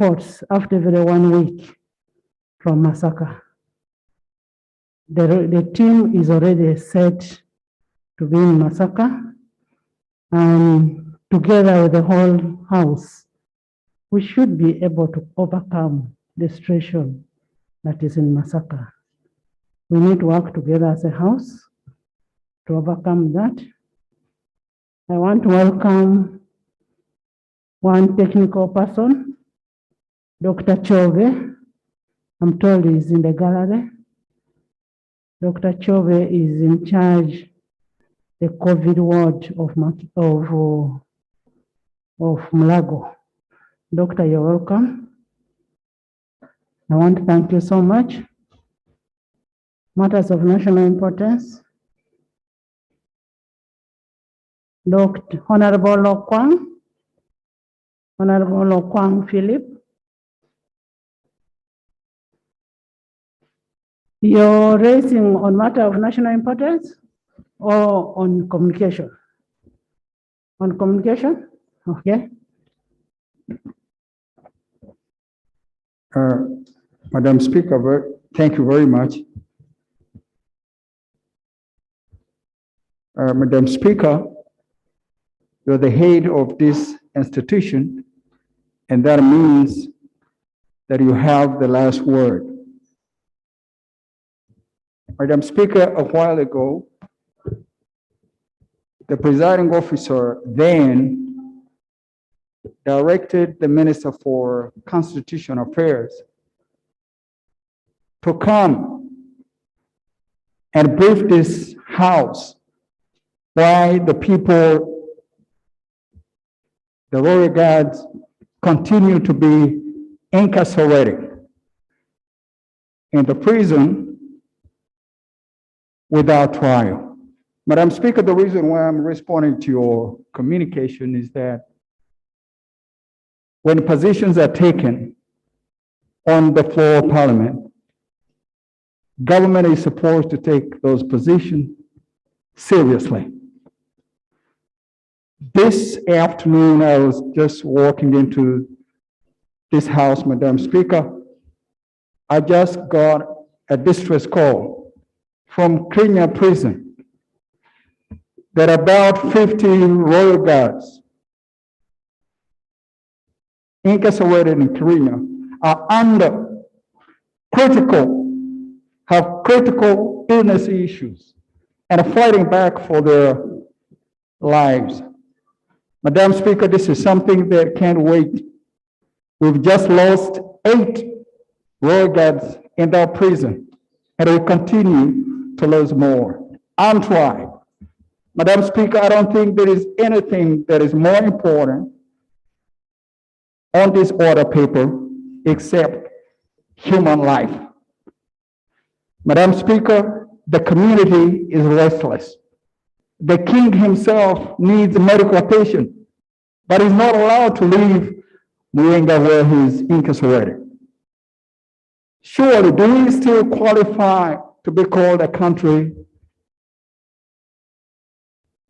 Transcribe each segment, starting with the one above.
reports after every 1 week from Masaka. The team is already set to be in Masaka, and together with the whole house, we should be able to overcome the situation that is in Masaka. We need to work together as a house to overcome that. I want to welcome one technical person, Dr. Chove. I'm told he's in the gallery. Dr. Chove is in charge the COVID ward of Mulago. Doctor, you're welcome. I want to thank you so much. Matters of national importance. Dr. Honorable Lokwang. Honorable Lokwang Philip. You're raising on matter of national importance or on communication? On communication? Okay. Madam Speaker, thank you very much. Madam Speaker, you're the head of this institution, and that means that you have the last word. Madam Speaker, a while ago, the presiding officer then directed the Minister for Constitutional Affairs to come and brief this House why the people, the royal guards, continue to be incarcerated in the prison without trial. Madam Speaker, the reason why I'm responding to your communication is that when positions are taken on the floor of Parliament, government is supposed to take those positions seriously. This afternoon, I was just walking into this house, Madam Speaker. I just got a distress call from Kenya prison that about 50 royal guards incarcerated in Kenya are have critical illness issues and are fighting back for their lives. Madam Speaker, this is something that can't wait. We've just lost 8 royal guards in that prison, and we continue to lose more. Untried. Madam Speaker, I don't think there is anything that is more important on this order paper except human life. Madam Speaker, the community is restless. The king himself needs medical attention, but he's not allowed to leave Uganda where he's incarcerated. Surely, do we still qualify to be called a country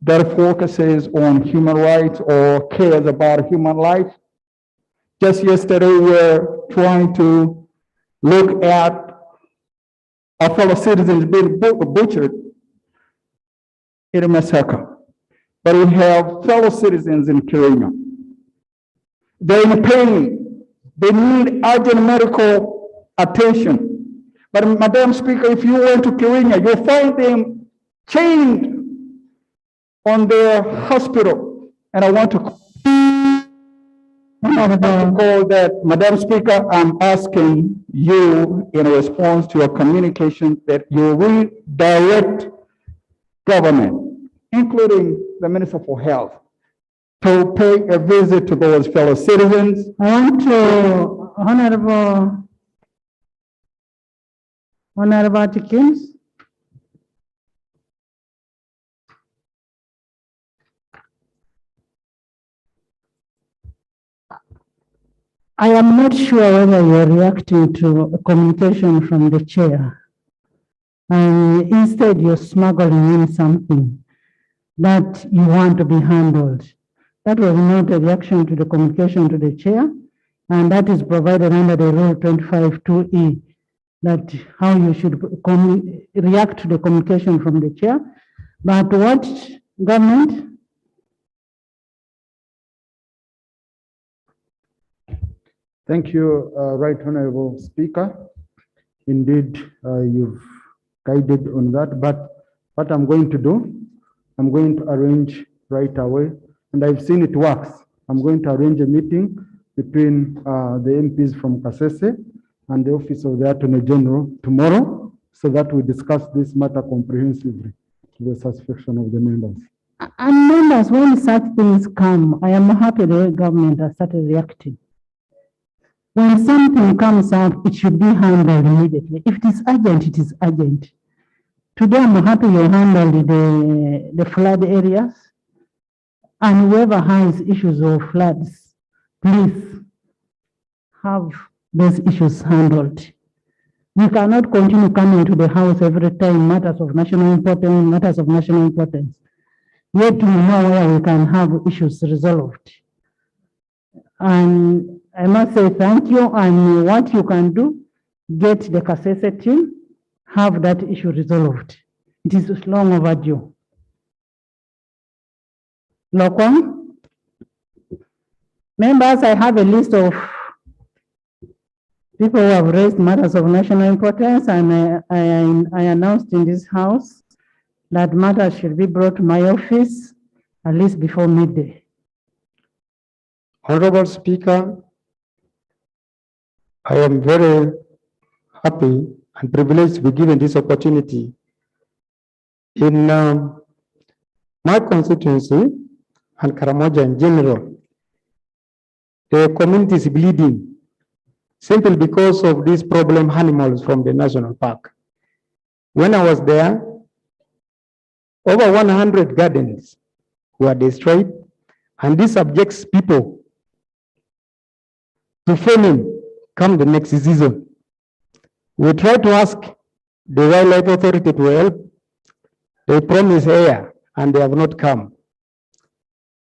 that focuses on human rights or cares about human life? Just yesterday, we were trying to look at our fellow citizens being butchered in a massacre. But we have fellow citizens in Kenya. They're in pain. They need urgent medical attention. But Madam Speaker, if you went to Kenya, you'll find them chained on their hospital. And I want to call that, Madam Speaker, I'm asking you in response to your communication that you redirect government, including the Minister for Health, to pay a visit to those fellow citizens. I want to, Honorable Atkins. I am not sure whether you're reacting to a communication from the chair. And instead, you're smuggling in something that you want to be handled. That was not a reaction to the communication to the chair. And that is provided under the Rule 25(2)E, that how you should react to the communication from the chair. But what government? Thank you, Right Honorable Speaker. Indeed, you've guided on that, but what I'm going to do, I'm going to arrange right away, and I've seen it works. I'm going to arrange a meeting between the MPs from Kasese and the Office of the Attorney General tomorrow, so that we discuss this matter comprehensively to the satisfaction of the members. And members, when such things come, I am happy the government has started reacting. When something comes up, it should be handled immediately. If it is urgent, it is urgent. Today, I'm happy you handled the flood areas. And whoever has issues of floods, please have those issues handled. We cannot continue coming to the house every time, matters of national importance. Yet we know where we can have issues resolved. And I must say thank you, and what you can do, get the Kasese team, have that issue resolved. It is long overdue. Lokon? Members, I have a list of people who have raised matters of national importance, and I announced in this house that matters should be brought to my office at least before midday. Honorable Speaker, I am very happy and privileged to be given this opportunity. In my constituency and Karamoja in general, the community is bleeding simply because of these problem animals from the national park. When I was there, over 100 gardens were destroyed, and this subjects people to famine come the next season. We try to ask the Wildlife Authority to help. They promise air, and they have not come.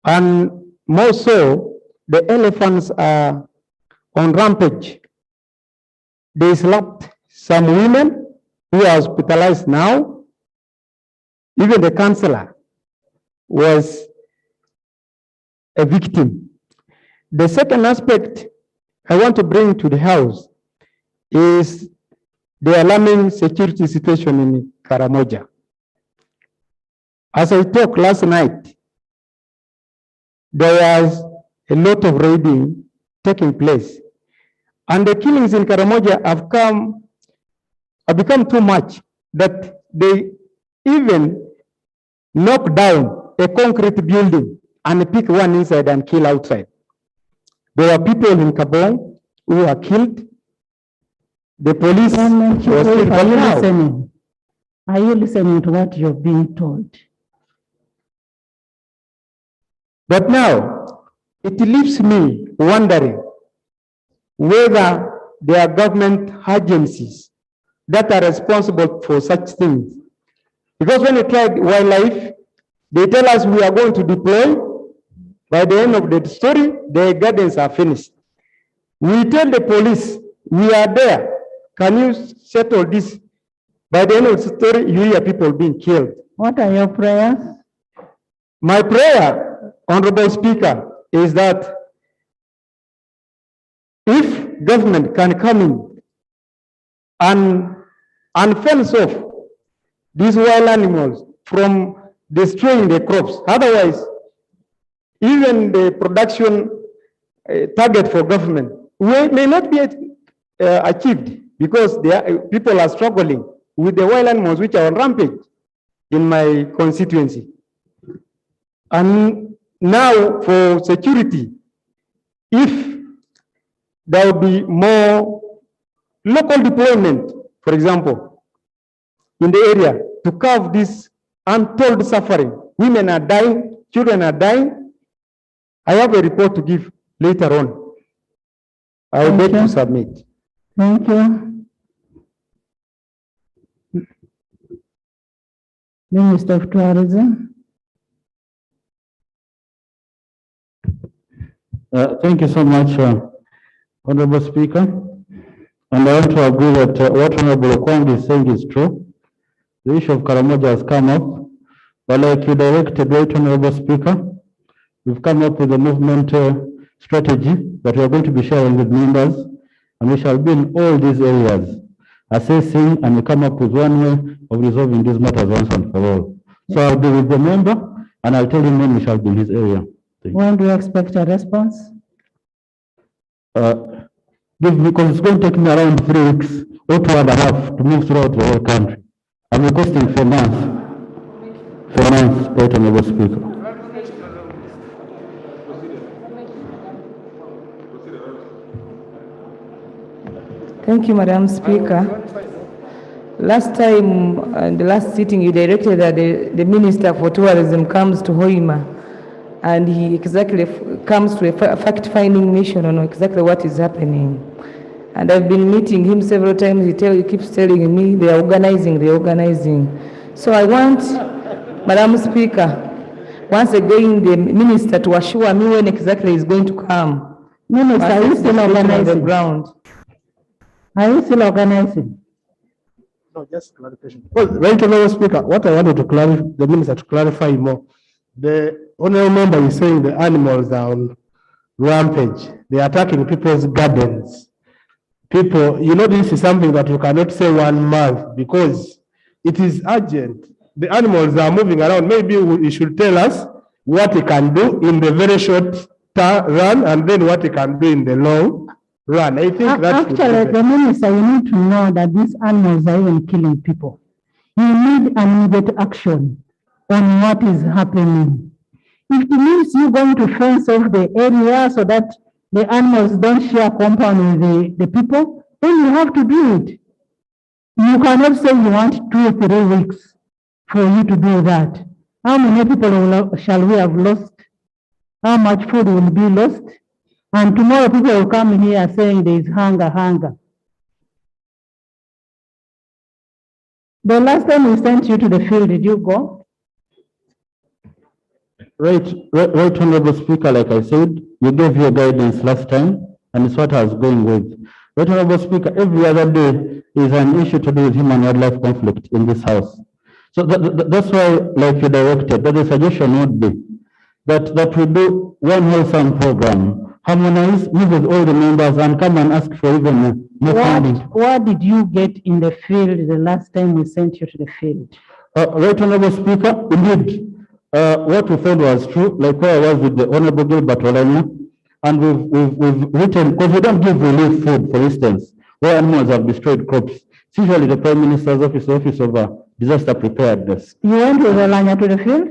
And more so, the elephants are on rampage. They slapped some women who are hospitalized now. Even the councillor was a victim. The second aspect I want to bring to the House is the alarming security situation in Karamoja. As I talked last night, there was a lot of raiding taking place, and the killings in Karamoja have become too much that they even knock down a concrete building and pick one inside and kill outside. There are people in Kabong who are killed. The police was killed. Are you listening? Are you listening to what you're being told? But now, it leaves me wondering whether there are government agencies that are responsible for such things. Because when we tried wildlife, they tell us we are going to deploy. By the end of the story, the gardens are finished. We tell the police, we are there. Can you settle this? By the end of the story, you hear people being killed. What are your prayers? My prayer, Honorable Speaker, is that if government can come in and fence off these wild animals from destroying the crops, otherwise, even the production target for government may not be achieved, because people are struggling with the wild animals which are on rampage in my constituency. And now for security, if there will be more local deployment, for example, in the area to curb this untold suffering. Women are dying, children are dying. I have a report to give later on. I will beg to submit. Thank you. Minister of Tourism. Thank you so much, Honorable Speaker, and I want to agree that what Honorable Okwang is saying is true. The issue of Karamoja has come up, but like you directed, right, Honorable Speaker, we've come up with a movement strategy that we are going to be sharing with members, and we shall be in all these areas, assessing and we come up with one way of resolving these matters once and for all. So I'll be with the member, and I'll tell him when we shall be in his area. When do you expect a response? Give me, because it's going to take me around 3 weeks or 2.5 to move throughout the whole country. I'm requesting for months. For months, right, Honorable Speaker. Thank you, Madam Speaker. Last time, in the last sitting, you directed that the Minister for Tourism comes to Hoima and he exactly comes to a fact-finding mission on exactly what is happening. And I've been meeting him several times. He keeps telling me they are organizing. So I want, Madam Speaker, once again, the Minister to assure me when exactly he's going to come. Minister, are you still organizing? On the ground. Are you still organizing? No, just clarification. Well, right, Honorable Speaker, what I wanted to clarify, the Minister to clarify more. The honorable member is saying the animals are on rampage. They are attacking people's gardens. People, you know, this is something that you cannot say 1 month because it is urgent. The animals are moving around. Maybe you should tell us what he can do in the very short run and then what he can do in the long run. I think that actually, the Minister, you need to know that these animals are even killing people. You need immediate action on what is happening. If it means you're going to fence off the area so that the animals don't share compound with the people, then you have to do it. You cannot say you want 2 or 3 weeks for you to do that. How many people shall we have lost? How much food will be lost? And tomorrow people will come here saying there is hunger. The last time we sent you to the field, did you go? Right, Honorable Speaker, like I said, you gave your guidance last time, and it's what I was going with. Right, Honorable Speaker, every other day is an issue to do with human wildlife conflict in this house. So that's why, like you directed, that the suggestion would be that we do one wholesome program, harmonize, meet with all the members, and come and ask for even more funding. What did you get in the field the last time we sent you to the field? Right, Honorable Speaker, indeed. What we found was true, like where I was with the Honorable Gilbert Olanya, and we've written, because we don't give relief food, for instance, where animals have destroyed crops. It's usually the Prime Minister's Office of Disaster Preparedness. You went with Olanya to the field?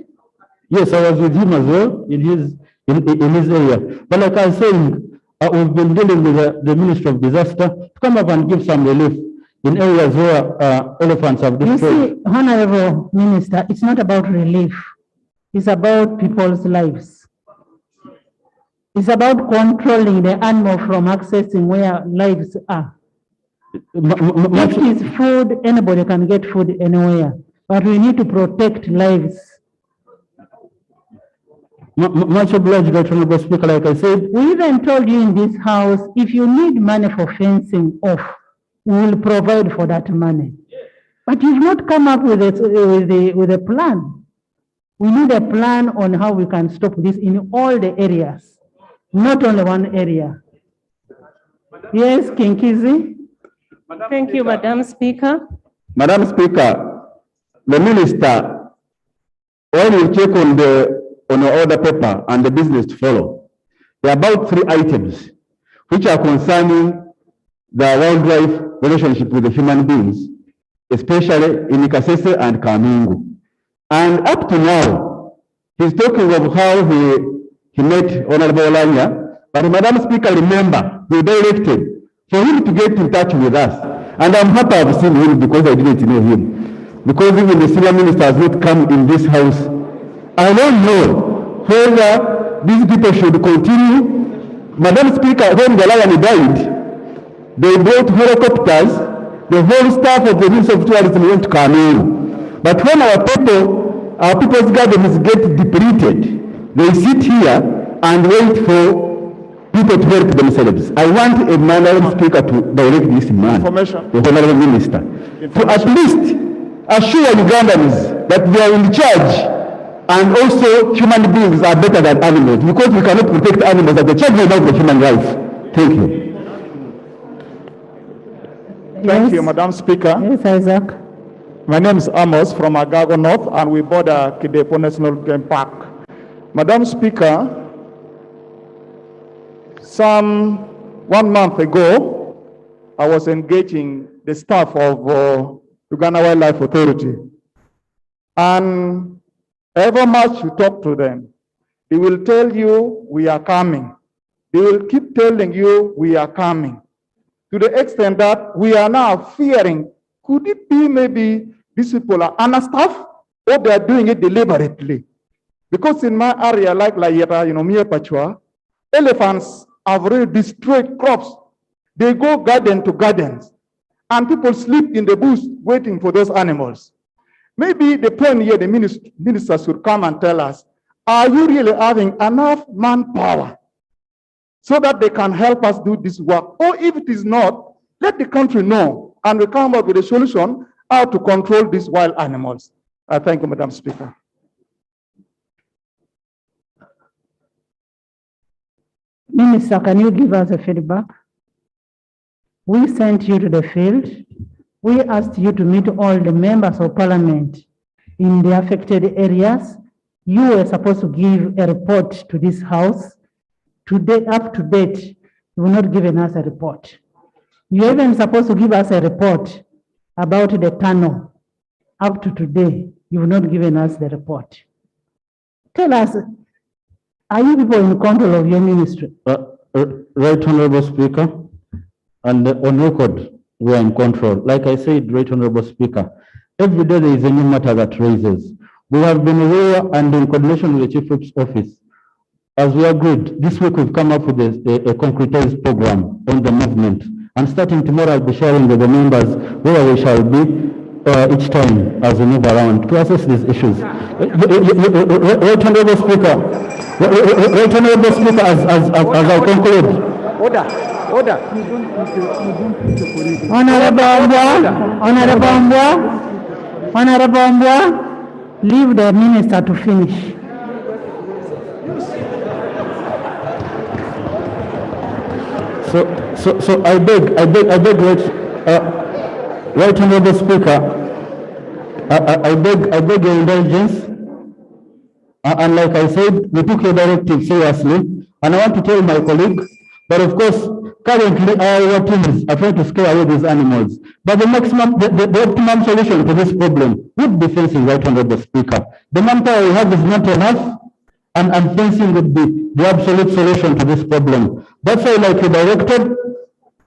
Yes, I was with him as well in his area. But like I was saying, we've been dealing with the Ministry of Disaster to come up and give some relief in areas where elephants have destroyed. You see, Honorable Minister, it's not about relief. It's about people's lives. It's about controlling the animal from accessing where lives are. If it's food, anybody can get food anywhere, but we need to protect lives. Much obliged, Honorable Speaker, like I said. We even told you in this house, if you need money for fencing off, we will provide for that money. But you've not come up with a plan. We need a plan on how we can stop this in all the areas, not only one area. Yes, Kinkizi. Thank you, Madam Speaker. Madam Speaker, the Minister, when you check on the order paper and the business to follow, there are about 3 items which are concerning the wildlife relationship with the human beings, especially in Kasese and Kamingu. And up to now, he's talking of how he met Honorable Olanya, but Madam Speaker, remember, he directed for him to get in touch with us. And I'm happy I've seen him because I didn't know him. Because even the senior minister has not come in this house. I don't know whether these people should continue. Madam Speaker, when the lion died, they brought helicopters, the whole staff of the Ministry of Tourism went to Kamingu. But when our people's gardens get depleted, they sit here and wait for people to help themselves. I want a Honorable Speaker to direct this man, Information. the Honorable Minister, to at least assure Ugandans that they are in charge, and also human beings are better than animals, because we cannot protect animals at the charge of the human life. Thank you. Thank you, Madam Speaker. Yes, Isaac. My name is Amos from Agago North, and we border Kidepo National Game Park. Madam Speaker, some 1 month ago, I was engaging the staff of Uganda Wildlife Authority. And ever much you talk to them, they will tell you we are coming. They will keep telling you we are coming. To the extent that we are now fearing, could it be maybe these people are understaffed or they are doing it deliberately? Because in my area, like Layeta, Mie Pachua, elephants have really destroyed crops. They go garden to gardens, and people sleep in the bush waiting for those animals. Maybe the point here, the minister should come and tell us, are you really having enough manpower so that they can help us do this work? Or if it is not, let the country know, and we come up with a solution how to control these wild animals. I thank you, Madam Speaker. Minister, can you give us a feedback? We sent you to the field. We asked you to meet all the members of parliament in the affected areas. You were supposed to give a report to this house. Today, up to date, you have not given us a report. You're even supposed to give us a report about the tunnel. Up to today, you have not given us the report. Tell us, are you people in control of your ministry? Right Honorable Speaker, and on record, we are in control. Like I said, Right Honorable Speaker, every day there is a new matter that raises. We have been aware and in coordination with the Chief Whip's office. As we agreed, this week we've come up with a concretized program on the movement. And starting tomorrow, I'll be sharing with the members where we shall be each time as we move around to assess these issues. Right Honorable Speaker, Right Honorable Speaker, as I conclude. Order. Honorable Mbwa, leave the minister to finish. So I beg, Right Honorable Speaker, I beg your indulgence. And like I said, we took your directive seriously. And I want to tell my colleague that, of course, currently our teams are trying to scare away these animals. But the maximum, the optimum solution to this problem would be fencing, Right Honorable Speaker. The manpower we have is not enough, and fencing would be the absolute solution to this problem. That's why, like you directed,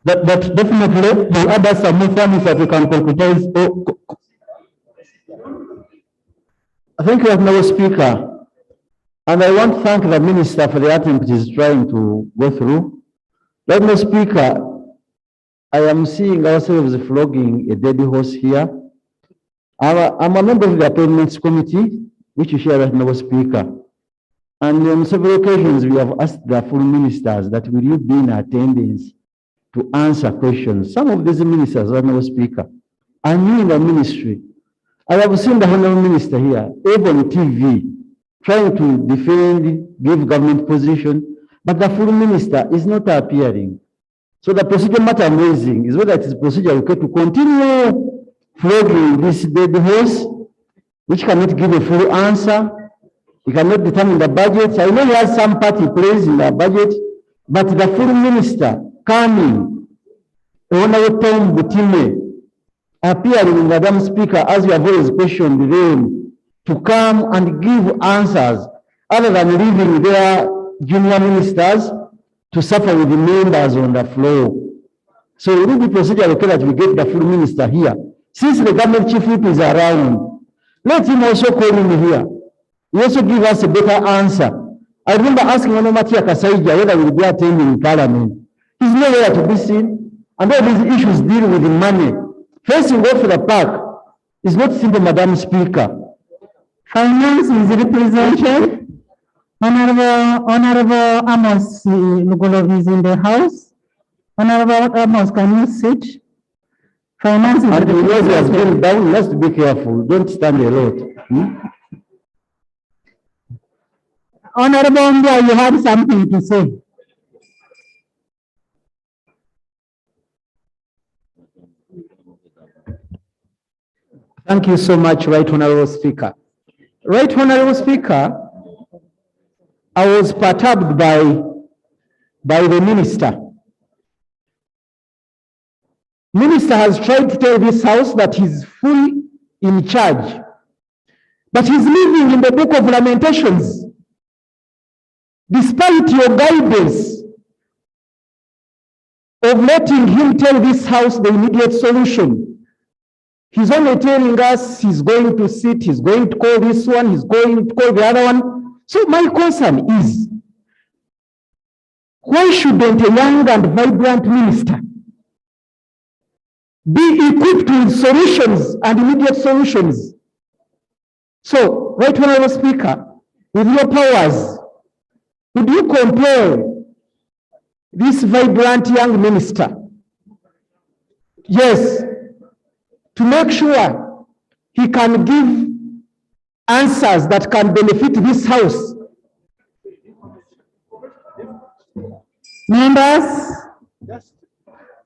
that definitely will add us some more funds that we can concretize. Thank you, Honorable Speaker. And I want to thank the Minister for the attempt he's trying to go through. Honorable Speaker, I am seeing ourselves flogging a dead horse here. I'm a member of the Appointments Committee, which you share, Honorable Speaker. And on several occasions, we have asked the full ministers that will you be in attendance to answer questions. Some of these ministers, Honorable Speaker, are new in the ministry. I have seen the Honorable Minister here, even on TV, trying to defend, give government position, but the full minister is not appearing. So the procedure matter I'm raising is whether it is procedure okay to continue flogging this dead horse, which cannot give a full answer. He cannot determine the budget. I know he has some part he plays in the budget, but the full minister coming, Honorable Tom Butime, appearing, Madam Speaker, as you have always questioned them, to come and give answers, other than leaving their junior ministers to suffer with the members on the floor. So it will be procedure okay that we get the full minister here. Since the government chief whip is around, let him also call him here. He also give us a better answer. I remember asking Onomatia Kasaija whether he will be attending in parliament. He's nowhere to be seen. And all these issues deal with the money. Facing off the park is not simple, Madam Speaker. Finance is represented. Honorable Amos Lugolov is in the house. Honorable Amos, can you sit? Finance. And because he has been down, let's be careful. Don't stand a lot. Honorable Mbia, you have something to say. Thank you so much, Right Honorable Speaker. Right Honorable Speaker, I was perturbed by the minister. Minister has tried to tell this house that he's fully in charge, but he's living in the book of Lamentations. Despite your guidance of letting him tell this house the immediate solution, he's only telling us he's going to sit, he's going to call this one, he's going to call the other one. So my concern is, why shouldn't a young and vibrant minister be equipped with solutions and immediate solutions? So, Right Honorable Speaker, with your powers, would you compel this vibrant young minister, yes, to make sure he can give answers that can benefit this house? Members,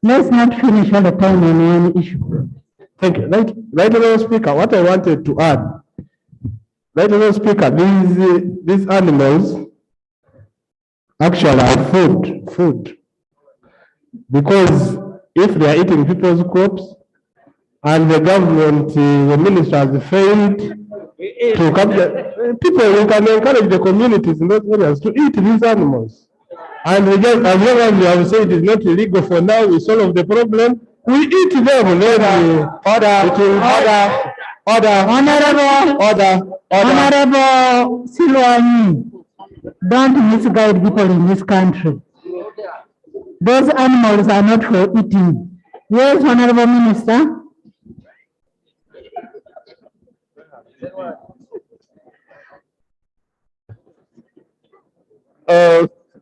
let's not finish all the time on one issue. Thank you. Right Honorable Speaker, what I wanted to add, Right Honorable Speaker, these animals actually are food. Because if they are eating people's crops and the government, the minister has failed to capture people, we can encourage the communities in those areas to eat these animals. And we just, as long as we have said it is not illegal for now, we solve the problem, we eat them. Honorable Silwani, don't misguide people in this country. Those animals are not for eating. Yes, Honorable Minister.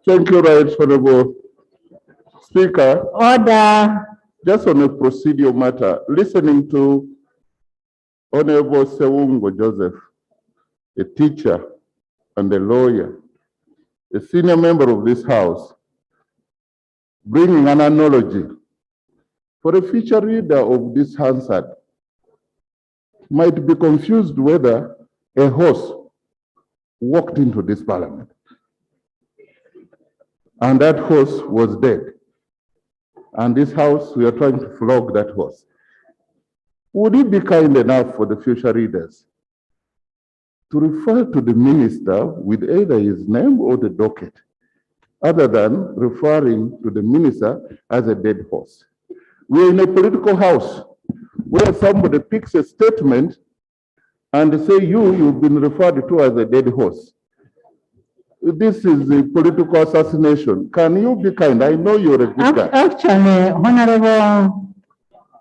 Thank you, Right Honorable Speaker. Order. Just on a procedural matter, listening to Honorable Sewungo Joseph, a teacher and a lawyer, a senior member of this House, bringing an analogy for a future reader of this Hansard might be confused whether a horse walked into this parliament and that horse was dead. And this house, we are trying to flog that horse. Would it be kind enough for the future readers to refer to the minister with either his name or the docket, other than referring to the minister as a dead horse? We're in a political house where somebody picks a statement and say, you've been referred to as a dead horse. This is a political assassination. Can you be kind? I know you're a good guy. Actually, Honorable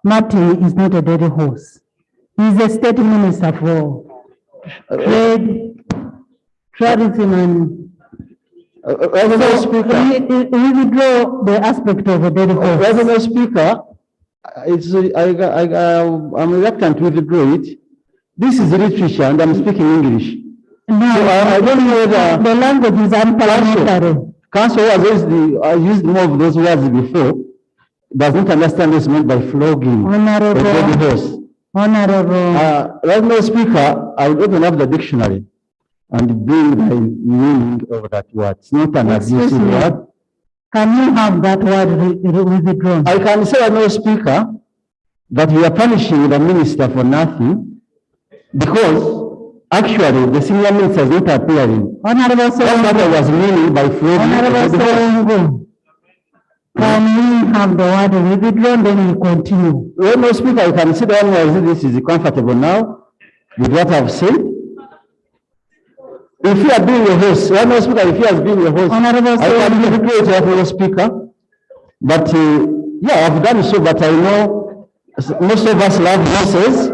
Marty is not a dead horse. He's a state minister for trade, tourism, and we withdraw the aspect of a dead horse. Honorable Speaker, I'm reluctant to withdraw it. This is literature and I'm speaking English. No, so I don't know whether the language is unparliamentary. Council has used more of those words before, doesn't understand this meant by flogging. Honorable. Right now, Speaker, I will open up the dictionary and bring the meaning of that word. It's not an abusive word. Can you have that word withdrawn? I can say, no, Speaker, that we are punishing the minister for nothing because actually the senior minister is not appearing. Honorable That's what I was meaning by flogging. Honorable can we have the word withdrawn, then we continue? Well, no, Speaker, I can see the one this is comfortable now with what I've said. If you are being a host, well, no, Speaker, if you are being a host, Honorable I can withdraw it, Honorable Speaker. But yeah, I've done so, but I know most of us love horses,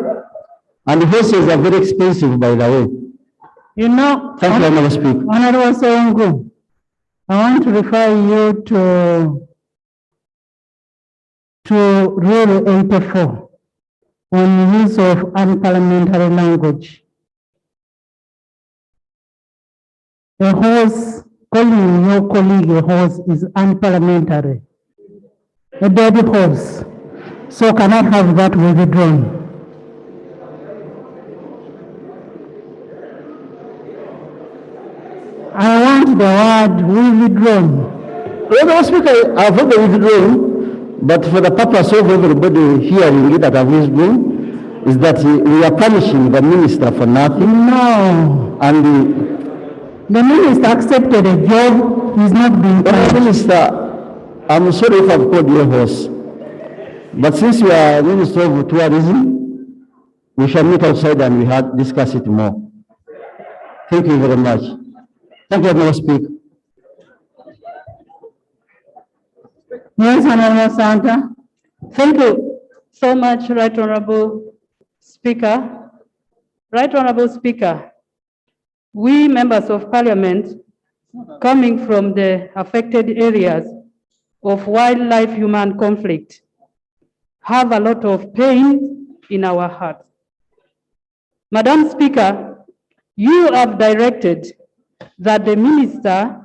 and horses are very expensive, by the way. You know, Thank you, Honorable Speaker. Honorable Songo, I want to refer you to Rule 84 on use of unparliamentary language. A horse, calling your colleague a horse is unparliamentary. A dead horse. So can I have that withdrawn? I want the word withdrawn. Honorable Speaker, I've already withdrawn, but for the purpose of everybody hearing it that I've withdrawn, is that we are punishing the minister for nothing. No. And The minister accepted a job, he's not being the punished. minister, I'm sorry if I've called you a horse, but since you are Minister of Tourism, we shall meet outside and we have discuss it more. Thank you very much. Thank you, Honorable Speaker. Yes, Honorable Santa. Thank you so much, Right Honorable Speaker. Right Honorable Speaker, we members of Parliament coming from the affected areas of wildlife human conflict have a lot of pain in our hearts. Madam Speaker, you have directed that the minister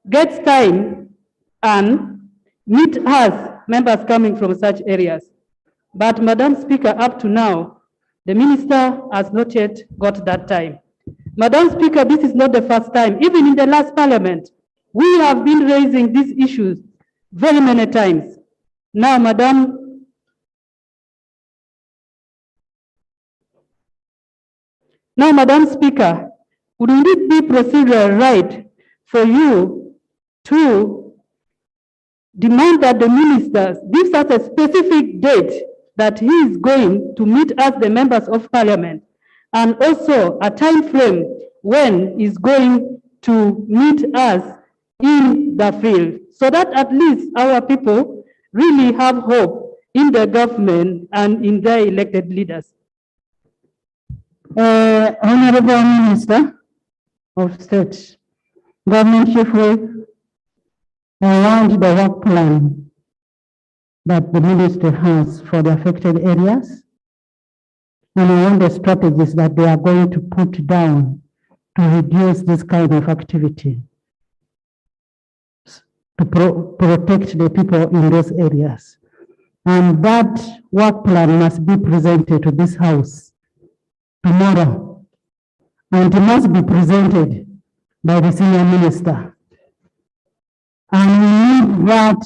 gets time and meet us, members coming from such areas. But Madam Speaker, up to now, the minister has not yet got that time. Madam Speaker, this is not the first time. Even in the last parliament, we have been raising these issues very many times. Now, Madam Speaker, wouldn't it be procedural right for you to demand that the minister gives us a specific date that he is going to meet us, the members of parliament, and also a time frame when he's going to meet us in the field, so that at least our people really have hope in the government and in their elected leaders. Honorable Minister of State, Government Chief Whip, I want the work plan that the ministry has for the affected areas, and I want the strategies that they are going to put down to reduce this kind of activity, to protect the people in those areas. And that work plan must be presented to this House tomorrow, and it must be presented by the senior minister. And we need that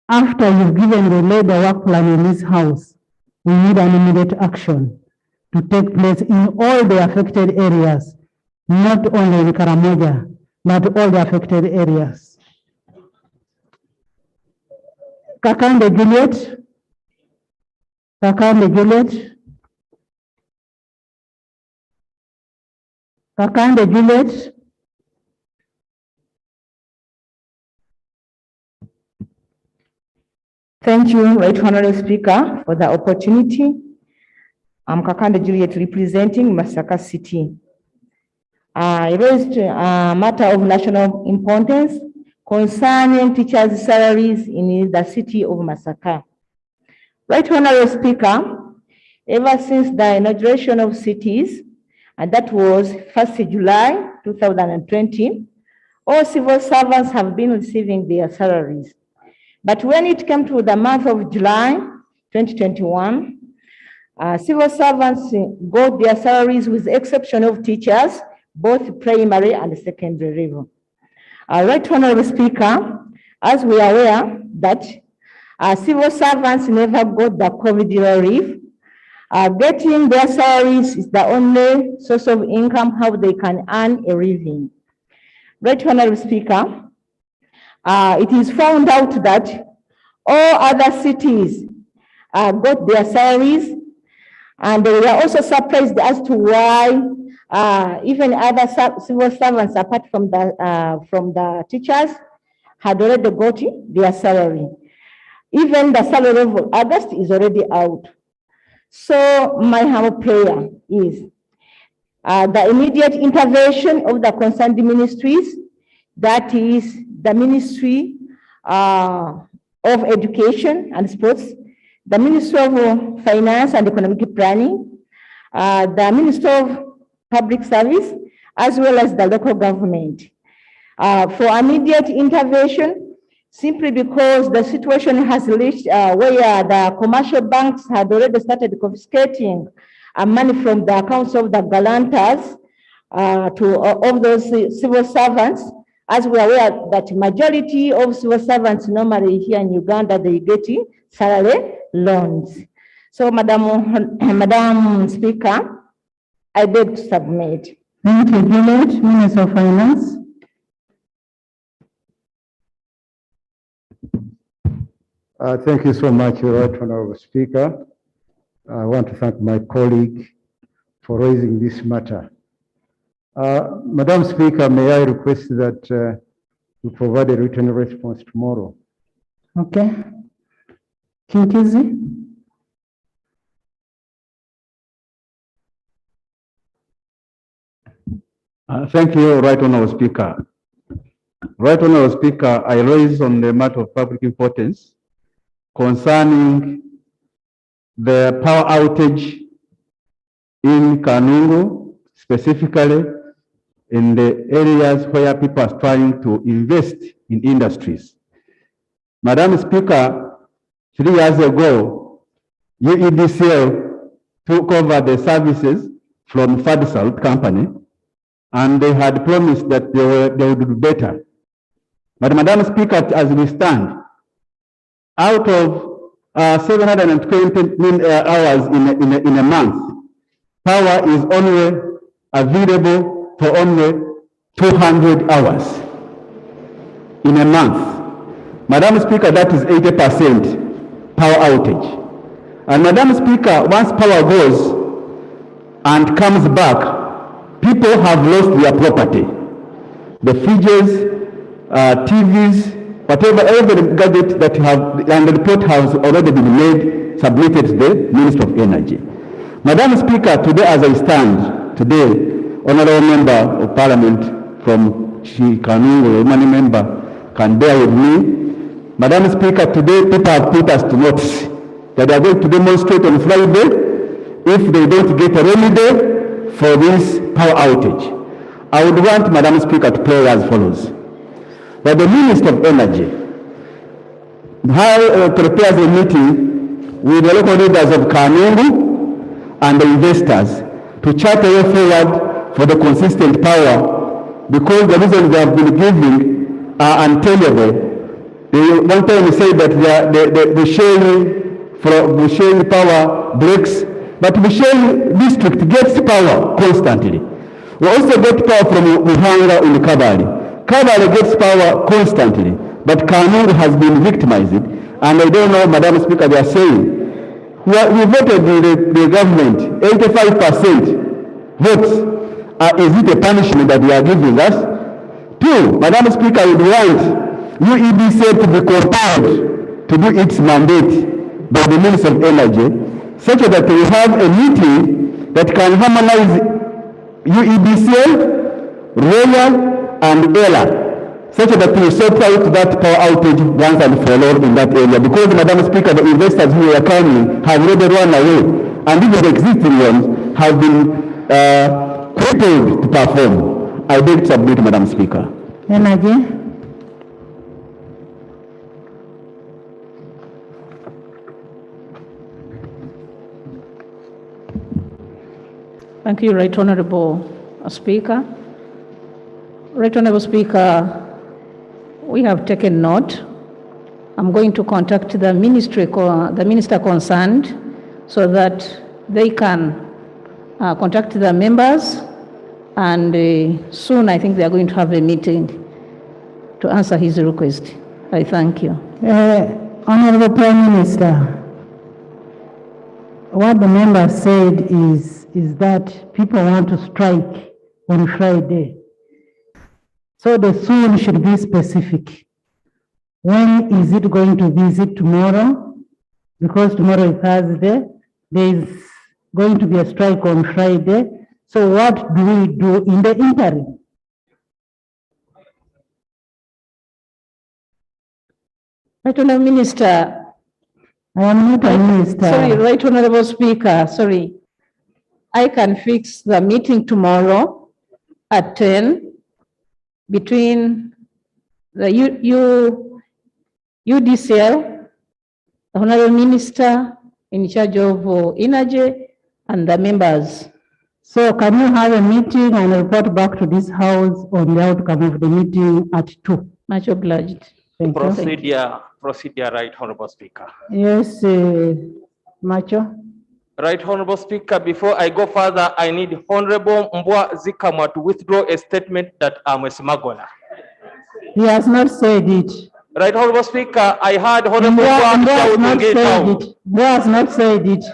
after you've given the labor work plan in this House, we need an immediate action to take place in all the affected areas, not only in Karamoja, but all the affected areas. Kakande Juliet. Kakande Juliet. Kakande Juliet. Thank you, Right Honorable Speaker, for the opportunity. I'm Kakande Juliet representing Masaka City. I raised a matter of national importance concerning teachers' salaries in the city of Masaka. Right Honorable Speaker, ever since the inauguration of cities, and that was 1st July 2020, all civil servants have been receiving their salaries. But when it came to the month of July 2021, civil servants got their salaries with the exception of teachers, both primary and secondary level. Right Honorable Speaker, as we are aware that civil servants never got the COVID relief, getting their salaries is the only source of income how they can earn a living. Right Honorable Speaker, it is found out that all other cities got their salaries, and they were also surprised as to why even other civil servants apart from the teachers had already got their salary. Even the salary of August is already out. So my humble prayer is the immediate intervention of the concerned ministries, that is the Ministry of Education and Sports, the Ministry of Finance and Economic Planning, the Ministry of Public Service, as well as the local government. For immediate intervention, simply because the situation has reached where the commercial banks had already started confiscating money from the accounts of the guarantors of those civil servants, as we are aware that majority of civil servants normally here in Uganda, they get salary loans. So, Madam Speaker, I beg to submit. Thank you, Juliet, Minister of Finance. Thank you so much, Right Honorable Speaker. I want to thank my colleague for raising this matter. Madam Speaker, may I request that you provide a written response tomorrow? Okay. Kinkizi? Thank you, Right Honorable Speaker. Right Honorable Speaker, I raise on the matter of public importance concerning the power outage in Kanungu, specifically in the areas where people are trying to invest in industries. Madam Speaker, 3 years ago, UEDCL took over the services from Fadisalt company, and they had promised that they would do better. But Madam Speaker, as we stand, out of 720 hours in a month, power is only available for only 200 hours in a month. Madam Speaker, that is 80% power outage. And Madam Speaker, once power goes and comes back, people have lost their property. The fridges, TVs, whatever, every gadget that you have, and the report has already been made, submitted to the Minister of Energy. Madam Speaker, today as I stand, today, Honorable Member of Parliament from Kanungu, a money member, can bear with me. Madam Speaker, today people have put us to notice that they are going to demonstrate on Friday if they don't get a remedy for this power outage. I would want Madam Speaker to pray as follows. That the Minister of Energy prepares a meeting with the local leaders of Kanungu and the investors to chart a way forward for the consistent power, because the reasons they have been giving are untenable. One time we say that the sharing power breaks, but the sharing district gets power constantly. We also get power from Muhanga in Kabale. Kabale gets power constantly, but Kanungu has been victimized. And I don't know, Madam Speaker, they are saying, we voted the government, 85% votes. Is it a punishment that they are giving us? 2, Madam Speaker, I would want UEDC to be compelled to do its mandate by the Minister of Energy, such that we have a meeting that can harmonize UEDCL, Royal, and ELA, such that we sort out that power outage once and for all in that area. Because, Madam Speaker, the investors who are coming have already run away, and even the existing ones have been crippled to perform. I beg to submit, Madam Speaker. Energy. Thank you, Right Honorable Speaker. Right Honorable Speaker, we have taken note. I'm going to contact the minister concerned so that they can contact the members, and soon I think they are going to have a meeting to answer his request. I thank you. Honorable Prime Minister, what the member said is that people want to strike on Friday. So the soon should be specific. When is it going to be? Is it tomorrow? Because tomorrow is Thursday. There is going to be a strike on Friday. So what do we do in the interim? Right Honorable Minister. I am not a minister. Sorry, Right Honorable Speaker, sorry. I can fix the meeting tomorrow at 10 between the UDCL, the Honorable Minister in charge of energy, and the members. So can you have a meeting and report back to this house on the outcome of the meeting at 2? Much obliged. Thank you. Procedure, Right Honorable Speaker. Yes, Macho. Right Honorable Speaker, before I go further, I need Honorable Mbwa Zikamwa to withdraw a statement that I'm a smuggler. He has not said it. Right Honorable Speaker, I heard Honorable Mbwa Mbwa has not said out. it. Mbwa has not said it.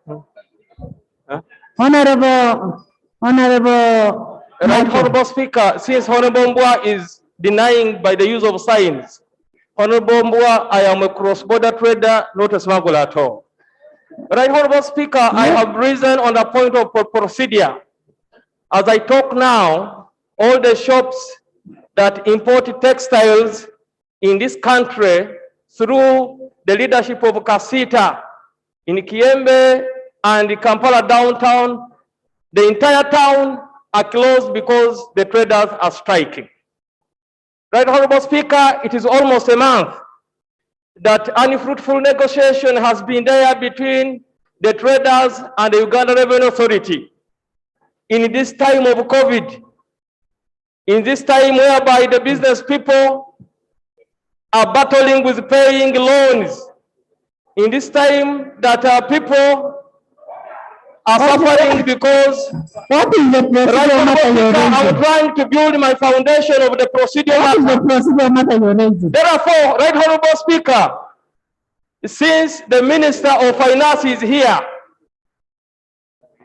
Huh? Honorable. Right Honorable Speaker, since Honorable Mbwa is denying by the use of signs, Honorable Mbwa, I am a cross-border trader, not a smuggler at all. Right Honorable Speaker, I have risen on the point of procedure. As I talk now, all the shops that import textiles in this country through the leadership of Kasita in Kiembe and Kampala downtown, the entire town are closed because the traders are striking. Right Honorable Speaker, it is almost a month that unfruitful negotiation has been there between the traders and the Uganda Revenue Authority. In this time of COVID, in this time whereby the business people are battling with paying loans, in this time that people are suffering because what is the procedure matter you're raising? I'm trying to build my foundation of the procedure What is the procedure matter you're raising? Therefore, Right Honorable Speaker, since the Minister of Finance is here,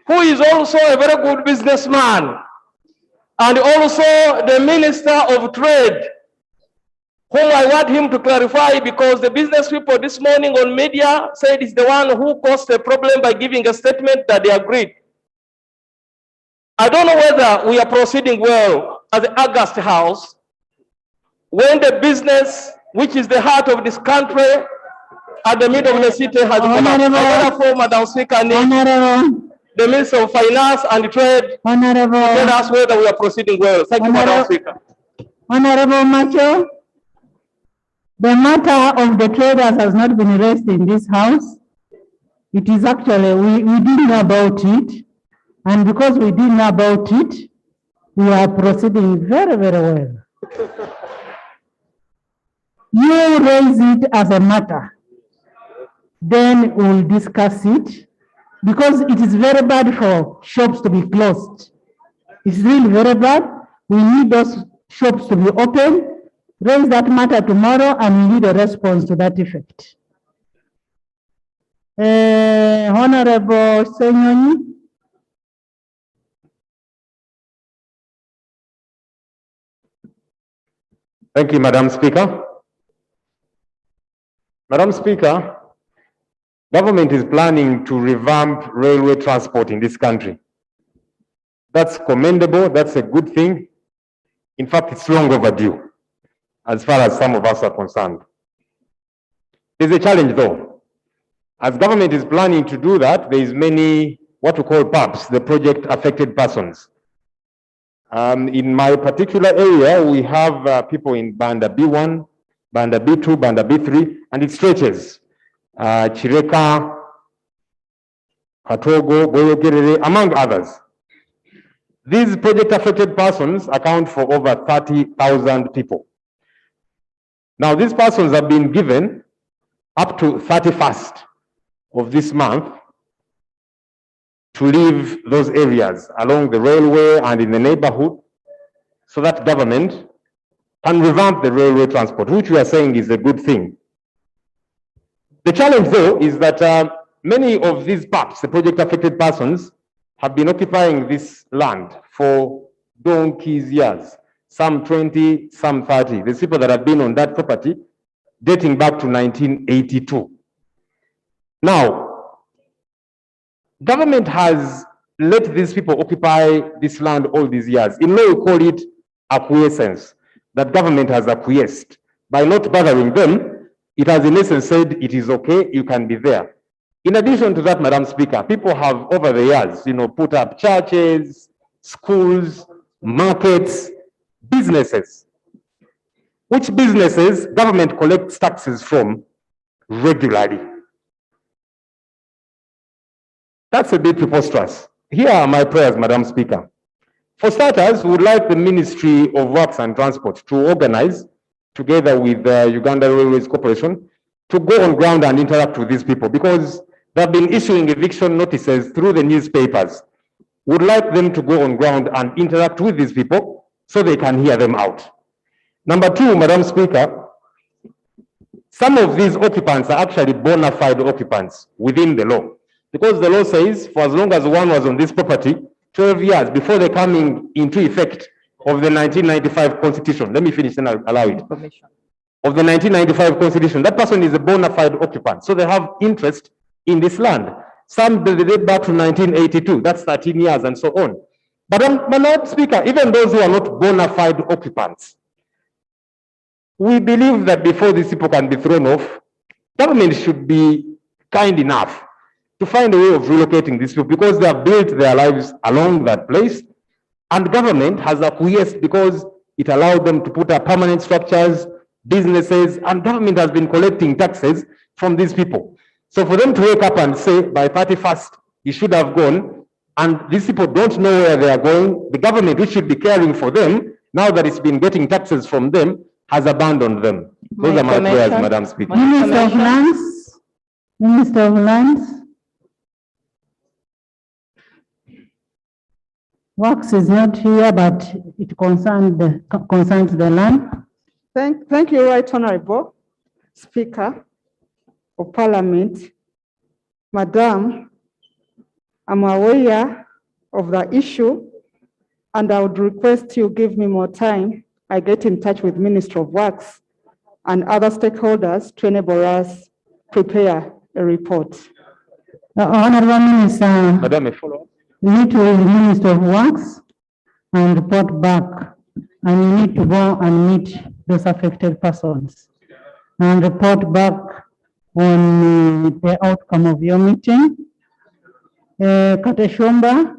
who is also a very good businessman, and also the Minister of Trade, whom I want him to clarify, because the business people this morning on media said it's the one who caused the problem by giving a statement that they agreed. I don't know whether we are proceeding well as the August House when the business, which is the heart of this country, at the middle of the city has collapsed. Therefore, Madam Speaker, the Minister of Finance and Trade tell us whether we are proceeding well. Thank you, Madam Speaker. Honorable Macho, the matter of the traders has not been raised in this house. It is actually, we didn't know about it. And because we didn't know about it, we are proceeding very, very well. You raise it as a matter, then we'll discuss it, because it is very bad for shops to be closed. It's really very bad. We need those shops to be open. Raise that matter tomorrow and we need a response to that effect. Honorable Senyoni. Thank you, Madam Speaker. Madam Speaker, government is planning to revamp railway transport in this country. That's commendable, that's a good thing. In fact, it's long overdue, as far as some of us are concerned. There's a challenge though. As government is planning to do that, there is many, what we call PAPs, the project affected persons. In my particular area, we have people in Banda B1, Banda B2, Banda B3, and it stretches. Chireka, Katogo, Boyogerere, among others. These project affected persons account for over 30,000 people. Now, these persons have been given up to 31st of this month to leave those areas along the railway and in the neighborhood so that government can revamp the railway transport, which we are saying is a good thing. The challenge though is that many of these PAPs, the project affected persons, have been occupying this land for donkey's years, some 20, some 30. There's people that have been on that property dating back to 1982. Now, government has let these people occupy this land all these years. In law, we call it acquiescence, that government has acquiesced. By not bothering them, it has in essence said it is okay, you can be there. In addition to that, Madam Speaker, people have over the years, put up churches, schools, markets, businesses. Which businesses government collects taxes from regularly. That's a bit preposterous. Here are my prayers, Madam Speaker. For starters, we would like the Ministry of Works and Transport to organize, together with the Uganda Railways Corporation, to go on ground and interact with these people, because they've been issuing eviction notices through the newspapers. We'd like them to go on ground and interact with these people so they can hear them out. Number two, Madam Speaker, some of these occupants are actually bona fide occupants within the law, because the law says for as long as one was on this property 12 years before the coming into effect of the 1995 Constitution. Let me finish and I'll allow it. Of the 1995 Constitution, that person is a bona fide occupant. So they have interest in this land. Some date back to 1982, that's 13 years and so on. But Madam Speaker, even those who are not bona fide occupants, we believe that before these people can be thrown off, government should be kind enough to find a way of relocating these people, because they have built their lives along that place, and government has acquiesced because it allowed them to put up permanent structures, businesses, and government has been collecting taxes from these people. So for them to wake up and say by 31st, you should have gone, and these people don't know where they are going, the government, which should be caring for them, now that it's been getting taxes from them, has abandoned them. Those are my prayers, Madam Speaker. Minister of Lands. Minister of Lands. Works is not here, but it concerns the land. Thank you, Right Honorable Speaker of Parliament. Madam, I'm aware of the issue, and I would request you give me more time. I get in touch with Minister of Works and other stakeholders to enable us prepare a report. Honorable Minister, Madam, a follow-up. you need to the Minister of Works and report back, and you need to go and meet those affected persons and report back on the outcome of your meeting. Kateshomba.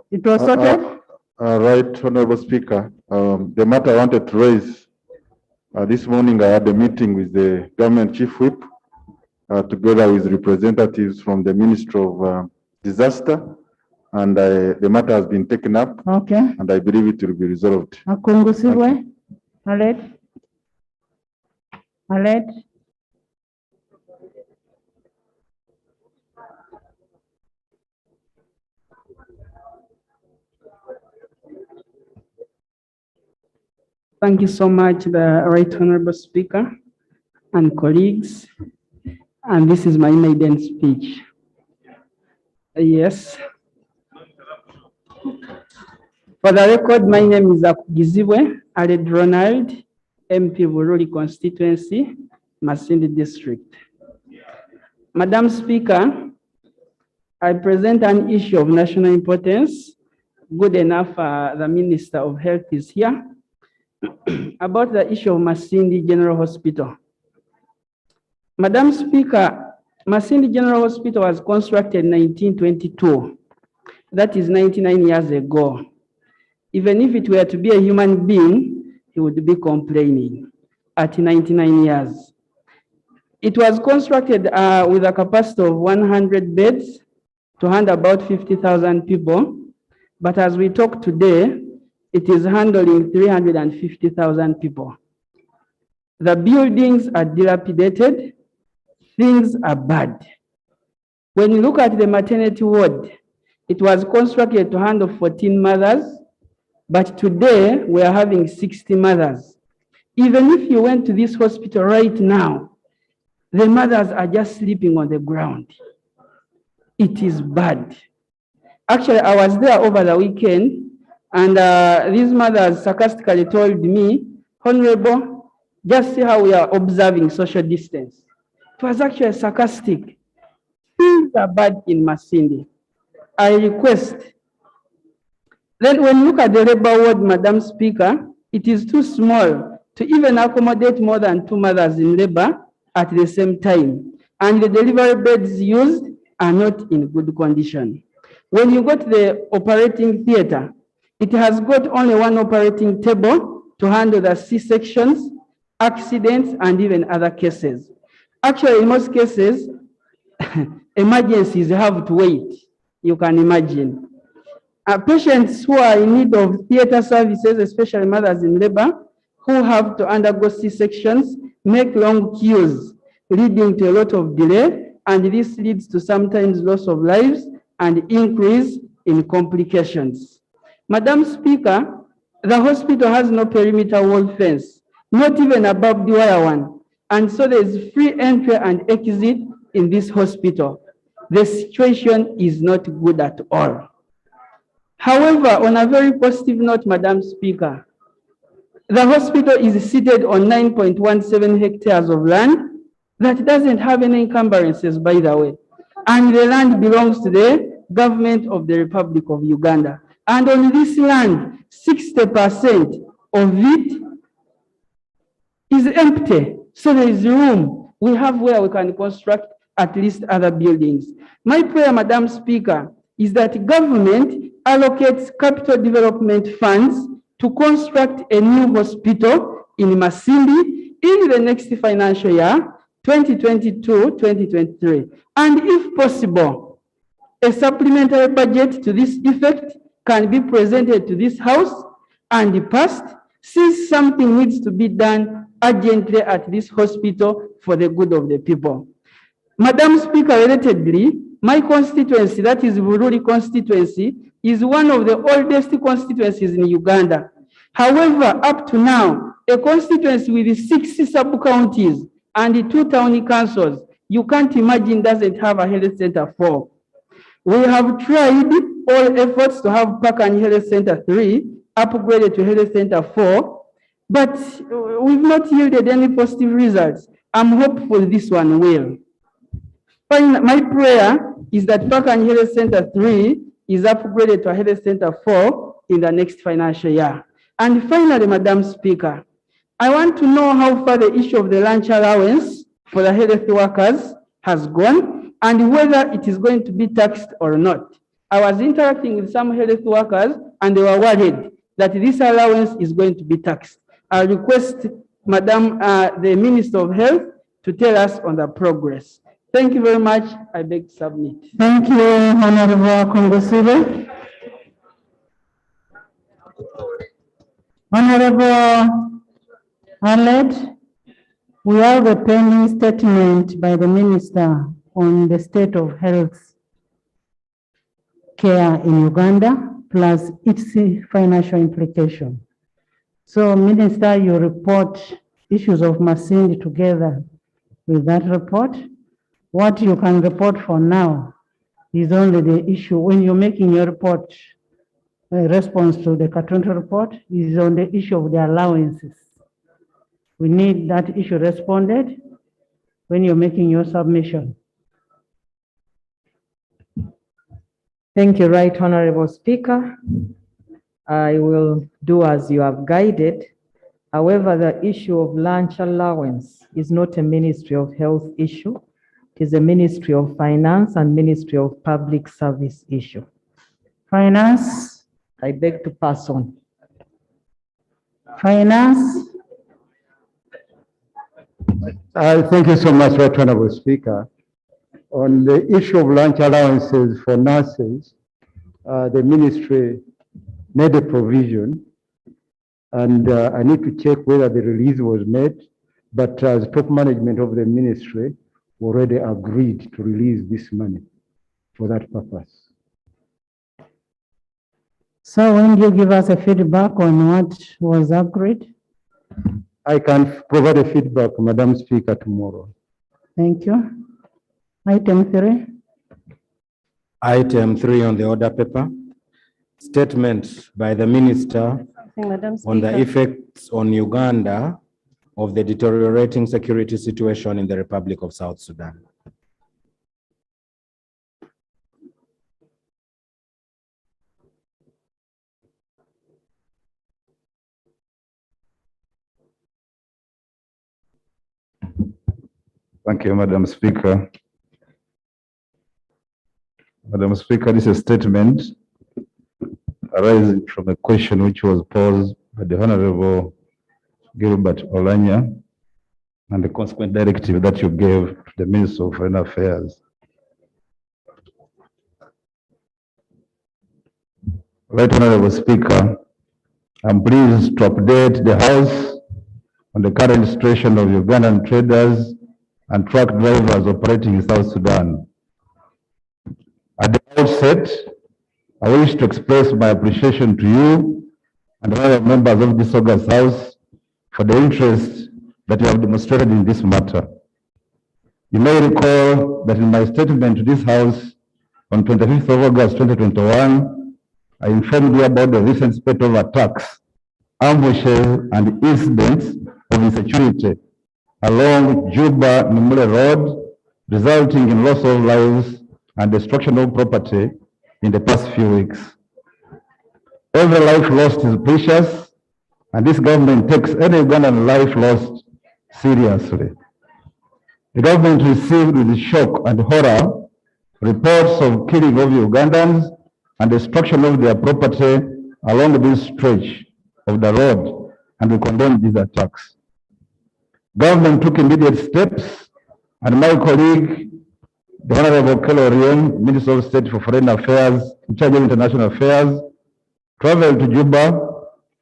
It was sorted. Right, Honorable Speaker. The matter I wanted to raise this morning, I had a meeting with the government chief whip, together with representatives from the Ministry of Disaster, and the matter has been taken up. Okay. And I believe it will be resolved. Akungusibwe. Aled. Thank you so much, the Right Honorable Speaker and colleagues. And this is my maiden speech. Yes. For the record, my name is Akugizibwe Aled Ronald, MP Bururi constituency, Masindi district. Madam Speaker, I present an issue of national importance. Good enough, the Minister of Health is here. About the issue of Masindi General Hospital. Madam Speaker, Masindi General Hospital was constructed in 1922. That is 99 years ago. Even if it were to be a human being, he would be complaining at 99 years. It was constructed with a capacity of 100 beds to handle about 50,000 people. But as we talk today, it is handling 350,000 people. The buildings are dilapidated, things are bad. When you look at the maternity ward, it was constructed to handle 14 mothers, but today we are having 60 mothers. Even if you went to this hospital right now, the mothers are just sleeping on the ground. It is bad. Actually, I was there over the weekend, and these mothers sarcastically told me, Honorable, Just see how we are observing social distance. It was actually sarcastic. Things are bad in Masindi. I request. Then when you look at the labor ward, Madam Speaker, it is too small to even accommodate more than 2 mothers in labor at the same time. And the delivery beds used are not in good condition. When you go to the operating theater, it has got only one operating table to handle the C-sections, accidents, and even other cases. Actually, in most cases, emergencies have to wait. You can imagine. Patients who are in need of theater services, especially mothers in labor, who have to undergo C-sections, make long queues, leading to a lot of delay, and this leads to sometimes loss of lives and increase in complications. Madam Speaker, the hospital has no perimeter wall fence, not even above the wire one, and so there is free entry and exit in this hospital. The situation is not good at all. However, on a very positive note, Madam Speaker, the hospital is seated on 9.17 hectares of land that doesn't have any encumbrances, by the way. And the land belongs to the government of the Republic of Uganda. And on this land, 60% of it is empty. So there is room. We have where we can construct at least other buildings. My prayer, Madam Speaker, is that government allocates capital development funds to construct a new hospital in Masindi in the next financial year, 2022-2023. And if possible, a supplementary budget to this effect can be presented to this House and passed, since something needs to be done urgently at this hospital for the good of the people. Madam Speaker, relatedly, my constituency, that is Bururi constituency, is one of the oldest constituencies in Uganda. However, up to now, a constituency with 6 sub-counties and 2 town councils, you can't imagine doesn't have a health center for. We have tried all efforts to have Park and Health Center 3 upgraded to Health Center 4, but we've not yielded any positive results. I'm hopeful this one will. My prayer is that Park and Health Center 3 is upgraded to Health Center 4 in the next financial year. And finally, Madam Speaker, I want to know how far the issue of the lunch allowance for the health workers has gone and whether it is going to be taxed or not. I was interacting with some health workers and they were worried that this allowance is going to be taxed. I request Madam the Minister of Health to tell us on the progress. Thank you very much. I beg to submit. Thank you, Honorable Kongosile. Honorable Aled, we have a pending statement by the Minister on the state of health care in Uganda, plus its financial implication. So, Minister, you report issues of Masindi together with that report. What you can report for now is only the issue when you're making your report, response to the Katonto report is on the issue of the allowances. We need that issue responded when you're making your submission. Thank you, Right Honorable Speaker. I will do as you have guided. However, the issue of lunch allowance is not a Ministry of Health issue. It is a Ministry of Finance and Ministry of Public Service issue. Finance. I beg to pass on. Finance. Thank you so much, Right Honorable Speaker. On the issue of lunch allowances for nurses, the ministry made a provision, and I need to check whether the release was made, but the top management of the ministry already agreed to release this money for that purpose. So when do you give us a feedback on what was agreed? I can provide a feedback, Madam Speaker, tomorrow. Thank you. Item 3. Item 3 on the order paper. Statement by the Minister on the effects on Uganda of the deteriorating security situation in the Republic of South Sudan. Thank you, Madam Speaker. Madam Speaker, this is a statement arising from a question which was posed by the Honorable Gilbert Olanya and the consequent directive that you gave to the Minister of Foreign Affairs. Right Honorable Speaker, I'm pleased to update the House on the current situation of Ugandan traders and truck drivers operating in South Sudan. At the outset, I wish to express my appreciation to you and other members of this August House for the interest that you have demonstrated in this matter. You may recall that in my statement to this House on 25th of August 2021, I informed you about the recent spate of attacks, ambushes, and incidents of insecurity along Juba-Nimule Road, resulting in loss of lives and destruction of property in the past few weeks. Every life lost is precious, and this government takes any Ugandan life lost seriously. The government received with shock and horror reports of killing of Ugandans and destruction of their property along this stretch of the road, and we condemn these attacks. Government took immediate steps, and my colleague, the Honorable Kello Oryem, Minister of State for Foreign Affairs, in charge of international affairs, traveled to Juba,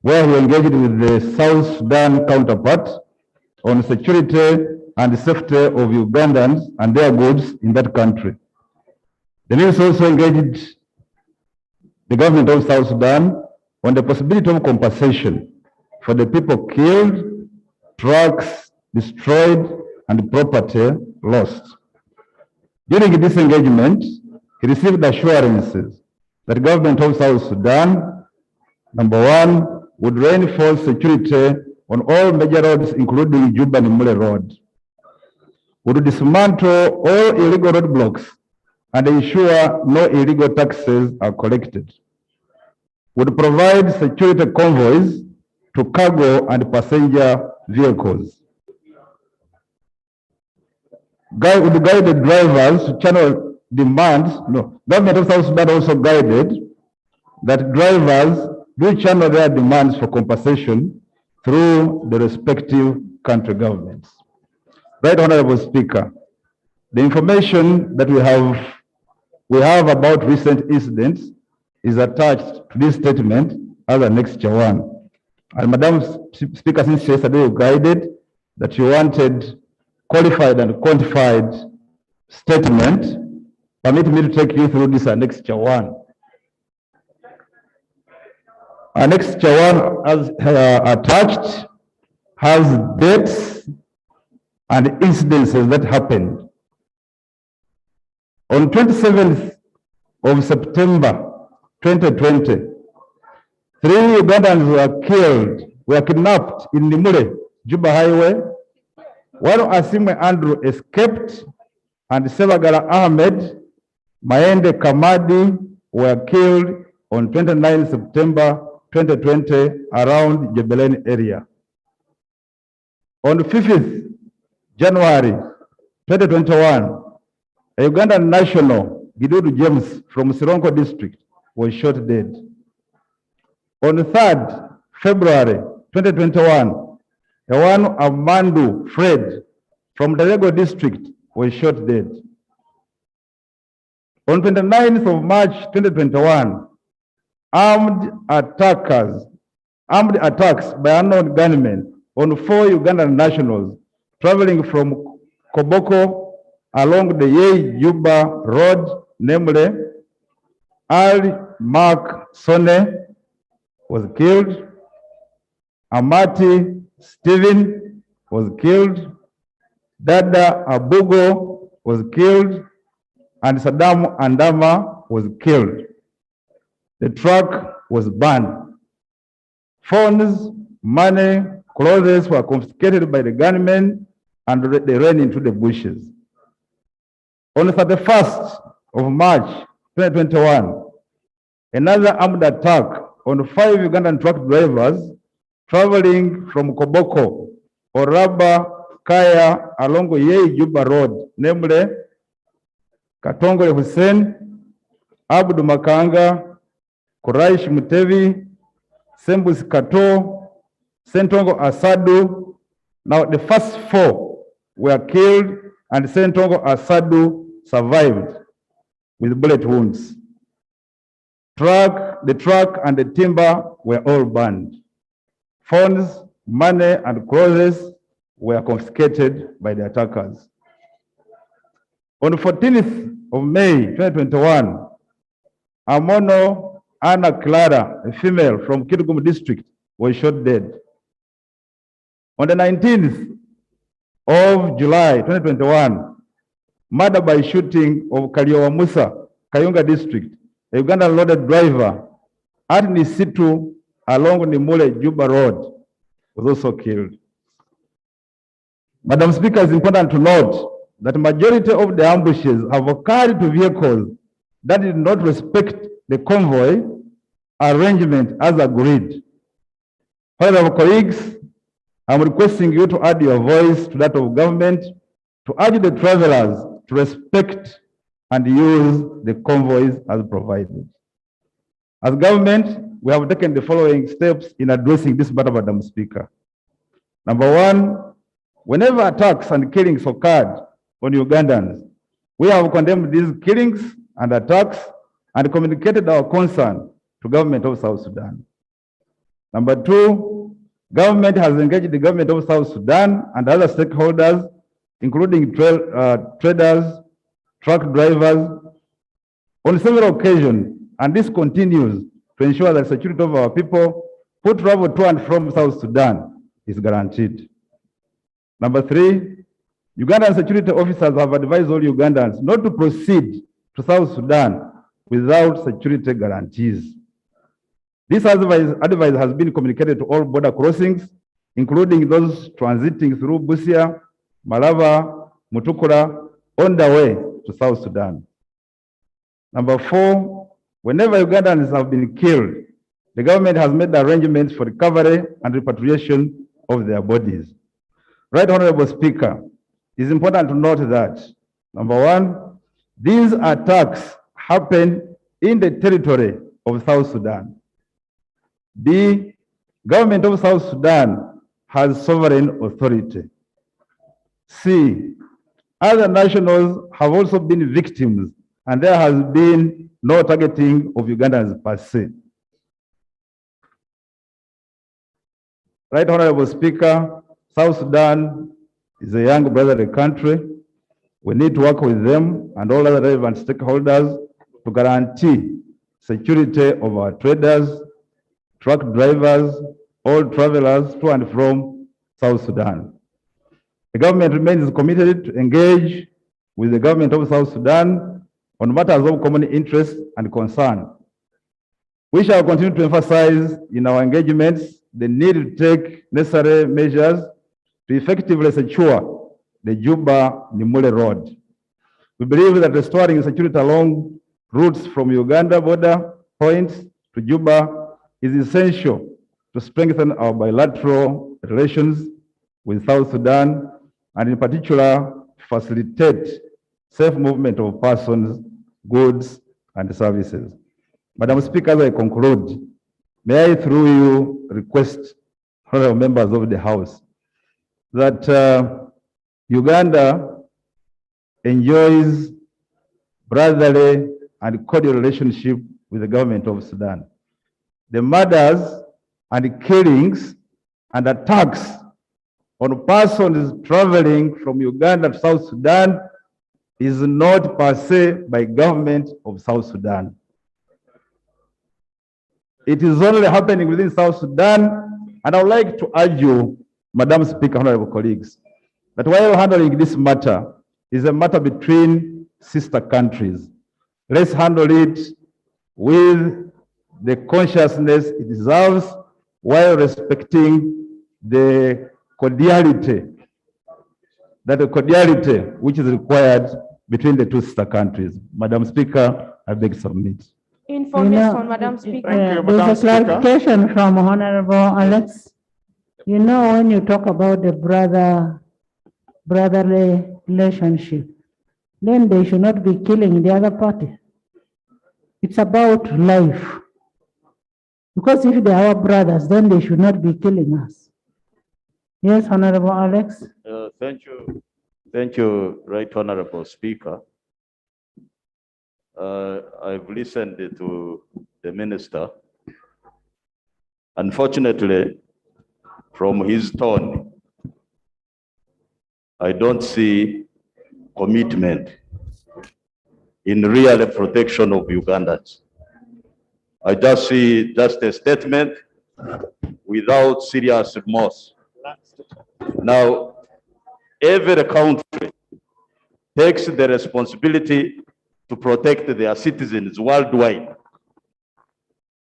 where he engaged with the South Sudan counterpart on security and safety of Ugandans and their goods in that country. The minister also engaged the government of South Sudan on the possibility of compensation for the people killed, trucks destroyed, and property lost. During this engagement, he received assurances that the government of South Sudan, number one, would reinforce security on all major roads, including Juba-Nimule Road, would dismantle all illegal roadblocks and ensure no illegal taxes are collected, would provide security convoys to cargo and passenger vehicles, would guide the drivers to channel demands. No, government of South Sudan also guided that drivers do channel their demands for compensation through the respective country governments. Right Honorable Speaker, the information that we have about recent incidents is attached to this statement as an extra one. And Madam Speaker, since yesterday you guided that you wanted qualified and quantified statement, permit me to take you through this annexure one. Annexure one, as attached, has dates and incidences that happened. On 27th of September 2020, 3 Ugandans were kidnapped in Nimule, Juba Highway. One Asimwe Andrew escaped, and Sebagala Ahmed, Maende Kamadi were killed on 29 September 2020 around Jebeleni area. On 5th January 2021, a Ugandan national, Gidudu James from Sironko district, was shot dead. On 3rd February 2021, one Amandu Fred from the Lego district was shot dead. On 29th of March 2021, armed attacks by unknown gunmen on 4 Ugandan nationals traveling from Koboko along the Yei-Juba Road, namely Ali Mark Sone was killed, Amati Stephen was killed, Dada Abugo was killed, and Saddam Andama was killed. The truck was burned. Phones, money, Clothes were confiscated by the gunmen and they ran into the bushes. On the 31st of March 2021, another armed attack on 5 Ugandan truck drivers traveling from Koboko, Oraba, Kaya along Yei Juba Road, namely Katongole Hussein, Abdu Makanga, Kuraish Mutevi, Sembus Kato, Sentongo Asadu. Now the first 4 were killed and Sentongo Asadu survived with bullet wounds. The truck and the timber were all burned. Phones, money, and clothes were confiscated by the attackers. On the 14th of May 2021, Amono Anna Clara, a female from Kitgum district, was shot dead. On the 19th of July 2021, murder by shooting of Kaliowa Musa, Kayunga district, a Ugandan loaded driver at Nisitu along Nimule Juba Road was also killed. Madam Speaker, it's important to note that majority of the ambushes have occurred to vehicles that did not respect the convoy arrangement as agreed. However, colleagues, I'm requesting you to add your voice to that of government to urge the travelers to respect and use the convoys as provided. As government, we have taken the following steps in addressing this matter, Madam Speaker. Number 1, whenever attacks and killings occurred on Ugandans, we have condemned these killings and attacks and communicated our concern to government of South Sudan. Number 2, government has engaged the government of South Sudan and other stakeholders, including traders, truck drivers, on several occasions, and this continues to ensure that security of our people who travel to and from South Sudan is guaranteed. Number 3, Ugandan security officers have advised all Ugandans not to proceed to South Sudan without security guarantees. This advice has been communicated to all border crossings, including those transiting through Busia, Malava, Mutukura, on the way to South Sudan. Number 4, whenever Ugandans have been killed, the government has made arrangements for recovery and repatriation of their bodies. Right Honorable Speaker, it's important to note that, number 1, these attacks happen in the territory of South Sudan. The government of South Sudan has sovereign authority. C, other nationals have also been victims, and there has been no targeting of Ugandans per se. Right Honorable Speaker, South Sudan is a young brotherly country. We need to work with them and all other relevant stakeholders to guarantee security of our traders, truck drivers, all travelers to and from South Sudan. The government remains committed to engage with the government of South Sudan on matters of common interest and concern. We shall continue to emphasize in our engagements the need to take necessary measures to effectively secure the Juba-Nimule Road. We believe that restoring security along routes from Uganda border points to Juba is essential to strengthen our bilateral relations with South Sudan, and in particular, facilitate safe movement of persons, goods, and services. Madam Speaker, as I conclude, may I through you request, honorable members of the House, that Uganda enjoys brotherly and cordial relationship with the government of Sudan. The murders and killings and attacks on persons traveling from Uganda to South Sudan is not per se by government of South Sudan. It is only happening within South Sudan, and I would like to urge you, Madam Speaker, honorable colleagues, that while handling this matter is a matter between sister countries, let's handle it with the consciousness it deserves while respecting the cordiality which is required between the two sister countries. Madam Speaker, I beg to submit. Information, Madam Speaker. There's a clarification from Honorable Alex. You know, when you talk about the brotherly relationship, then they should not be killing the other party. It's about life. Because if they are our brothers, then they should not be killing us. Yes, Honorable Alex. Thank you. Thank you, Right Honorable Speaker. I've listened to the minister. Unfortunately, from his tone, I don't see commitment in real protection of Ugandans. I just see just a statement without serious remorse. Now, every country takes the responsibility to protect their citizens worldwide.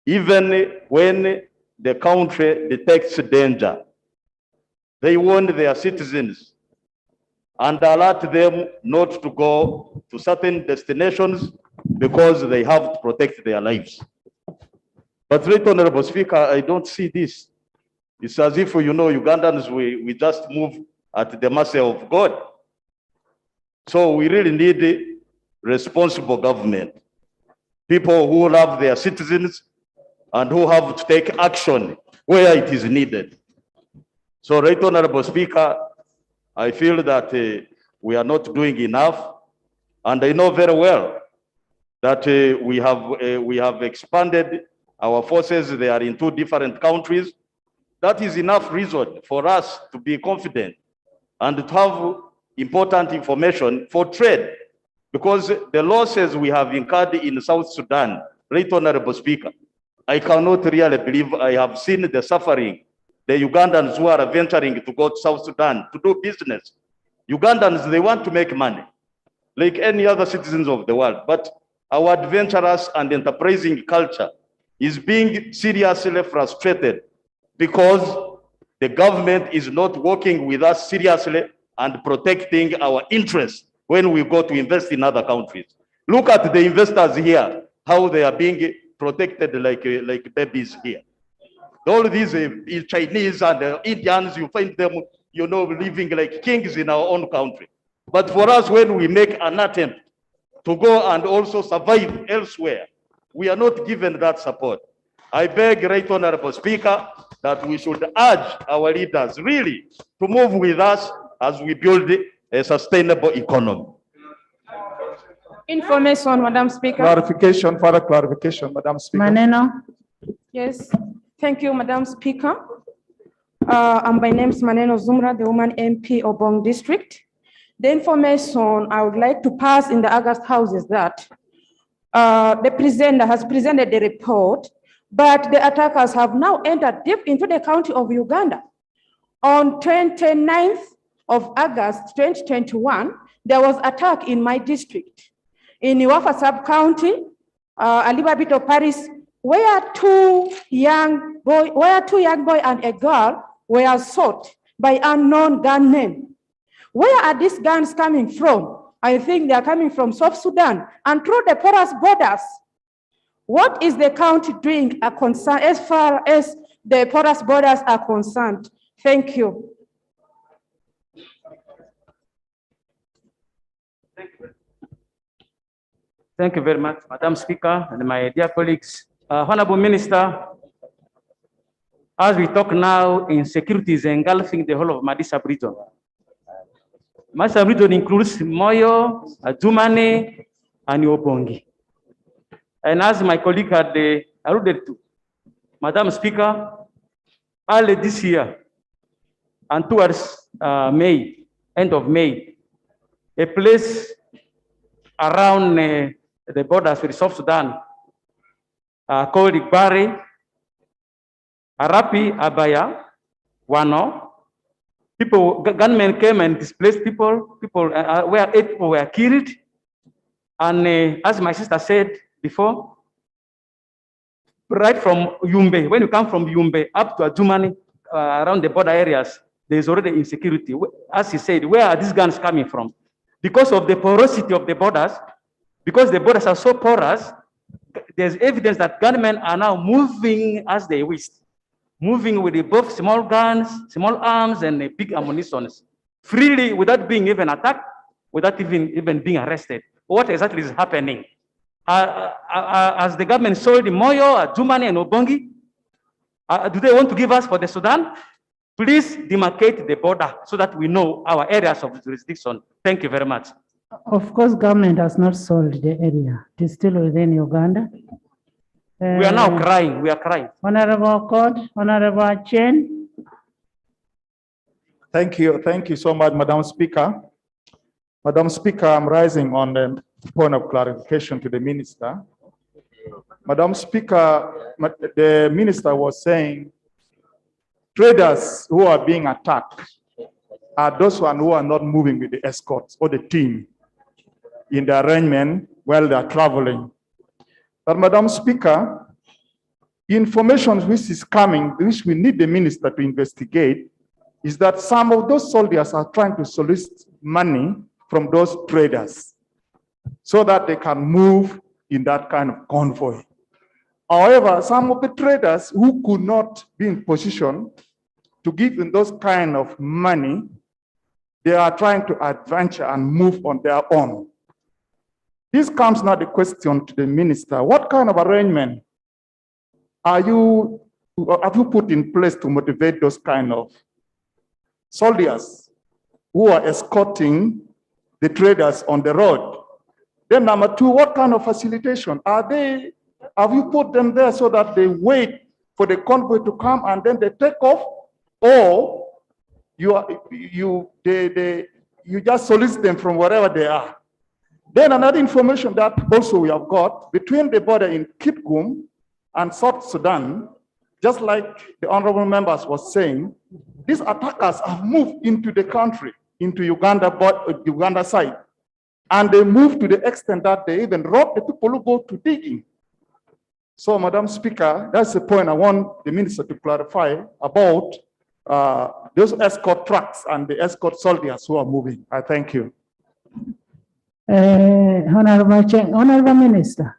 Even when the country detects danger, they warn their citizens and alert them not to go to certain destinations because they have to protect their lives. But, Right Honorable Speaker, I don't see this. It's as if, you know, Ugandans, we just move at the mercy of God. So we really need a responsible government, people who love their citizens and who have to take action where it is needed. So, Right Honorable Speaker, I feel that we are not doing enough, and I know very well that we have expanded our forces. They are in 2 different countries. That is enough reason for us to be confident and to have important information for trade, because the losses we have incurred in South Sudan, Right Honorable Speaker, I cannot really believe. I have seen the suffering, the Ugandans who are venturing to go to South Sudan to do business. Ugandans, they want to make money like any other citizens of the world, but our adventurous and enterprising culture is being seriously frustrated because the government is not working with us seriously and protecting our interests when we go to invest in other countries. Look at the investors here, how they are being protected like babies here. All these Chinese and Indians, you find them, you know, living like kings in our own country. But for us, when we make an attempt to go and also survive elsewhere, we are not given that support. I beg, Right Honorable Speaker, that we should urge our leaders really to move with us as we build a sustainable economy. Information, Madam Speaker. Clarification, further clarification, Madam Speaker. Maneno. Yes, thank you, Madam Speaker. And my name is Maneno Zumra, the woman MP of Bong District. The information I would like to pass in the August House is that the presenter has presented the report, but the attackers have now entered deep into the county of Uganda. On 29th of August 2021, there was attack in my district, in Iwafa sub-county, a little bit of Paris, where two young boy and a girl were shot by unknown gunmen. Where are these guns coming from? I think they are coming from South Sudan and through the porous borders. What is the county doing as far as the porous borders are concerned? Thank you. Thank you very much, Madam Speaker and my dear colleagues. Honorable Minister, as we talk now, insecurity is engulfing the whole of Madisa region. Madisa region includes Moyo, Adjumani, and Yobongi. And as my colleague had alluded to, Madam Speaker, early this year and towards May, end of May, a place around the borders with South Sudan called Igbari, Arapi, Abaya, Wano. Gunmen came and displaced people. Where 8 people were killed. And as my sister said before, right from Yumbe, when you come from Yumbe up to Adjumani, around the border areas, there is already insecurity. As he said, where are these guns coming from? Because of the porosity of the borders, because the borders are so porous, there's evidence that gunmen are now moving as they wish, moving with both small guns, small arms, and big ammunitions, freely without being even attacked, without even being arrested. What exactly is happening? Has the government sold Moyo, Jumani, and Obongi? Do they want to give us for the Sudan? Please demarcate the border so that we know our areas of jurisdiction. Thank you very much. Of course, government has not sold the area. It is still within Uganda. We are now crying. We are crying. Honorable Court, Honorable Chen. Thank you. Thank you so much, Madam Speaker. Madam Speaker, I'm rising on the point of clarification to the Minister. Madam Speaker, the Minister was saying traders who are being attacked are those one who are not moving with the escorts or the team in the arrangement while they are traveling. But Madam Speaker, information which is coming, which we need the Minister to investigate, is that some of those soldiers are trying to solicit money from those traders so that they can move in that kind of convoy. However, some of the traders who could not be in position to give in those kind of money, they are trying to adventure and move on their own. This comes now the question to the Minister. What kind of arrangement have you put in place to motivate those kind of soldiers who are escorting the traders on the road? Then number two, what kind of facilitation? Have you put them there so that they wait for the convoy to come and then they take off? Or you just solicit them from wherever they are? Then another information that also we have got, between the border in Kitgum and South Sudan, just like the honorable members was saying, these attackers have moved into the country, into Uganda side. And they moved to the extent that they even robbed the people who go to digging. So, Madam Speaker, that's the point I want the Minister to clarify about those escort trucks and the escort soldiers who are moving. I thank you. Honorable Minister,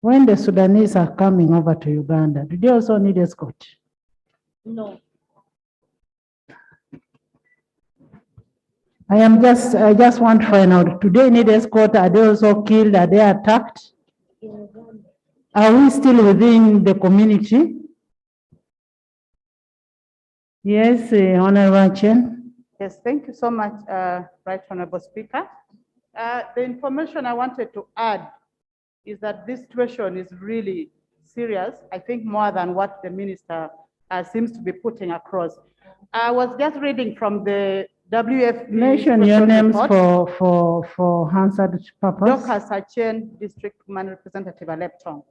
when the Sudanese are coming over to Uganda, do they also need escort? No. I just want to find out, do they need escort? Are they also killed? Are they attacked? Are we still within the community? Yes, Honorable Chen. Yes, thank you so much, Right Honorable Speaker. The information I wanted to add is that this situation is really serious, I think more than what the Minister seems to be putting across. I was just reading from the WFP. Mention your names for answered purpose. Dr. Sachen, District Woman Representative Alepton.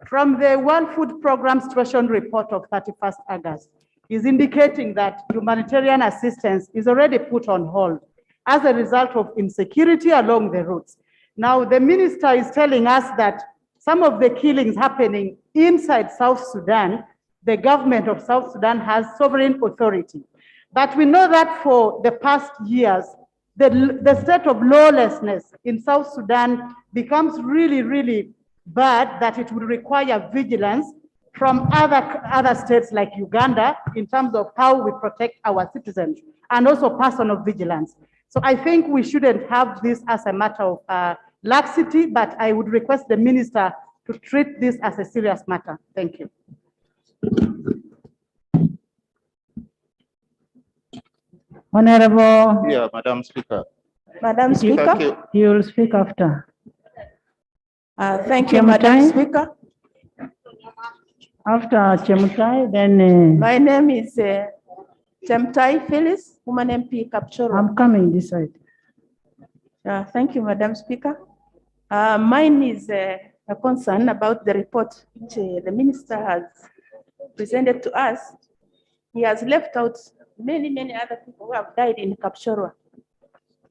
From the World Food Programme Situation Report of 31st August, is indicating that humanitarian assistance is already put on hold as a result of insecurity along the routes. Now, the Minister is telling us that some of the killings happening inside South Sudan, the government of South Sudan has sovereign authority. But we know that for the past years, the state of lawlessness in South Sudan becomes really, really bad, that it will require vigilance from other states like Uganda in terms of how we protect our citizens and also personal vigilance. So I think we shouldn't have this as a matter of laxity, but I would request the Minister to treat this as a serious matter. Thank you. Honorable. Yeah, Madam Speaker. Madam Speaker. Thank you. You will speak after. Thank you, Madam Speaker. After Chemutai, then. My name is Chemutai Phyllis, Woman MP Kapchoro. I'm coming this side. Thank you, Madam Speaker. Mine is a concern about the report which the Minister has presented to us. He has left out many other people who have died in Kapchorwa.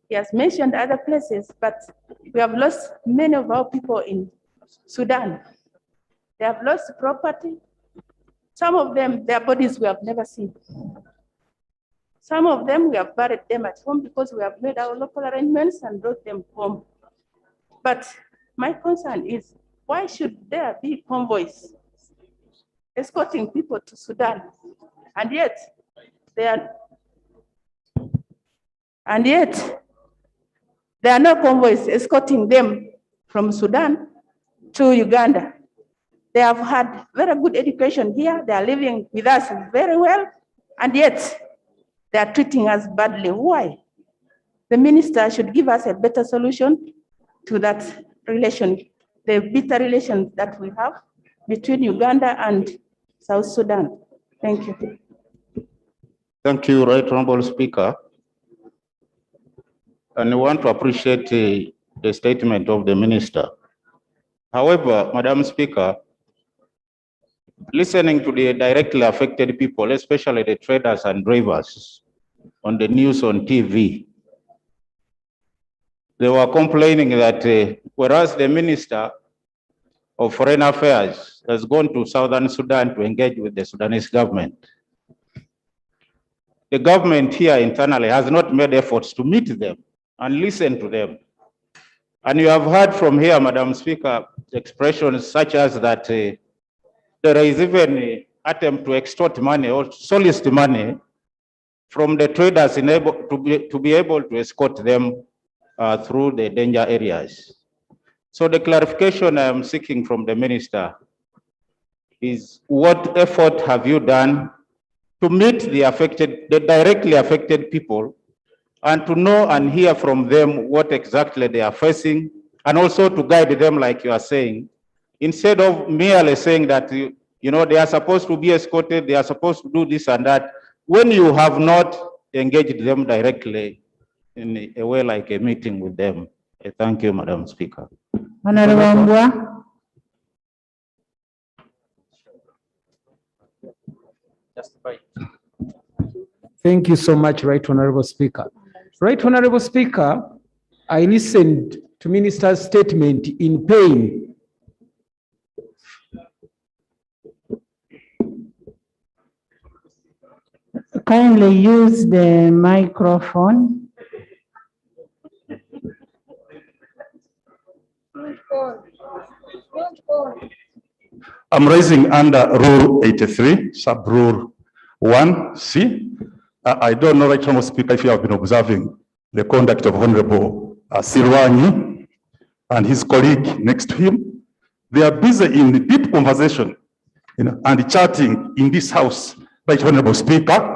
He has mentioned other places, but we have lost many of our people in Sudan. They have lost property. Some of them, their bodies we have never seen. Some of them, we have buried them at home because we have made our local arrangements and brought them home. But my concern is, why should there be convoys escorting people to Sudan? And yet, there are no convoys escorting them from Sudan to Uganda. They have had very good education here. They are living with us very well. And yet, they are treating us badly. Why? The minister should give us a better solution to that relation, the bitter relations that we have between Uganda and South Sudan. Thank you. Thank you, Right Honorable Speaker. And I want to appreciate the statement of the minister. However, Madam Speaker, listening to the directly affected people, especially the traders and drivers on the news on TV, they were complaining that whereas the Minister of Foreign Affairs has gone to Southern Sudan to engage with the Sudanese government, the government here internally has not made efforts to meet them and listen to them. And you have heard from here, Madam Speaker, expressions such as that there is even an attempt to extort money or solicit money from the traders to be able to escort them through the danger areas. So the clarification I am seeking from the minister is, what effort have you done to meet the directly affected people, and to know and hear from them what exactly they are facing, and also to guide them like you are saying, instead of merely saying that they are supposed to be escorted, they are supposed to do this and that, when you have not engaged them directly in a way like a meeting with them. I thank you, Madam Speaker. Honorable Mbua. Thank you so much, Right Honorable Speaker. Right Honorable Speaker, I listened to Minister's statement in pain. Kindly use the microphone. I'm raising under Rule 83, Sub-Rule 1C. I don't know, Right Honorable Speaker, if you have been observing the conduct of Honorable Silwanyi and his colleague next to him. They are busy in deep conversation, and chatting in this house, Right Honorable Speaker,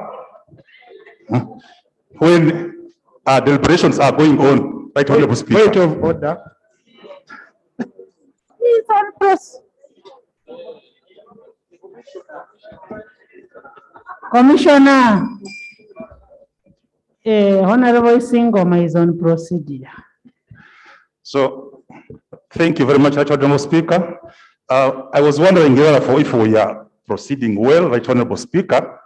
when deliberations are going on, Right Honorable Speaker. Point of order. Please, press. Commissioner, Honorable Singoma is on procedure. So, thank you very much, Right Honorable Speaker. I was wondering if we are proceeding well, Right Honorable Speaker,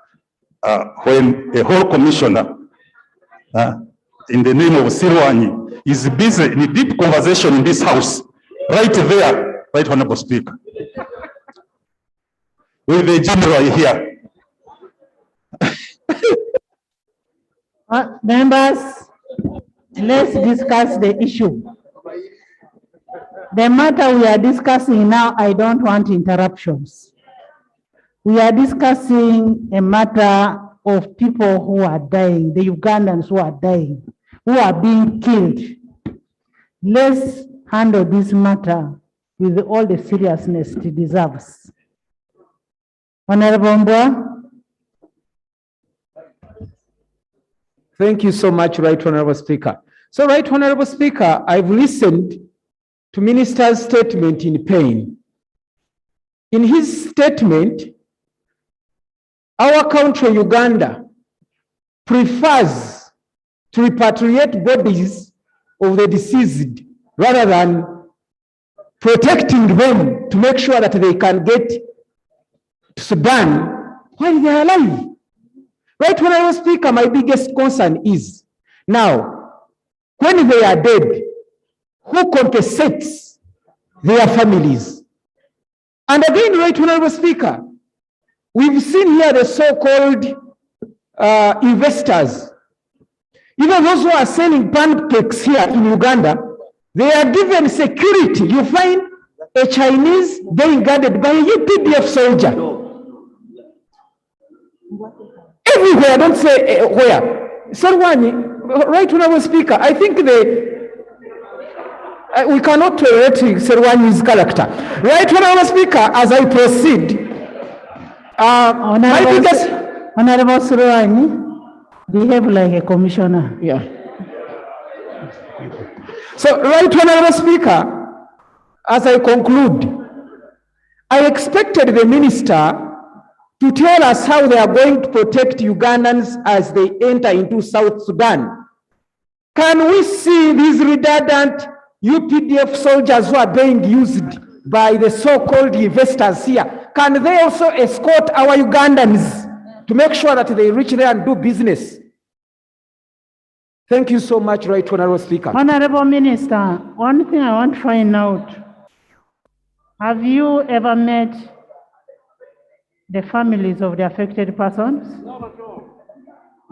when a whole commissioner in the name of Silwanyi is busy in a deep conversation in this house, right there, Right Honorable Speaker, with the general here. Members, let's discuss the issue. The matter we are discussing now, I don't want interruptions. We are discussing a matter of people who are dying, the Ugandans who are dying, who are being killed. Let's handle this matter with all the seriousness it deserves. Honorable Mbua. Thank you so much, Right Honorable Speaker. So, Right Honorable Speaker, I've listened to Minister's statement in pain. In his statement, our country, Uganda, prefers to repatriate bodies of the deceased rather than protecting them to make sure that they can get to Sudan while they are alive. Right, Honorable Speaker, my biggest concern is, now, when they are dead, who compensates their families? And again, Right, Honorable Speaker, We've seen here the so-called investors. Even those who are selling pancakes here in Uganda, they are given security. You find a Chinese being guarded by a UPDF soldier. Everywhere, don't say where. Serwani, right, Honorable Speaker, I think we cannot tolerate Serwani's character. Right, Honorable Speaker, as I proceed, Honorable Serwani, behave like a commissioner. Yeah. So, right, Honorable Speaker, as I conclude, I expected the minister to tell us how they are going to protect Ugandans as they enter into South Sudan. Can we see these redundant UPDF soldiers who are being used by the so-called investors here? Can they also escort our Ugandans to make sure that they reach there and do business? Thank you so much, Right Honorable Speaker. Honorable Minister, one thing I want to find out, have you ever met the families of the affected persons?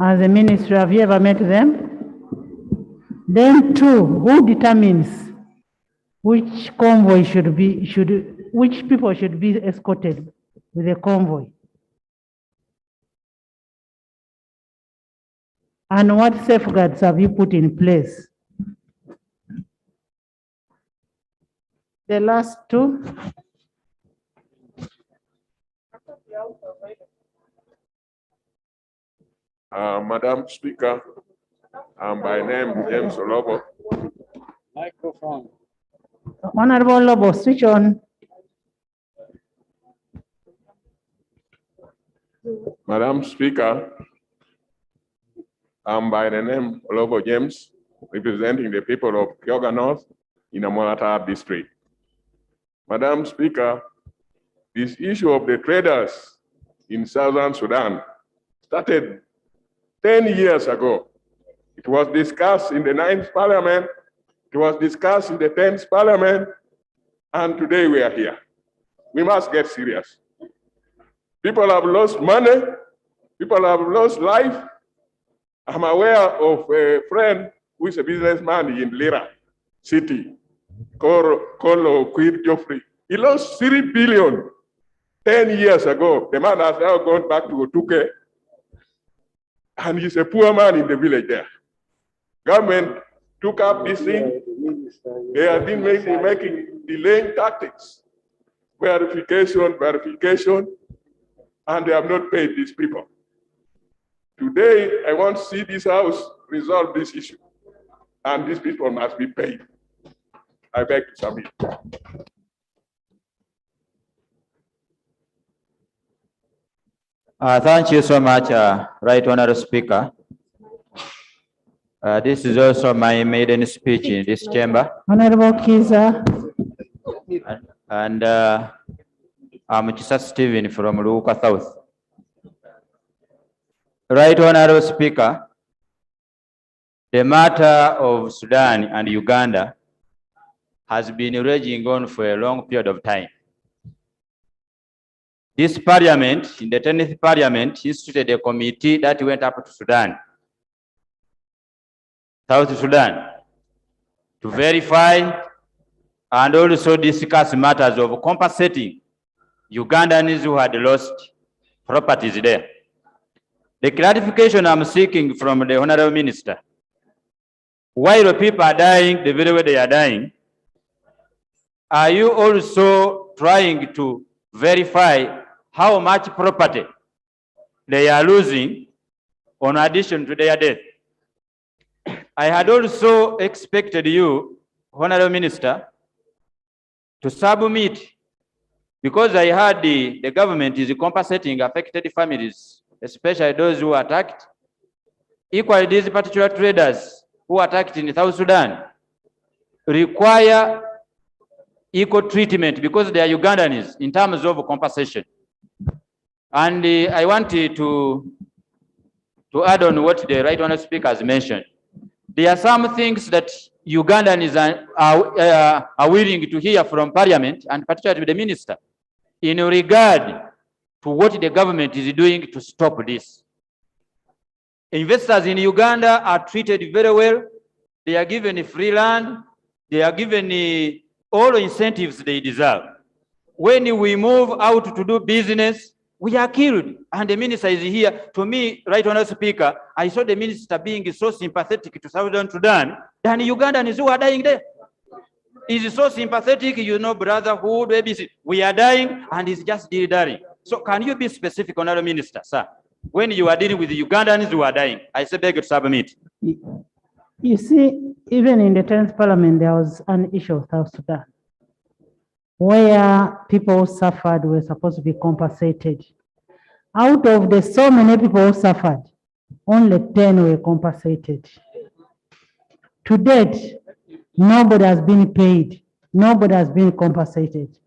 As a ministry, have you ever met them? Then two, who determines which convoy which people should be escorted with a convoy? And what safeguards have you put in place? The last two. Madam Speaker, by name James Olobo. Microphone. Honorable Lobo, switch on. Madam Speaker, by the name Olobo James, representing the people of Kyoga North in Amolatar district. Madam Speaker, this issue of the traders in Southern Sudan started 10 years ago. It was discussed in the 9th Parliament, it was discussed in the 10th Parliament, and today we are here. We must get serious. People have lost money, people have lost life. I'm aware of a friend who is a businessman in Lira City, Kolo Queen Joffrey. He lost 3 billion 10 years ago. The man has now gone back to Otuke, and he's a poor man in the village there. Government took up this thing. They have been making delaying tactics, verification, and they have not paid these people. Today, I want to see this House resolve this issue, and these people must be paid. I beg to submit. Thank you so much, Right Honorable Speaker. This is also my maiden speech in this chamber. Honorable Kiza. And I'm Chisa Stephen from Luka South. Right Honorable Speaker, the matter of Sudan and Uganda has been raging on for a long period of time. This parliament, in the 10th Parliament, instituted a committee that went up to Sudan, South Sudan, to verify and also discuss matters of compensating Ugandans who had lost properties there. The clarification I'm seeking from the Honorable Minister, while people are dying the very way they are dying, are you also trying to verify how much property they are losing on addition to their death? I had also expected you, Honorable Minister, to submit, because I heard the government is compensating affected families, especially those who are attacked. Equally, these particular traders who are attacked in South Sudan require equal treatment because they are Ugandans in terms of compensation. And I wanted to add on what the Right Honourable Speaker has mentioned. There are some things that Ugandans are willing to hear from Parliament, and particularly the Minister, in regard to what the government is doing to stop this. Investors in Uganda are treated very well. They are given free land. They are given all incentives they deserve. When we move out to do business, we are killed. And the minister is here. To me, right honorable Speaker, I saw the minister being so sympathetic to Southern Sudan than Ugandans who are dying there. He's so sympathetic, you know, brotherhood, ABC. We are dying and he's just dying. So can you be specific, honorable minister, sir? When you are dealing with the Ugandans who are dying, I say beg to submit. You see, even in the 10th parliament, there was an issue of South Sudan where people who suffered were supposed to be compensated. Out of the so many people who suffered, only 10 were compensated. To date, nobody has been paid. Nobody has been compensated.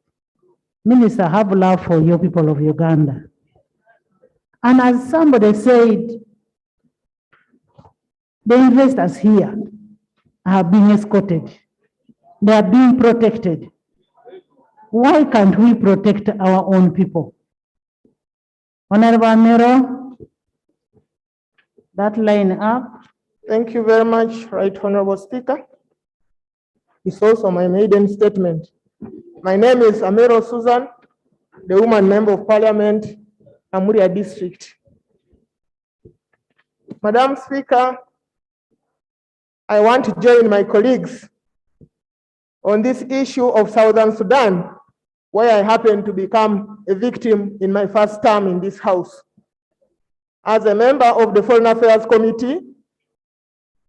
Minister, have love for your people of Uganda. And as somebody said, the investors here are being escorted. They are being protected. Why can't we protect our own people? Honorable Mero, that line up. Thank you very much, Right Honorable Speaker. It's also my maiden statement. My name is Amero Susan, the woman member of Parliament, Amuria District. Madam Speaker, I want to join my colleagues on this issue of Southern Sudan, where I happen to become a victim in my first term in this House. As a member of the Foreign Affairs Committee,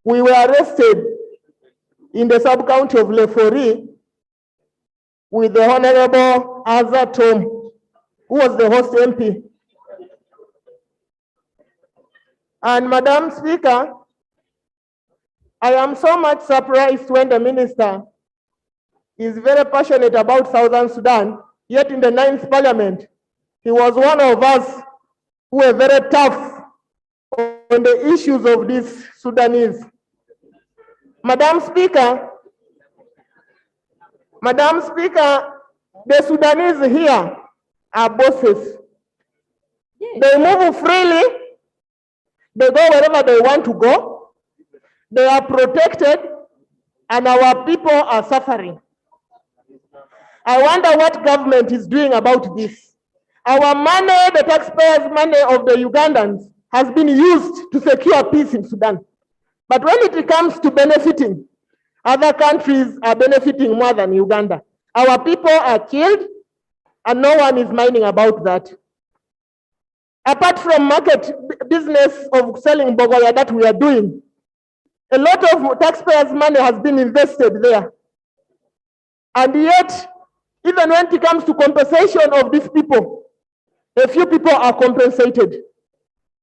we were arrested in the sub-county of Lefori with the Honorable Azza Tom, who was the host MP. And Madam Speaker, I am so much surprised when the minister is very passionate about Southern Sudan, yet in the 9th Parliament, he was one of us who were very tough on the issues of these Sudanese. Madam Speaker, the Sudanese here are bosses. They move freely, they go wherever they want to go, they are protected, and our people are suffering. I wonder what government is doing about this. Our money, the taxpayers' money of the Ugandans, has been used to secure peace in Sudan. But when it comes to benefiting, other countries are benefiting more than Uganda. Our people are killed, and no one is minding about that. Apart from market business of selling bogoya that we are doing, a lot of taxpayers' money has been invested there. And yet, even when it comes to compensation of these people, a few people are compensated.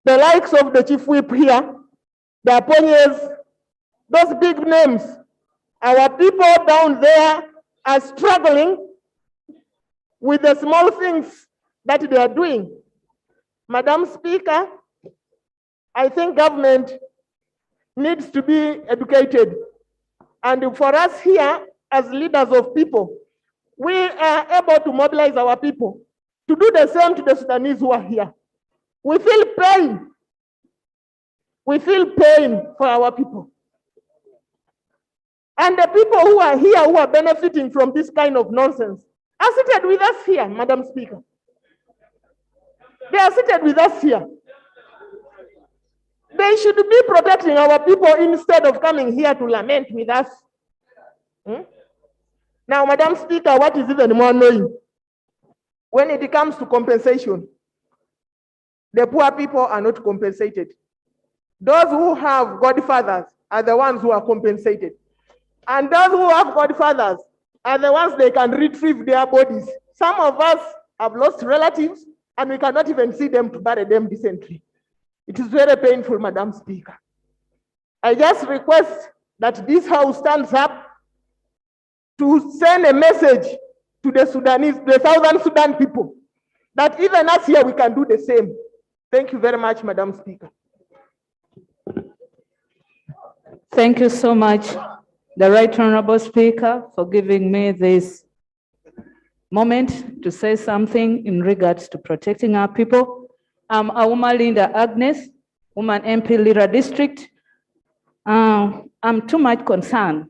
The likes of the chief whip here, the Aponyes, those big names. Our people down there are struggling with the small things that they are doing. Madam Speaker, I think government needs to be educated. And for us here, as leaders of people, we are able to mobilize our people to do the same to the Sudanese who are here. We feel pain. We feel pain for our people. And the people who are here, who are benefiting from this kind of nonsense, are seated with us here, Madam Speaker. They are seated with us here. They should be protecting our people instead of coming here to lament with us. Now, Madam Speaker, what is even more annoying? When it comes to compensation, the poor people are not compensated. Those who have godfathers are the ones who are compensated. And those who have godfathers are the ones they can retrieve their bodies. Some of us have lost relatives and we cannot even see them to bury them decently. It is very painful, Madam Speaker. I just request that this House stands up to send a message to the Sudanese, the Southern Sudan people, that even us here, we can do the same. Thank you very much, Madam Speaker. Thank you so much, the Right Honorable Speaker, for giving me this moment to say something in regards to protecting our people. I'm a woman, Linda Agnes, woman MP Lira District. I'm too much concerned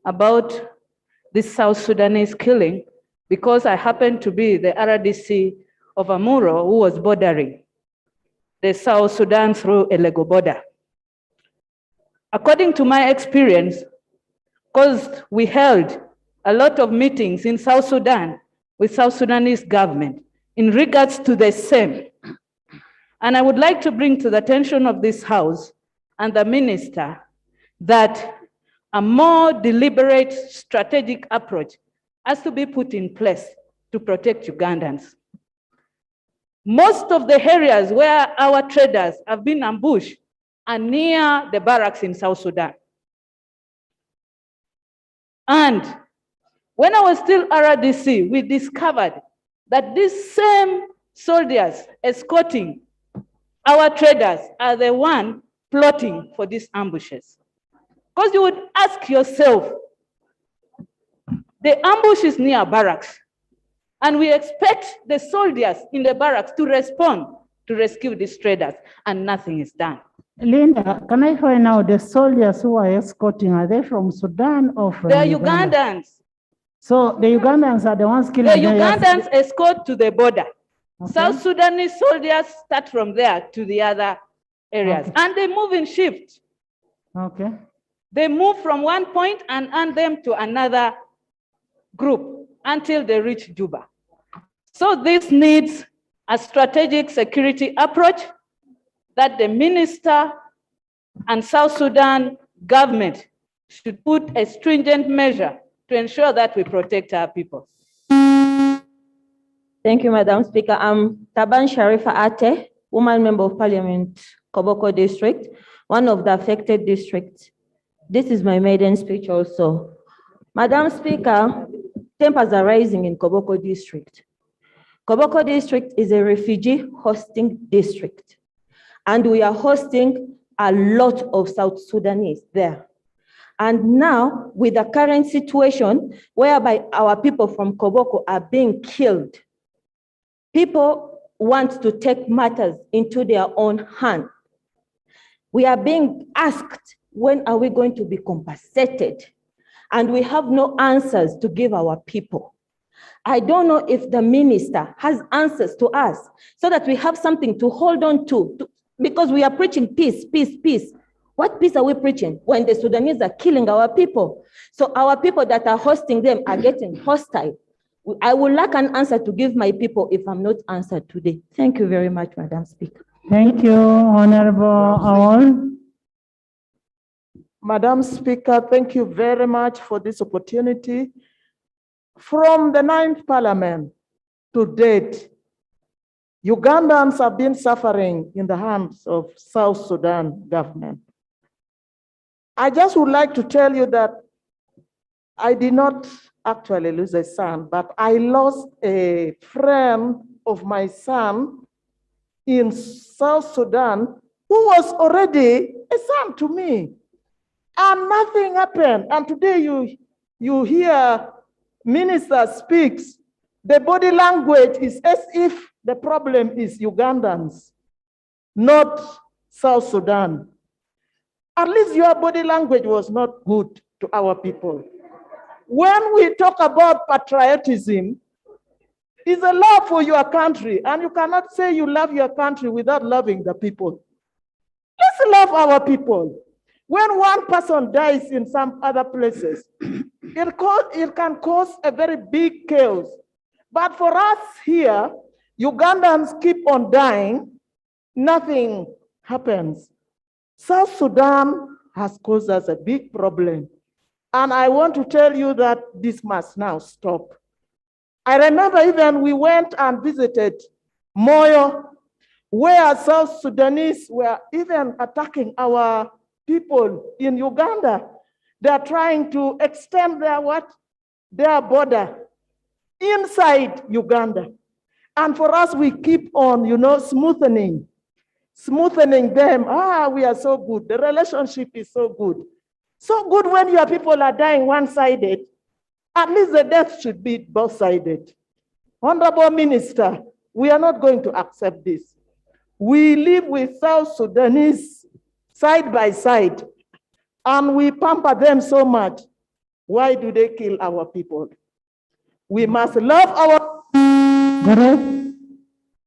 about this South Sudanese killing because I happen to be the RDC of Amuro who was bordering the South Sudan through a legal border. According to my experience, because we held a lot of meetings in South Sudan with South Sudanese government in regards to the same. And I would like to bring to the attention of this House and the Minister that a more deliberate strategic approach has to be put in place to protect Ugandans. Most of the areas where our traders have been ambushed are near the barracks in South Sudan. And when I was still RDC, we discovered that these same soldiers escorting our traders are the one plotting for these ambushes. Because you would ask yourself, the ambush is near barracks, and we expect the soldiers in the barracks to respond to rescue these traders, and nothing is done. Linda, can I find out the soldiers who are escorting, are they from Sudan or from They are Uganda? Ugandans. So the Ugandans are the ones killing The Ugandans escort to the border. Okay. South Sudanese soldiers start from there to the other areas, Okay. and they move in shift. Okay. They move from one point and hand them to another group until they reach Juba. So this needs a strategic security approach that the minister and South Sudan government should put a stringent measure to ensure that we protect our people. Thank you, Madam Speaker. I'm Taban Sharifa Ate, woman member of parliament, Koboko district, one of the affected districts. This is my maiden speech also. Madam Speaker, tempers are rising in Koboko district. Koboko district is a refugee hosting district, and we are hosting a lot of South Sudanese there. And now, with the current situation whereby our people from Koboko are being killed, people want to take matters into their own hand. We are being asked, when are we going to be compensated? And we have no answers to give our people. I don't know if the minister has answers to us so that we have something to hold on to because we are preaching peace, peace, peace. What peace are we preaching when the Sudanese are killing our people? So our people that are hosting them are getting hostile. I would like an answer to give my people if I'm not answered today. Thank you very much, Madam Speaker. Thank you, Honorable Awol. Madam Speaker, thank you very much for this opportunity. From the 9th Parliament to date, Ugandans have been suffering in the hands of South Sudan government. I just would like to tell you that I did not actually lose a son, but I lost a friend of my son in South Sudan who was already a son to me. And nothing happened. And today you hear minister speaks, the body language is as if the problem is Ugandans, not South Sudan. At least your body language was not good to our people. When we talk about patriotism, it's a love for your country, and you cannot say you love your country without loving the people. Let's love our people. When one person dies in some other places, it can cause a very big chaos. But for us here, Ugandans keep on dying, nothing happens. South Sudan has caused us a big problem. And I want to tell you that this must now stop. I remember even we went and visited Moyo, where South Sudanese were even attacking our people in Uganda. They are trying to extend their border inside Uganda. And for us, we keep on, smoothing them. We are so good. The relationship is so good. So good when your people are dying one-sided. At least the death should be both-sided. Honorable Minister, we are not going to accept this. We live with South Sudanese side by side, and we pamper them so much. Why do they kill our people? We must love our...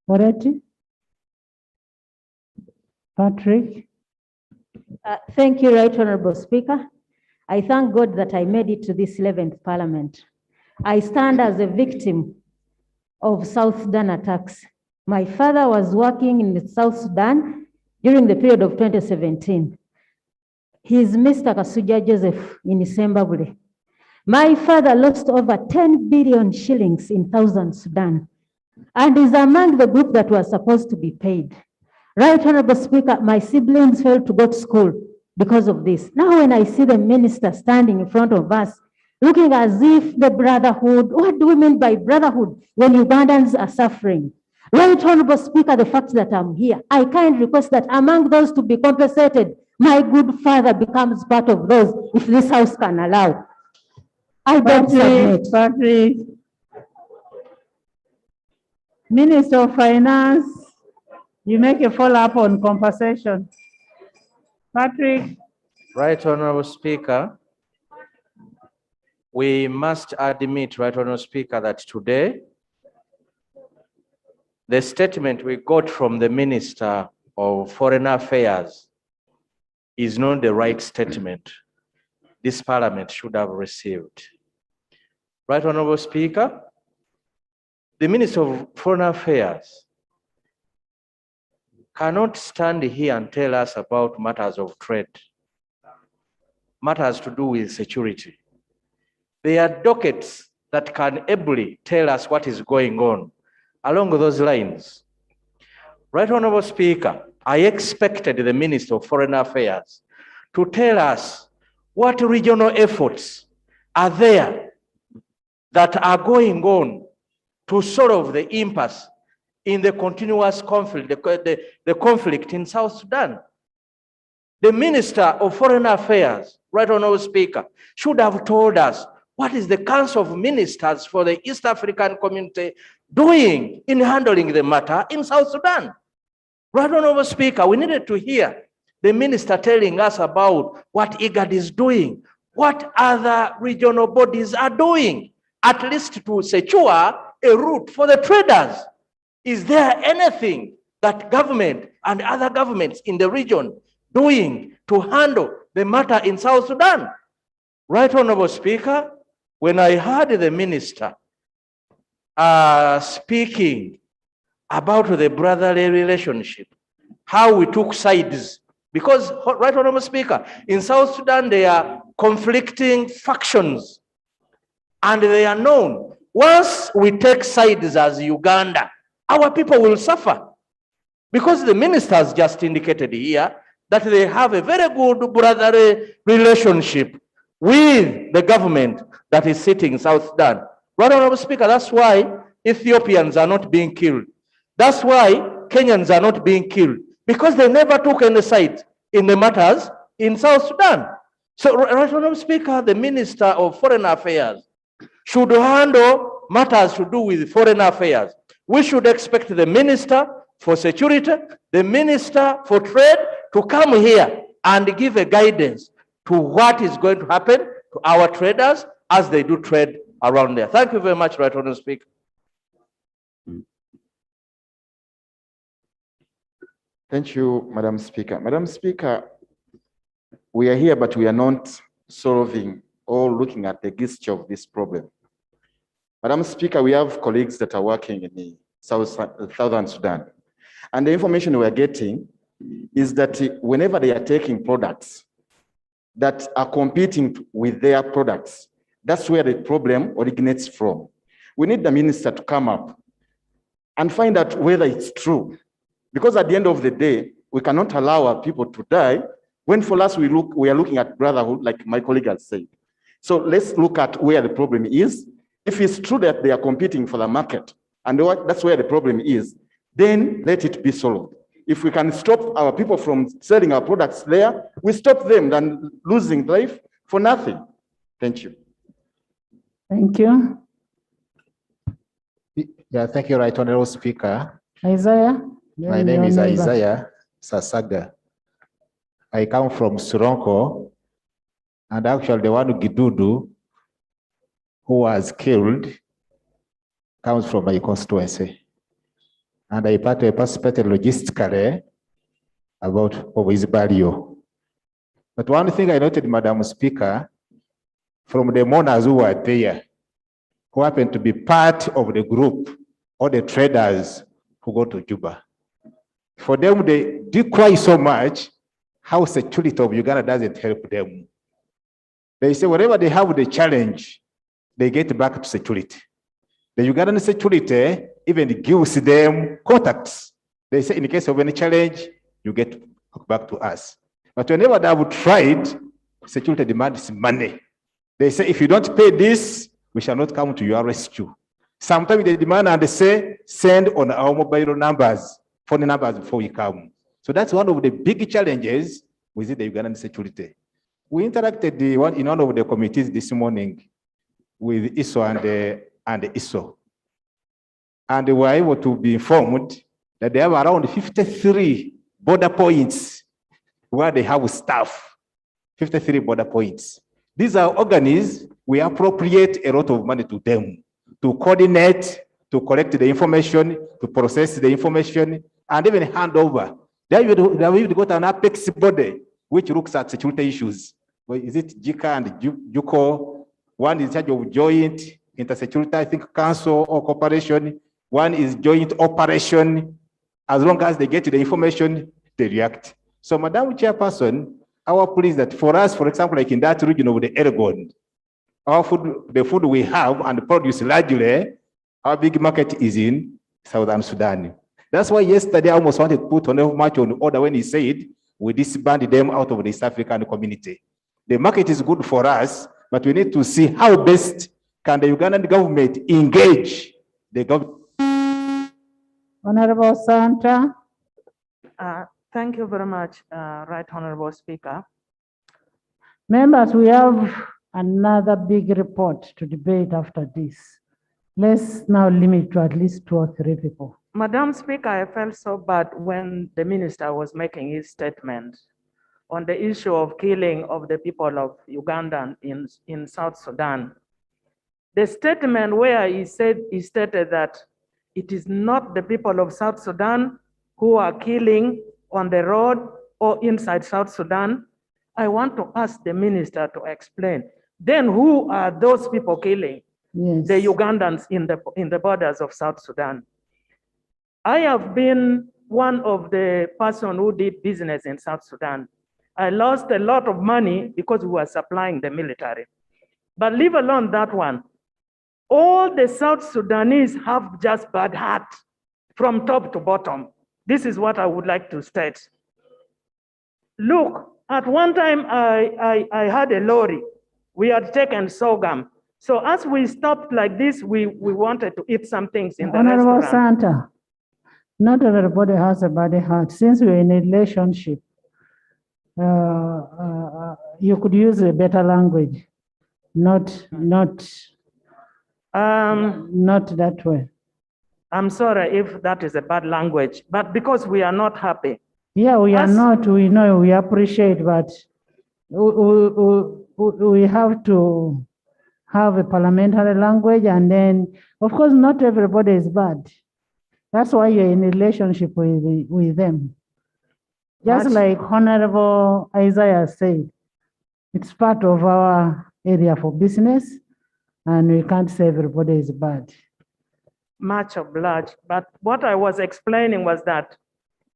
Moretti? Patrick? Thank you, Right Honorable Speaker. I thank God that I made it to this 11th Parliament. I stand as a victim of South Sudan attacks. My father was working in the South Sudan during the period of 2017. He is Mr. Kasuja Joseph in Isembabule. My father lost over 10 billion shillings in Southern Sudan and is among the group that was supposed to be paid. Right Honorable Speaker, my siblings failed to go to school because of this. Now when I see the minister standing in front of us, looking as if the brotherhood, what do we mean by brotherhood when Ugandans are suffering? Right Honorable Speaker, the fact that I'm here, I kindly request that among those to be compensated, my good father becomes part of those, if this house can allow. I don't submit. Patrick. Minister of Finance, you make a follow-up on compensation. Patrick. Right Honorable Speaker, we must admit, Right Honorable Speaker, that today the statement we got from the Minister of Foreign Affairs is not the right statement this Parliament should have received. Right Honorable Speaker, the Minister of Foreign Affairs cannot stand here and tell us about matters of trade, matters to do with security. There are dockets that can ably tell us what is going on along those lines. Right Honorable Speaker, I expected the Minister of Foreign Affairs to tell us what regional efforts are there that are going on to solve the impasse in the continuous conflict, the conflict in South Sudan. The Minister of Foreign Affairs, Right Honorable Speaker, should have told us what is the Council of Ministers for the East African Community doing in handling the matter in South Sudan. Right Honorable Speaker, we needed to hear the Minister telling us about what IGAD is doing, what other regional bodies are doing, at least to secure a route for the traders. Is there anything that government and other governments in the region doing to handle the matter in South Sudan? Right Honorable Speaker, when I heard the Minister speaking about the brotherly relationship, how we took sides, because, Right Honorable Speaker, in South Sudan there are conflicting factions and they are known. Once we take sides as Uganda, our people will suffer, because the minister has just indicated here that they have a very good brotherly relationship with the government that is sitting in South Sudan. Right Honorable Speaker, that's why Ethiopians are not being killed. That's why Kenyans are not being killed, because they never took any side in the matters in South Sudan. So, Right Honorable Speaker, the Minister of Foreign Affairs should handle matters to do with foreign affairs. We should expect the Minister for Security, the Minister for Trade to come here and give a guidance to what is going to happen to our traders as they do trade around there. Thank you very much, Right Honorable Speaker. Thank you, Madam Speaker. Madam Speaker, we are here, but we are not solving or looking at the gist of this problem. Madam Speaker, we have colleagues that are working in the Southern Sudan. And the information we are getting is that whenever they are taking products that are competing with their products, that's where the problem originates from. We need the minister to come up and find out whether it's true. Because at the end of the day, we cannot allow our people to die when for us we are looking at brotherhood, like my colleague has said. So let's look at where the problem is. If it's true that they are competing for the market, and that's where the problem is, then let it be solved. If we can stop our people from selling our products there, we stop them than losing life for nothing. Thank you. Thank you. Yeah, thank you, Right Honorable Speaker. Isaiah? My name is Isaiah Sasaga. I come from Suronko, and actually the one Gidudu who was killed comes from my constituency. And I participated logistically about of his burial. But one thing I noted, Madam Speaker, from the mourners who were there, who happened to be part of the group or the traders who go to Juba. For them, they do cry so much how security of Uganda doesn't help them. They say whenever they have the challenge, they get back to security. The Ugandan security even gives them contacts. They say in case of any challenge, you get back to us. But whenever they have tried, security demands money. They say if you don't pay this, we shall not come to your rescue. Sometimes they demand and they say, send on our mobile numbers, phone numbers before we come. So that's one of the big challenges within the Ugandan security. We interacted in one of the committees this morning with ISO and ISO. And we were able to be informed that they have around 53 border points where they have staff, 53 border points. These are organs, we appropriate a lot of money to them to coordinate, to collect the information, to process the information, and even hand over. They have even got an apex body which looks at security issues. Well, is it JICA and JUCO? One is in charge of joint intersecurity, I think, council or cooperation. One is joint operation. As long as they get the information, they react. So, Madam Chairperson, our plea is that for us, for example, like in that region of the Elgon, our food, the food we have and produce largely, our big market is in Southern Sudan. That's why yesterday I almost wanted to put on much on order when he said we disband them out of the East African community. The market is good for us, but we need to see how best can the Ugandan government engage the government. Honorable Santa. Thank you very much, Right Honorable Speaker. Members, we have another big report to debate after this. Let's now limit to at least 2 or 3 people. Madam Speaker, I felt so bad when the minister was making his statement on the issue of killing of the people of Uganda in South Sudan. The statement where he stated that it is not the people of South Sudan who are killing on the road or inside South Sudan. I want to ask the minister to explain. Then who are those people killing? Yes. The Ugandans in the borders of South Sudan. I have been one of the person who did business in South Sudan. I lost a lot of money because we were supplying the military. But leave alone that one. All the South Sudanese have just bad heart from top to bottom. This is what I would like to state. Look, at one time I had a lorry. We had taken sorghum. So as we stopped like this, we wanted to eat some things in the Honorable restaurant. Santa, not everybody has a bad heart. Since we're in a relationship, you could use a better language, not that way. I'm sorry if that is a bad language, but because we are not happy. Yeah, we are not, we know, we appreciate, but we have to have a parliamentary language, and then, of course, not everybody is bad. That's why you're in a relationship with them. Just like Honorable Isaiah said, it's part of our area for business, and we can't say everybody is bad. Much obliged. But what I was explaining was that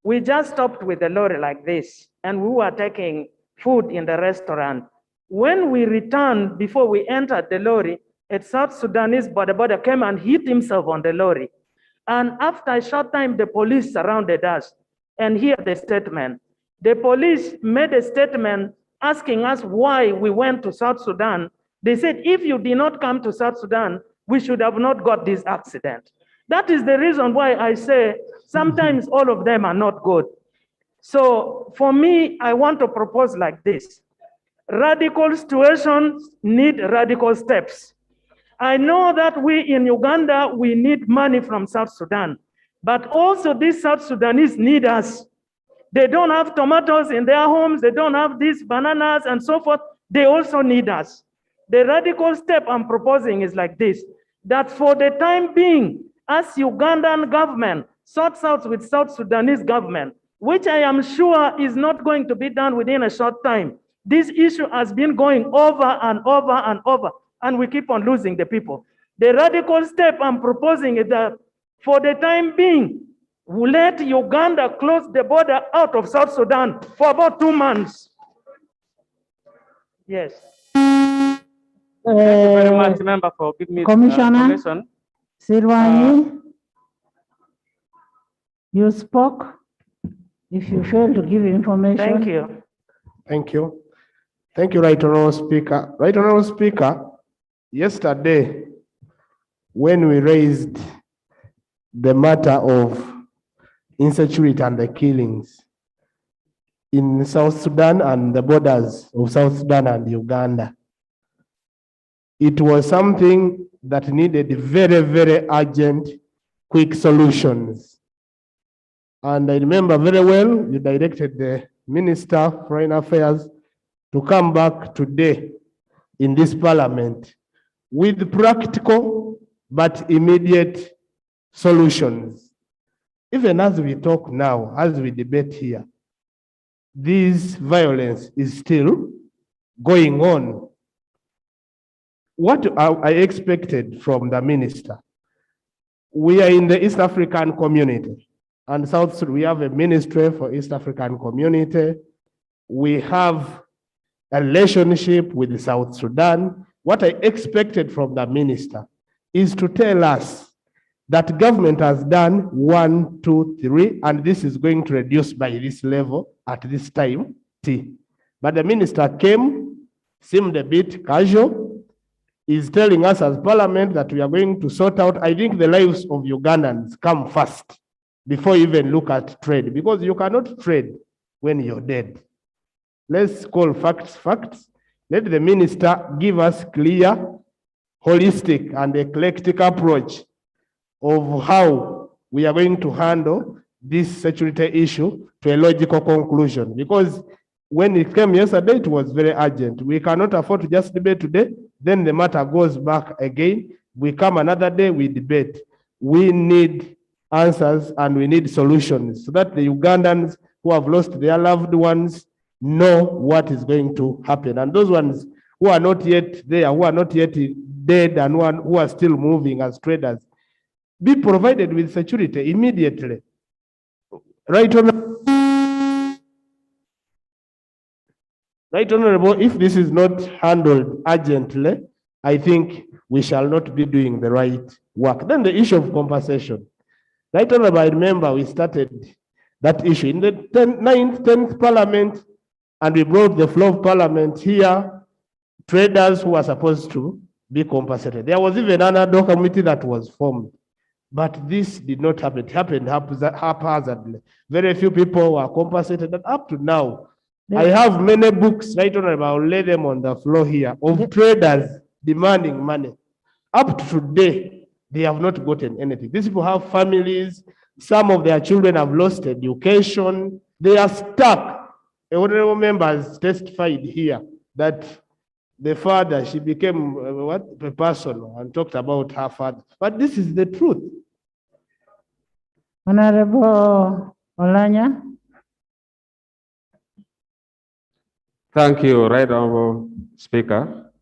we just stopped with the lorry like this, and we were taking food in the restaurant. When we returned, before we entered the lorry, a South Sudanese border came and hit himself on the lorry. And after a short time, the police surrounded us. And here the statement. The police made a statement asking us why we went to South Sudan. They said, if you did not come to South Sudan, we should have not got this accident. That is the reason why I say sometimes all of them are not good. So for me, I want to propose like this. Radical situations need radical steps. I know that we in Uganda, we need money from South Sudan, but also these South Sudanese need us. They don't have tomatoes in their homes, they don't have these bananas and so forth. They also need us. The radical step I'm proposing is like this, that for the time being, as Ugandan government sorts out with South Sudanese government, which I am sure is not going to be done within a short time. This issue has been going over and over and over, and we keep on losing the people. The radical step I'm proposing is that for the time being, we let Uganda close the border out of South Sudan for about 2 months. Yes. Thank you very much, member, for giving me Commissioner information. Silwanyi, you spoke. If you fail to give information. Thank you. Thank you. Thank you, Right Honorable Speaker. Right Honorable Speaker, yesterday, when we raised the matter of insecurity and the killings in South Sudan and the borders of South Sudan and Uganda, it was something that needed very, very urgent, quick solutions. And I remember very well, you directed the Minister of Foreign Affairs to come back today in this parliament with practical but immediate solutions. Even as we talk now, as we debate here, this violence is still going on. What I expected from the minister, we are in the East African community, and South Sudan, we have a ministry for East African community. We have a relationship with South Sudan. What I expected from the minister is to tell us that government has done 1, 2, 3, and this is going to reduce by this level at this time, T. But the minister came, seemed a bit casual, is telling us as parliament that we are going to sort out, I think the lives of Ugandans come first before you even look at trade, because you cannot trade when you're dead. Let's call facts facts. Let the minister give us clear, holistic, and eclectic approach of how we are going to handle this security issue to a logical conclusion. Because when it came yesterday, it was very urgent. We cannot afford to just debate today, then the matter goes back again. We come another day, we debate. We need answers and we need solutions so that the Ugandans who have lost their loved ones know what is going to happen. And those ones who are not yet there, who are not yet dead, and who are still moving as traders, be provided with security immediately. Right Honorable, if this is not handled urgently, I think we shall not be doing the right work. Then the issue of compensation. Right Honorable, I remember we started that issue in the 10th Parliament, and we brought the floor of Parliament here, traders who are supposed to be compensated. There was even another committee that was formed, but this did not happen. It happened haphazardly. Very few people were compensated, and up to now, I have many books, Right Honorable, I'll lay them on the floor here, of traders demanding money. Up to today, they have not gotten anything. These people have families. Some of their children have lost education. They are stuck. A honorable member has testified here that the father, she became a person and talked about her father. But this is the truth. Honorable Olanya. Thank you, Right Honorable Speaker.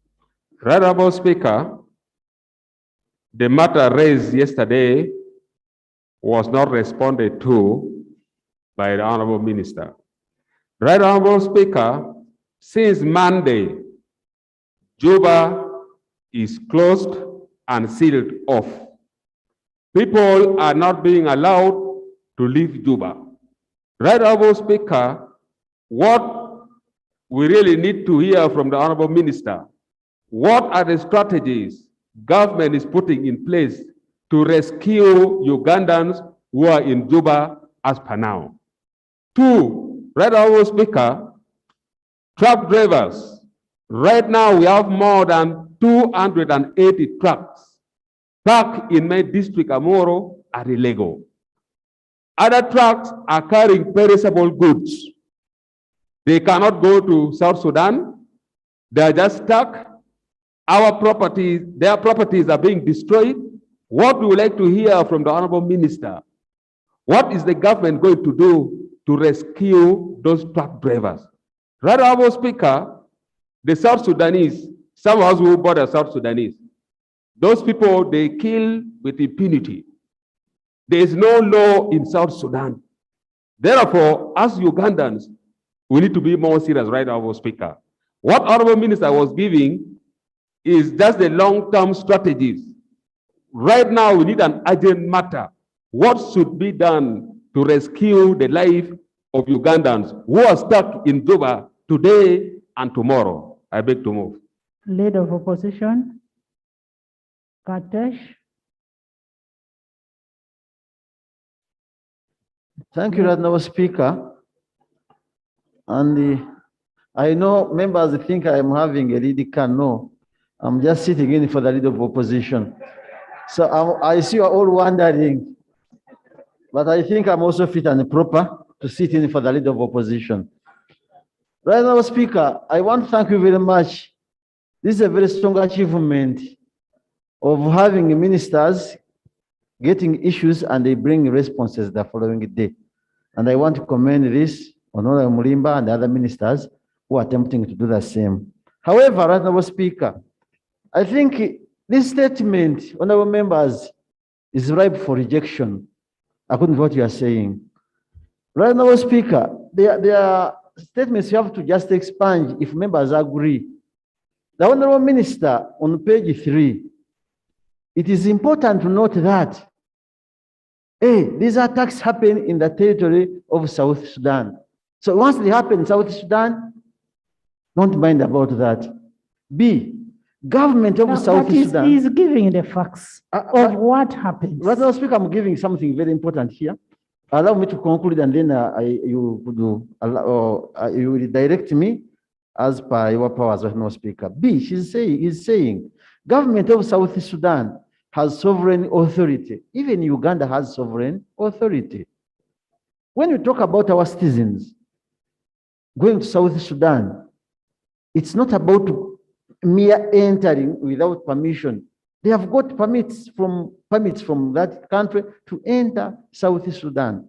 Right Honorable Speaker, the matter raised yesterday was not responded to by the Honorable Minister. Right Honorable Speaker, since Monday, Juba is closed and sealed off. People are not being allowed to leave Juba. Right Honorable Speaker, what we really need to hear from the Honorable Minister, what are the strategies government is putting in place to rescue Ugandans who are in Juba as per now? Two, Right Honorable Speaker, truck drivers. Right now we have more than 280 trucks parked in my district, Amoro, are illegal. Other trucks are carrying perishable goods. They cannot go to South Sudan. They are just stuck. Our properties, their properties are being destroyed. What we would like to hear from the Honorable Minister, what is the government going to do to rescue those truck drivers? Right, Honorable Speaker, the South Sudanese, some of us who border South Sudanese, those people, they kill with impunity. There is no law in South Sudan. Therefore, as Ugandans, we need to be more serious, right, Honorable Speaker. What Honorable Minister was giving is just the long-term strategies. Right now, we need an urgent matter. What should be done to rescue the life of Ugandans who are stuck in Juba today and tomorrow? I beg to move. Leader of Opposition, Katesh. Thank you, Honorable Speaker. And I know members think I am having a lead can. No, I'm just sitting in for the leader of opposition. So I see you are all wondering, but I think I'm also fit and proper to sit in for the leader of opposition. Right now, Speaker, I want to thank you very much. This is a very strong achievement of having ministers getting issues and they bring responses the following day. And I want to commend this Honorable Mulimba and the other ministers who are attempting to do the same. However, Honorable Speaker, I think this statement, honorable members, is ripe for rejection, according to what you are saying. Right, Honorable Speaker, there are statements you have to just expunge if members agree. The Honorable Minister, on page 3, it is important to note that these attacks happen in the territory of South Sudan. So once they happen in South Sudan, don't mind about that. B, government of South Sudan. He's giving the facts of what happens. Honorable Speaker, I'm giving something very important here. Allow me to conclude and then you will direct me as per your powers, Honorable Speaker. B, he's saying, government of South Sudan has sovereign authority. Even Uganda has sovereign authority. When we talk about our citizens going to South Sudan, it's not about mere entering without permission. They have got permits from that country to enter South Sudan.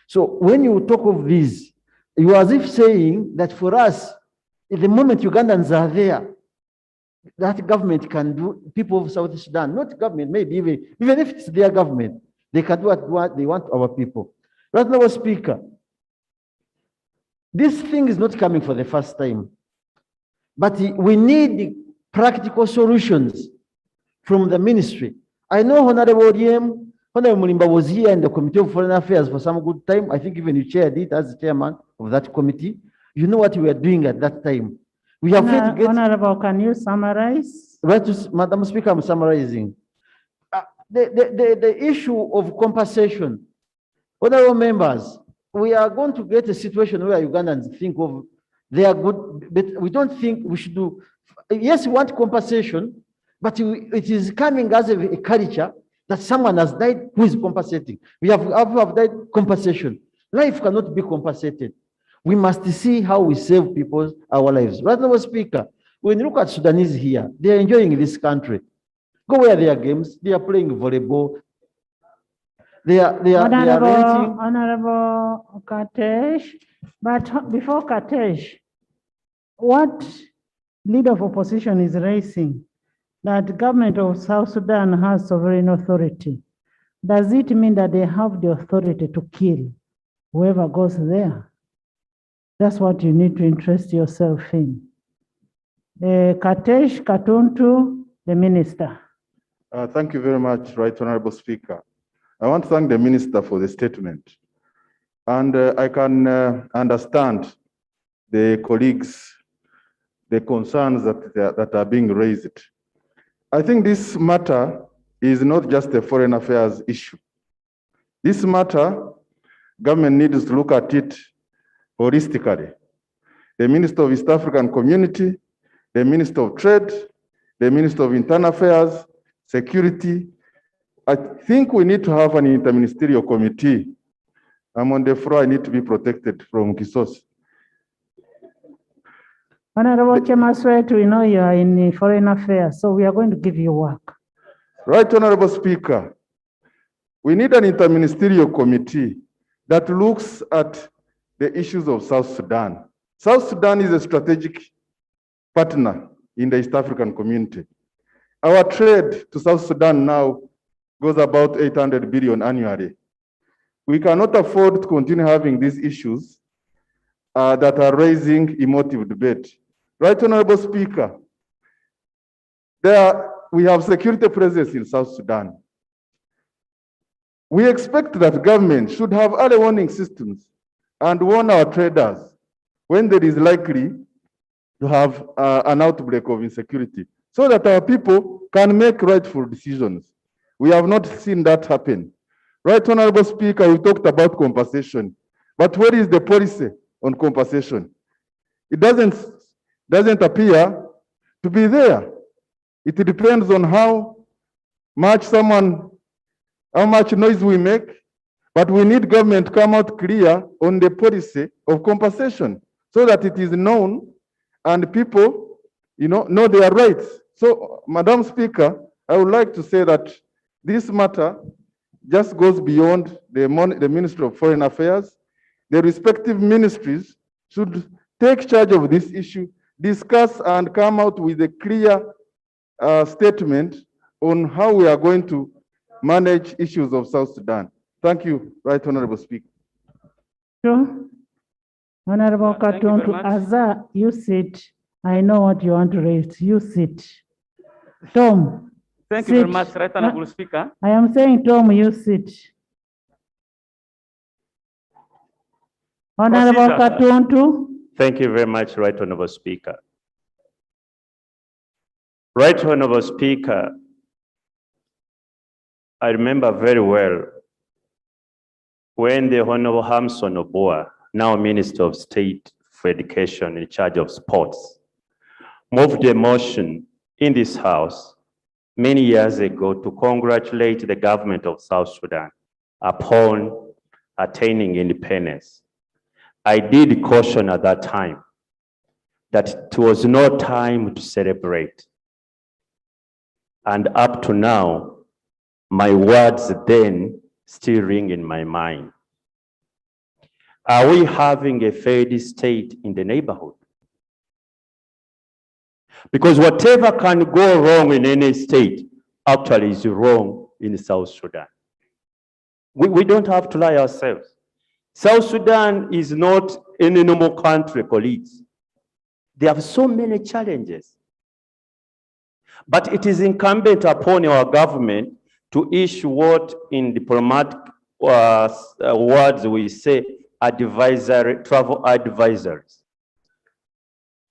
So when you talk of this, you are as if saying that for us, at the moment Ugandans are there, that government can do, people of South Sudan, not government, maybe even if it's their government, they can do what they want our people. Right now, Speaker, this thing is not coming for the first time, but we need practical solutions from the ministry. I know Honorable Odiem, Honorable Mulimba was here in the Committee of Foreign Affairs for some good time. I think even you chaired it as the chairman of that committee. You know what we were doing at that time. We have to get... Honorable, can you summarize? Right, Madam Speaker, I'm summarizing. The issue of compensation. Honorable members, we are going to get a situation where Ugandans think of they are good, but we don't think we should do. Yes, we want compensation, but it is coming as a culture that someone has died who is compensating. We have died compensation. Life cannot be compensated. We must see how we save our lives. Right now, Speaker, when you look at Sudanese here, they are enjoying this country. Go where there are games, they are playing volleyball. They are renting. Honorable Katesh, but before Katesh, what leader of opposition is raising that the government of South Sudan has sovereign authority. Does it mean that they have the authority to kill whoever goes there? That's what you need to interest yourself in. Katesh Katuntu, the minister. Thank you very much, Right Honorable Speaker. I want to thank the minister for the statement. And I can understand the colleagues, the concerns that are being raised. I think this matter is not just a foreign affairs issue. This matter, government needs to look at it holistically. The Minister of East African Community, the Minister of Trade, the Minister of Internal Affairs, Security. I think we need to have an interministerial committee. I'm on the floor, I need to be protected from Kisos. Honorable Chemaswet, we know you are in foreign affairs, so we are going to give you work. Right, Honorable Speaker. We need an interministerial committee that looks at the issues of South Sudan. South Sudan is a strategic partner in the East African community. Our trade to South Sudan now goes about 800 billion annually. We cannot afford to continue having these issues that are raising emotive debate. Right, Honorable Speaker, we have security presence in South Sudan. We expect that government should have early warning systems and warn our traders when there is likely to have an outbreak of insecurity, so that our people can make rightful decisions. We have not seen that happen. Right, Honorable Speaker, we talked about compensation, but where is the policy on compensation? It doesn't appear to be there. It depends on how much noise we make, but we need government to come out clear on the policy of compensation so that it is known and people, know their rights. So, Madam Speaker, I would like to say that this matter just goes beyond the Ministry of Foreign Affairs. The respective ministries should take charge of this issue, discuss and come out with a clear statement on how we are going to manage issues of South Sudan. Thank you, Right Honorable Speaker. Sure. Honorable Katonto, Azza, you sit. I know what you want to raise. You sit. Tom. Thank you very much, Right Honorable Speaker. I am saying, Tom, you sit. Honorable Katonto. Thank you very much, Right Honorable Speaker. Right Honorable Speaker, I remember very well when the Honorable Hamson Oboa, now Minister of State for Education in charge of sports, moved a motion in this House many years ago to congratulate the government of South Sudan upon attaining independence. I did caution at that time that it was no time to celebrate. And up to now, my words then still ring in my mind. Are we having a failed state in the neighborhood? Because whatever can go wrong in any state actually is wrong in South Sudan. We don't have to lie ourselves. South Sudan is not any normal country, colleagues. They have so many challenges. But it is incumbent upon our government to issue what in diplomatic words we say travel advisories,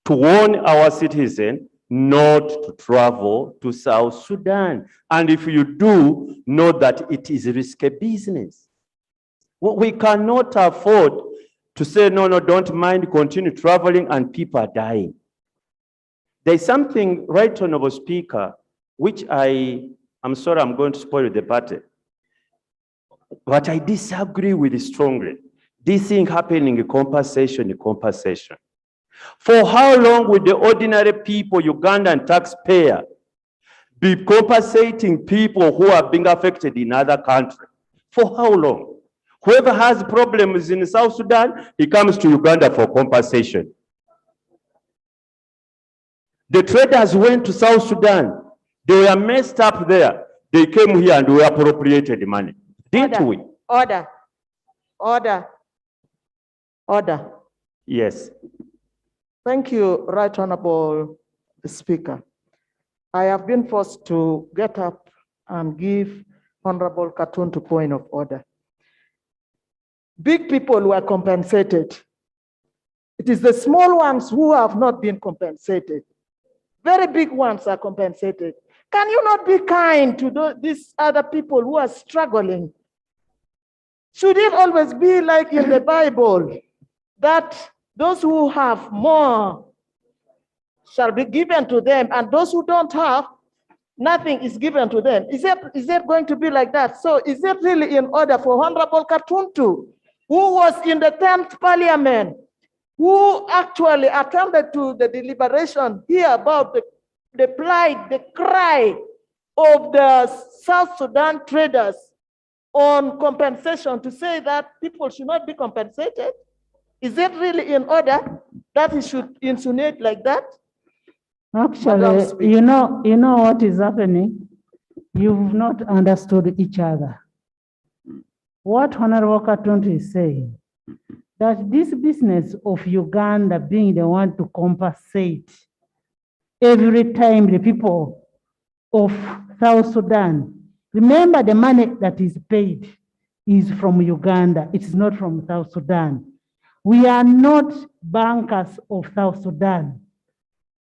to warn our citizens not to travel to South Sudan. And if you do, know that it is risky business. We cannot afford to say, no, don't mind, continue traveling and people are dying. There's something, Right Honorable Speaker, which I'm sorry, I'm going to spoil the party, but I disagree with it strongly. This thing happening, compensation. For how long will the ordinary people, Ugandan taxpayer, be compensating people who are being affected in other countries? For how long? Whoever has problems in South Sudan, he comes to Uganda for compensation. The traders went to South Sudan. They were messed up there. They came here and we appropriated the money. Didn't we? Order. Yes. Thank you, Right Honorable Speaker. I have been forced to get up and give Honorable Katonto point of order. Big people were compensated. It is the small ones who have not been compensated. Very big ones are compensated. Can you not be kind to these other people who are struggling? Should it always be like in the Bible that those who have more shall be given to them, and those who don't have, nothing is given to them. Is that going to be like that? So is it really in order for Honorable Katuntu, who was in the 10th Parliament, who actually attended to the deliberation here about the plight, the cry of the South Sudan traders on compensation, to say that people should not be compensated? Is it really in order that he should insinuate like that? Actually, you know what is happening? You've not understood each other. What Honorable Katuntu is saying, that this business of Uganda being the one to compensate every time the people of South Sudan, remember the money that is paid is from Uganda, it is not from South Sudan. We are not bankers of South Sudan.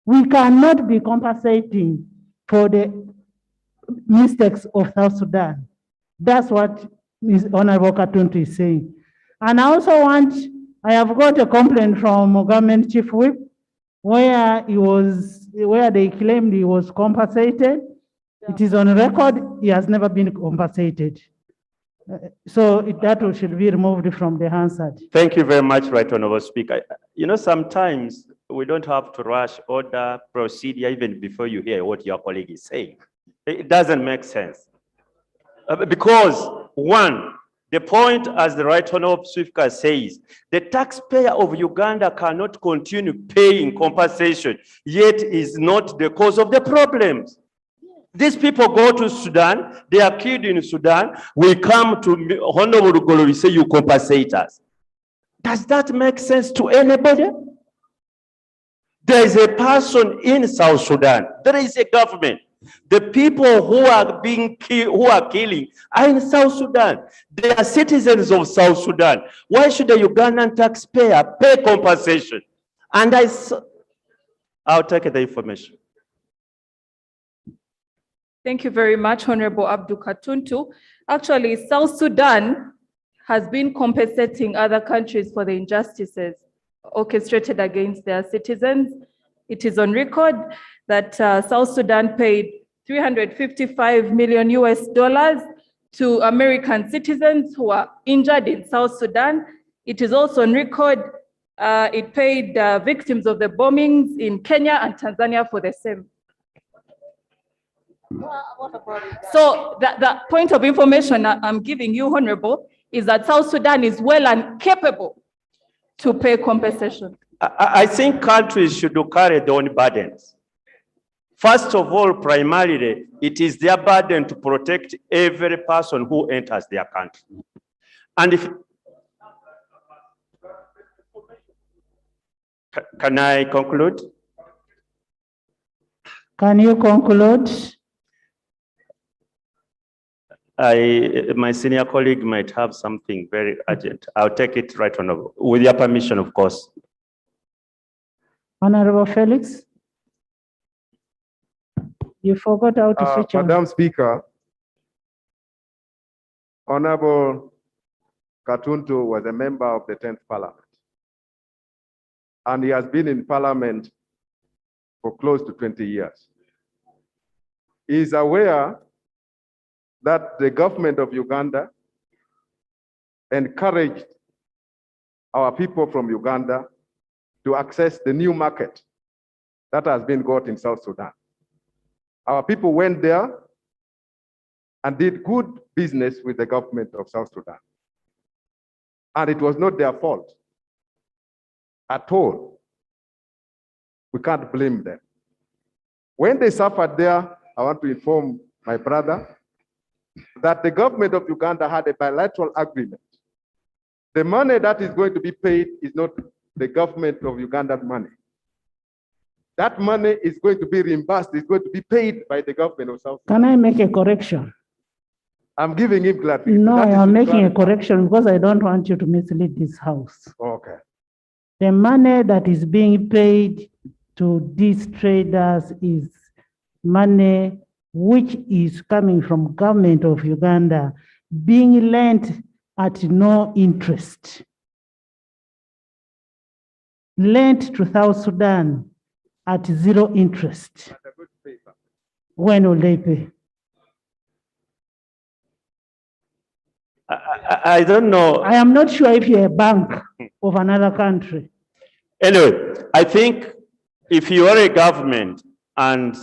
We cannot be compensating for the mistakes of South Sudan. That's what Honorable Katuntu is saying. And I also I have got a complaint from government chief whip where they claimed he was compensated. It is on record, he has never been compensated. So that should be removed from the Hansard. Thank you very much, Right Honorable Speaker. You know, sometimes we don't have to rush order procedure even before you hear what your colleague is saying. It doesn't make sense. Because one, the point, as the Right Honorable Speaker says, the taxpayer of Uganda cannot continue paying compensation, yet is not the cause of the problems. These people go to Sudan, they are killed in Sudan, we come to Honorable Golo, we say you compensate us. Does that make sense to anybody? There is a person in South Sudan, there is a government. The people who are being killed, who are killing, are in South Sudan. They are citizens of South Sudan. Why should the Ugandan taxpayer pay compensation? And I'll take the information. Thank you very much, Honorable Abdul Katuntu. Actually, South Sudan has been compensating other countries for the injustices orchestrated against their citizens. It is on record that South Sudan paid $355 million to American citizens who are injured in South Sudan. It is also on record it paid victims of the bombings in Kenya and Tanzania for the same. So the point of information I'm giving you, Honorable, is that South Sudan is well and capable to pay compensation. I think countries should carry their own burdens. First of all, primarily, it is their burden to protect every person who enters their country. And if, can I conclude? Can you conclude? My senior colleague might have something very urgent. I'll take it right on, with your permission, of course. Honorable Felix, you forgot how to switch on. Madam Speaker, Honorable Katuntu was a member of the 10th Parliament, and he has been in Parliament for close to 20 years. He is aware that the government of Uganda encouraged our people from Uganda to access the new market that has been got in South Sudan. Our people went there and did good business with the government of South Sudan. And it was not their fault at all. We can't blame them. When they suffered there, I want to inform my brother that the government of Uganda had a bilateral agreement. The money that is going to be paid is not the government of Uganda's money. That money is going to be reimbursed, it's going to be paid by the government of South Sudan. Can I make a correction? I'm giving him clarification. No, I'm making a correction because I don't want you to mislead this house. Okay. The money that is being paid to these traders is money which is coming from government of Uganda, being lent at no interest. Lent to South Sudan at zero interest. When will they pay? I don't know. I am not sure if you're a bank of another country. Anyway, I think if you are a government and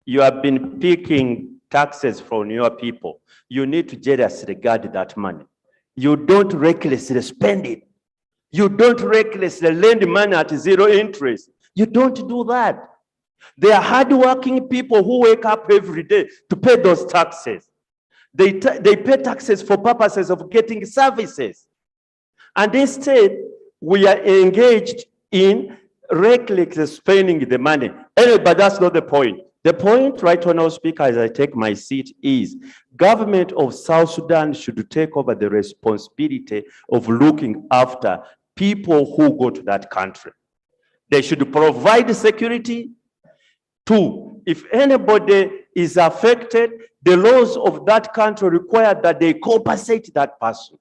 you have been picking taxes from your people, you need to jealously guard that money. You don't recklessly spend it. You don't recklessly lend money at zero interest. You don't do that. They are hardworking people who wake up every day to pay those taxes. They pay taxes for purposes of getting services. And instead, we are engaged in recklessly spending the money. Anyway, but that's not the point. The point, right, Honorable Speaker, as I take my seat is government of South Sudan should take over the responsibility of looking after people who go to that country. They should provide security. Two, if anybody is affected, the laws of that country require that they compensate that person.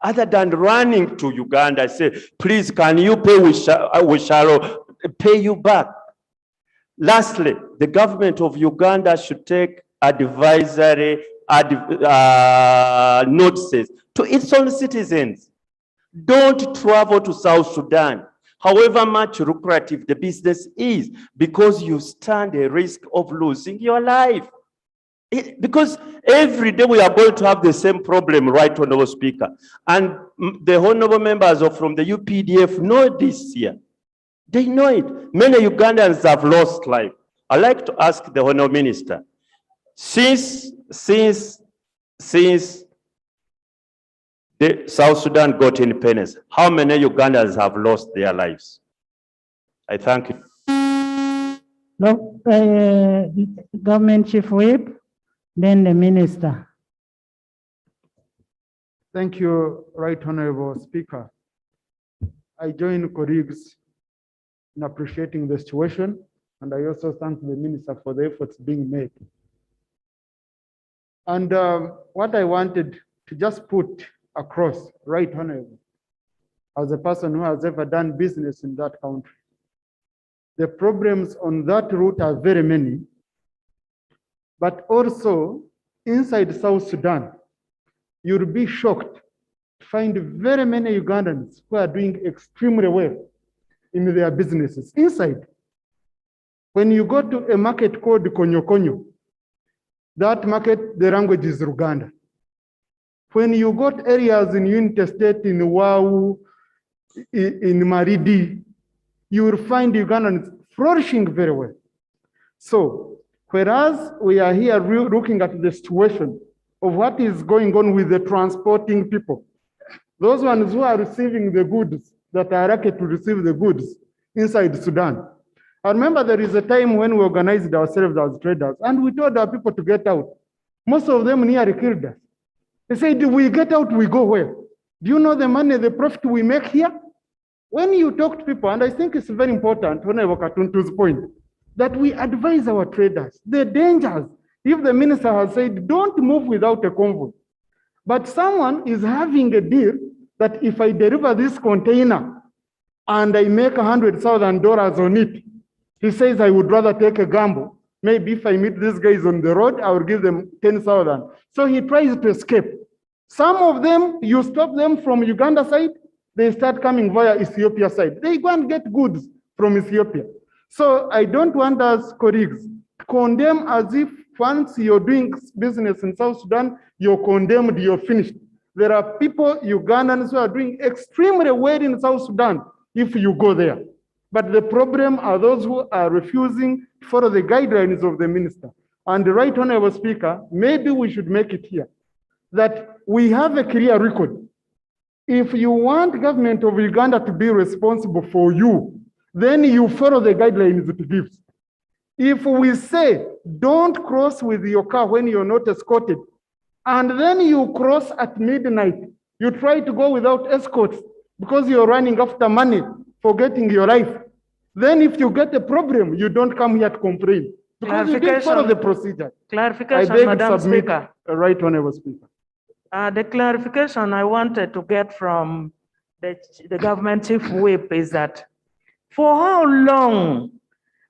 Other than running to Uganda and say, please, can you pay, we shall pay you back. Lastly, the government of Uganda should take advisory notices to its own citizens. Don't travel to South Sudan, however much lucrative the business is, because you stand a risk of losing your life. Because every day we are going to have the same problem, right, Honorable Speaker. And the honorable members from the UPDF know this here. They know it. Many Ugandans have lost life. I'd like to ask the Honorable Minister, since the South Sudan got independence, how many Ugandans have lost their lives? I thank you. No, Government Chief Whip, then the Minister. Thank you, Right Honorable Speaker. I join colleagues in appreciating the situation, and I also thank the Minister for the efforts being made. And what I wanted to just put across, Right Honorable, as a person who has ever done business in that country, the problems on that route are very many, but also inside South Sudan, you'll be shocked to find very many Ugandans who are doing extremely well in their businesses inside. When you go to a market called Konyo Konyo, that market, the language is Luganda. When you go to areas in Unity State, in Wau, in Maridi, you will find Ugandans flourishing very well. So, whereas we are here looking at the situation of what is going on with the transporting people, those ones who are receiving the goods, that are lucky to receive the goods inside Sudan. I remember there is a time when we organized ourselves as traders and we told our people to get out. Most of them nearly killed us. They said, we get out, we go where? Do you know the money, the profit we make here? When you talk to people, and I think it's very important, when I work at Tuntu's point, that we advise our traders, the dangers. If the minister has said, don't move without a convoy, but someone is having a deal that if I deliver this container and I make $100,000 on it, he says, I would rather take a gamble. Maybe if I meet these guys on the road, I will give them 10,000. So he tries to escape. Some of them, you stop them from Uganda side, they start coming via Ethiopia side. They go and get goods from Ethiopia. So I don't want us colleagues to condemn as if once you're doing business in South Sudan, you're condemned, you're finished. There are people, Ugandans, who are doing extremely well in South Sudan if you go there. But the problem are those who are refusing to follow the guidelines of the minister. And the Right Honorable Speaker, maybe we should make it here that we have a clear record. If you want government of Uganda to be responsible for you, then you follow the guidelines it gives. If we say, don't cross with your car when you're not escorted, and then you cross at midnight, you try to go without escorts because you're running after money, forgetting your life. Then if you get a problem, you don't come here to complain. Because you didn't follow the procedure. Clarification, I beg Madam to submit Speaker. a Right Honorable Speaker. The clarification I wanted to get from the government chief whip is that for how long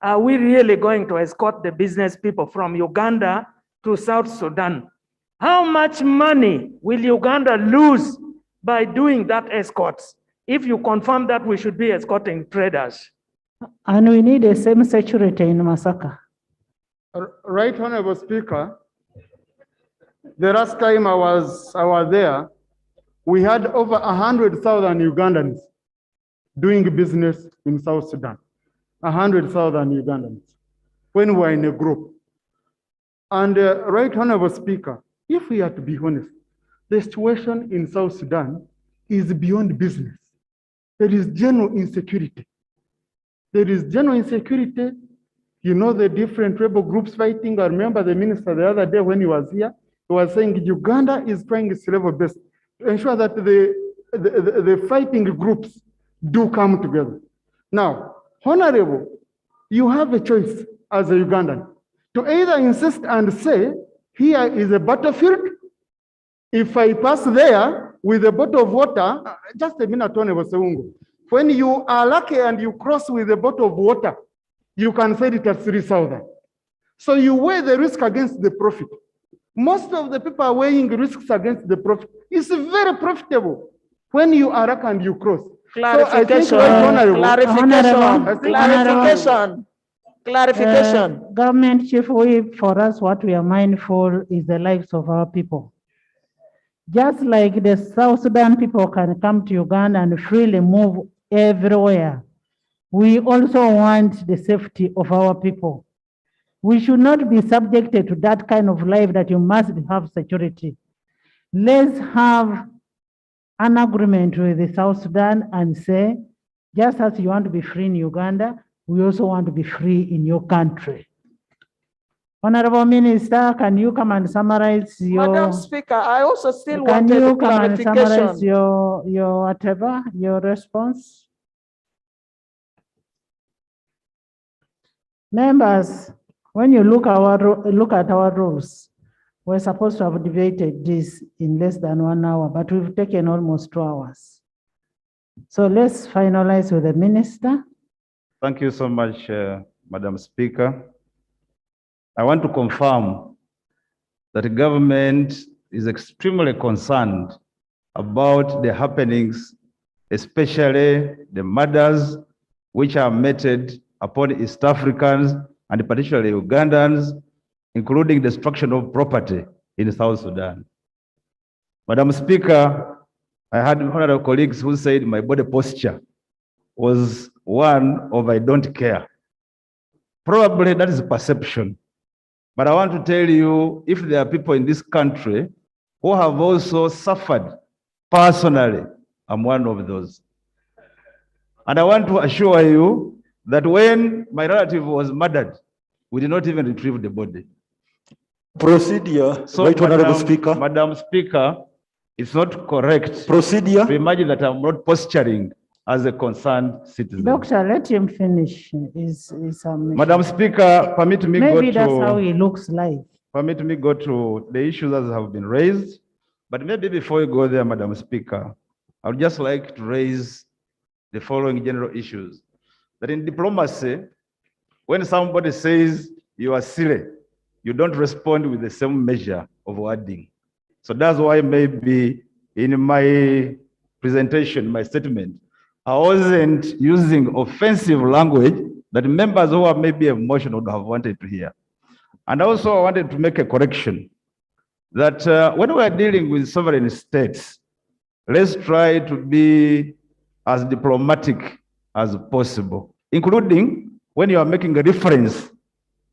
are we really going to escort the business people from Uganda to South Sudan? How much money will Uganda lose by doing that escorts if you confirm that we should be escorting traders? And we need the same security in Masaka. Right Honorable Speaker, the last time I was there, we had over 100,000 Ugandans doing business in South Sudan. 100,000 Ugandans when we were in a group. And Right Honorable Speaker, if we are to be honest, the situation in South Sudan is beyond business. There is general insecurity. There is general insecurity. You know, the different rebel groups fighting. I remember the minister the other day when he was here, he was saying Uganda is trying its level best to ensure that the fighting groups do come together. Now, Honorable, you have a choice as a Ugandan to either insist and say, here is a battlefield. If I pass there with a bottle of water, just a minute, Honorable Seungu. When you are lucky and you cross with a bottle of water, you can sell it at 3,000. So you weigh the risk against the profit. Most of the people are weighing risks against the profit. It's very profitable when you are lucky and you cross. Clarification, clarification. Government chief, for us, what we are mindful is the lives of our people. Just like the South Sudan people can come to Uganda and freely move everywhere, we also want the safety of our people. We should not be subjected to that kind of life that you must have security. Let's have an agreement with the South Sudan and say, just as you want to be free in Uganda, we also want to be free in your country. Honorable Minister, can you come and summarize your... Madam Speaker, I also still Can wanted you come and summarize clarification. your whatever, your response? Members, when you look at our rules, we're supposed to have debated this in less than 1 hour, but we've taken almost 2 hours. So let's finalize with the minister. Thank you so much, Madam Speaker. I want to confirm that the government is extremely concerned about the happenings, especially the murders which are meted upon East Africans and particularly Ugandans, including destruction of property in South Sudan. Madam Speaker, I had honorable colleagues who said my body posture was one of I don't care. Probably that is a perception. But I want to tell you, if there are people in this country who have also suffered personally, I'm one of those. And I want to assure you that when my relative was murdered, we did not even retrieve the body. Procedure, So, right, Honorable Speaker. Madam Speaker, it's not correct Procedure. to imagine that I'm not posturing as a concerned citizen. Doctor, let him finish his Madam Speaker, permit me Maybe go that's to... how he looks like. Permit me go to the issues that have been raised. But maybe before you go there, Madam Speaker, I would just like to raise the following general issues. That in diplomacy, when somebody says you are silly, you don't respond with the same measure of wording. So that's why maybe in my presentation, my statement, I wasn't using offensive language that members who are maybe emotional would have wanted to hear. And also I wanted to make a correction that when we are dealing with sovereign states, let's try to be as diplomatic as possible, including when you are making a reference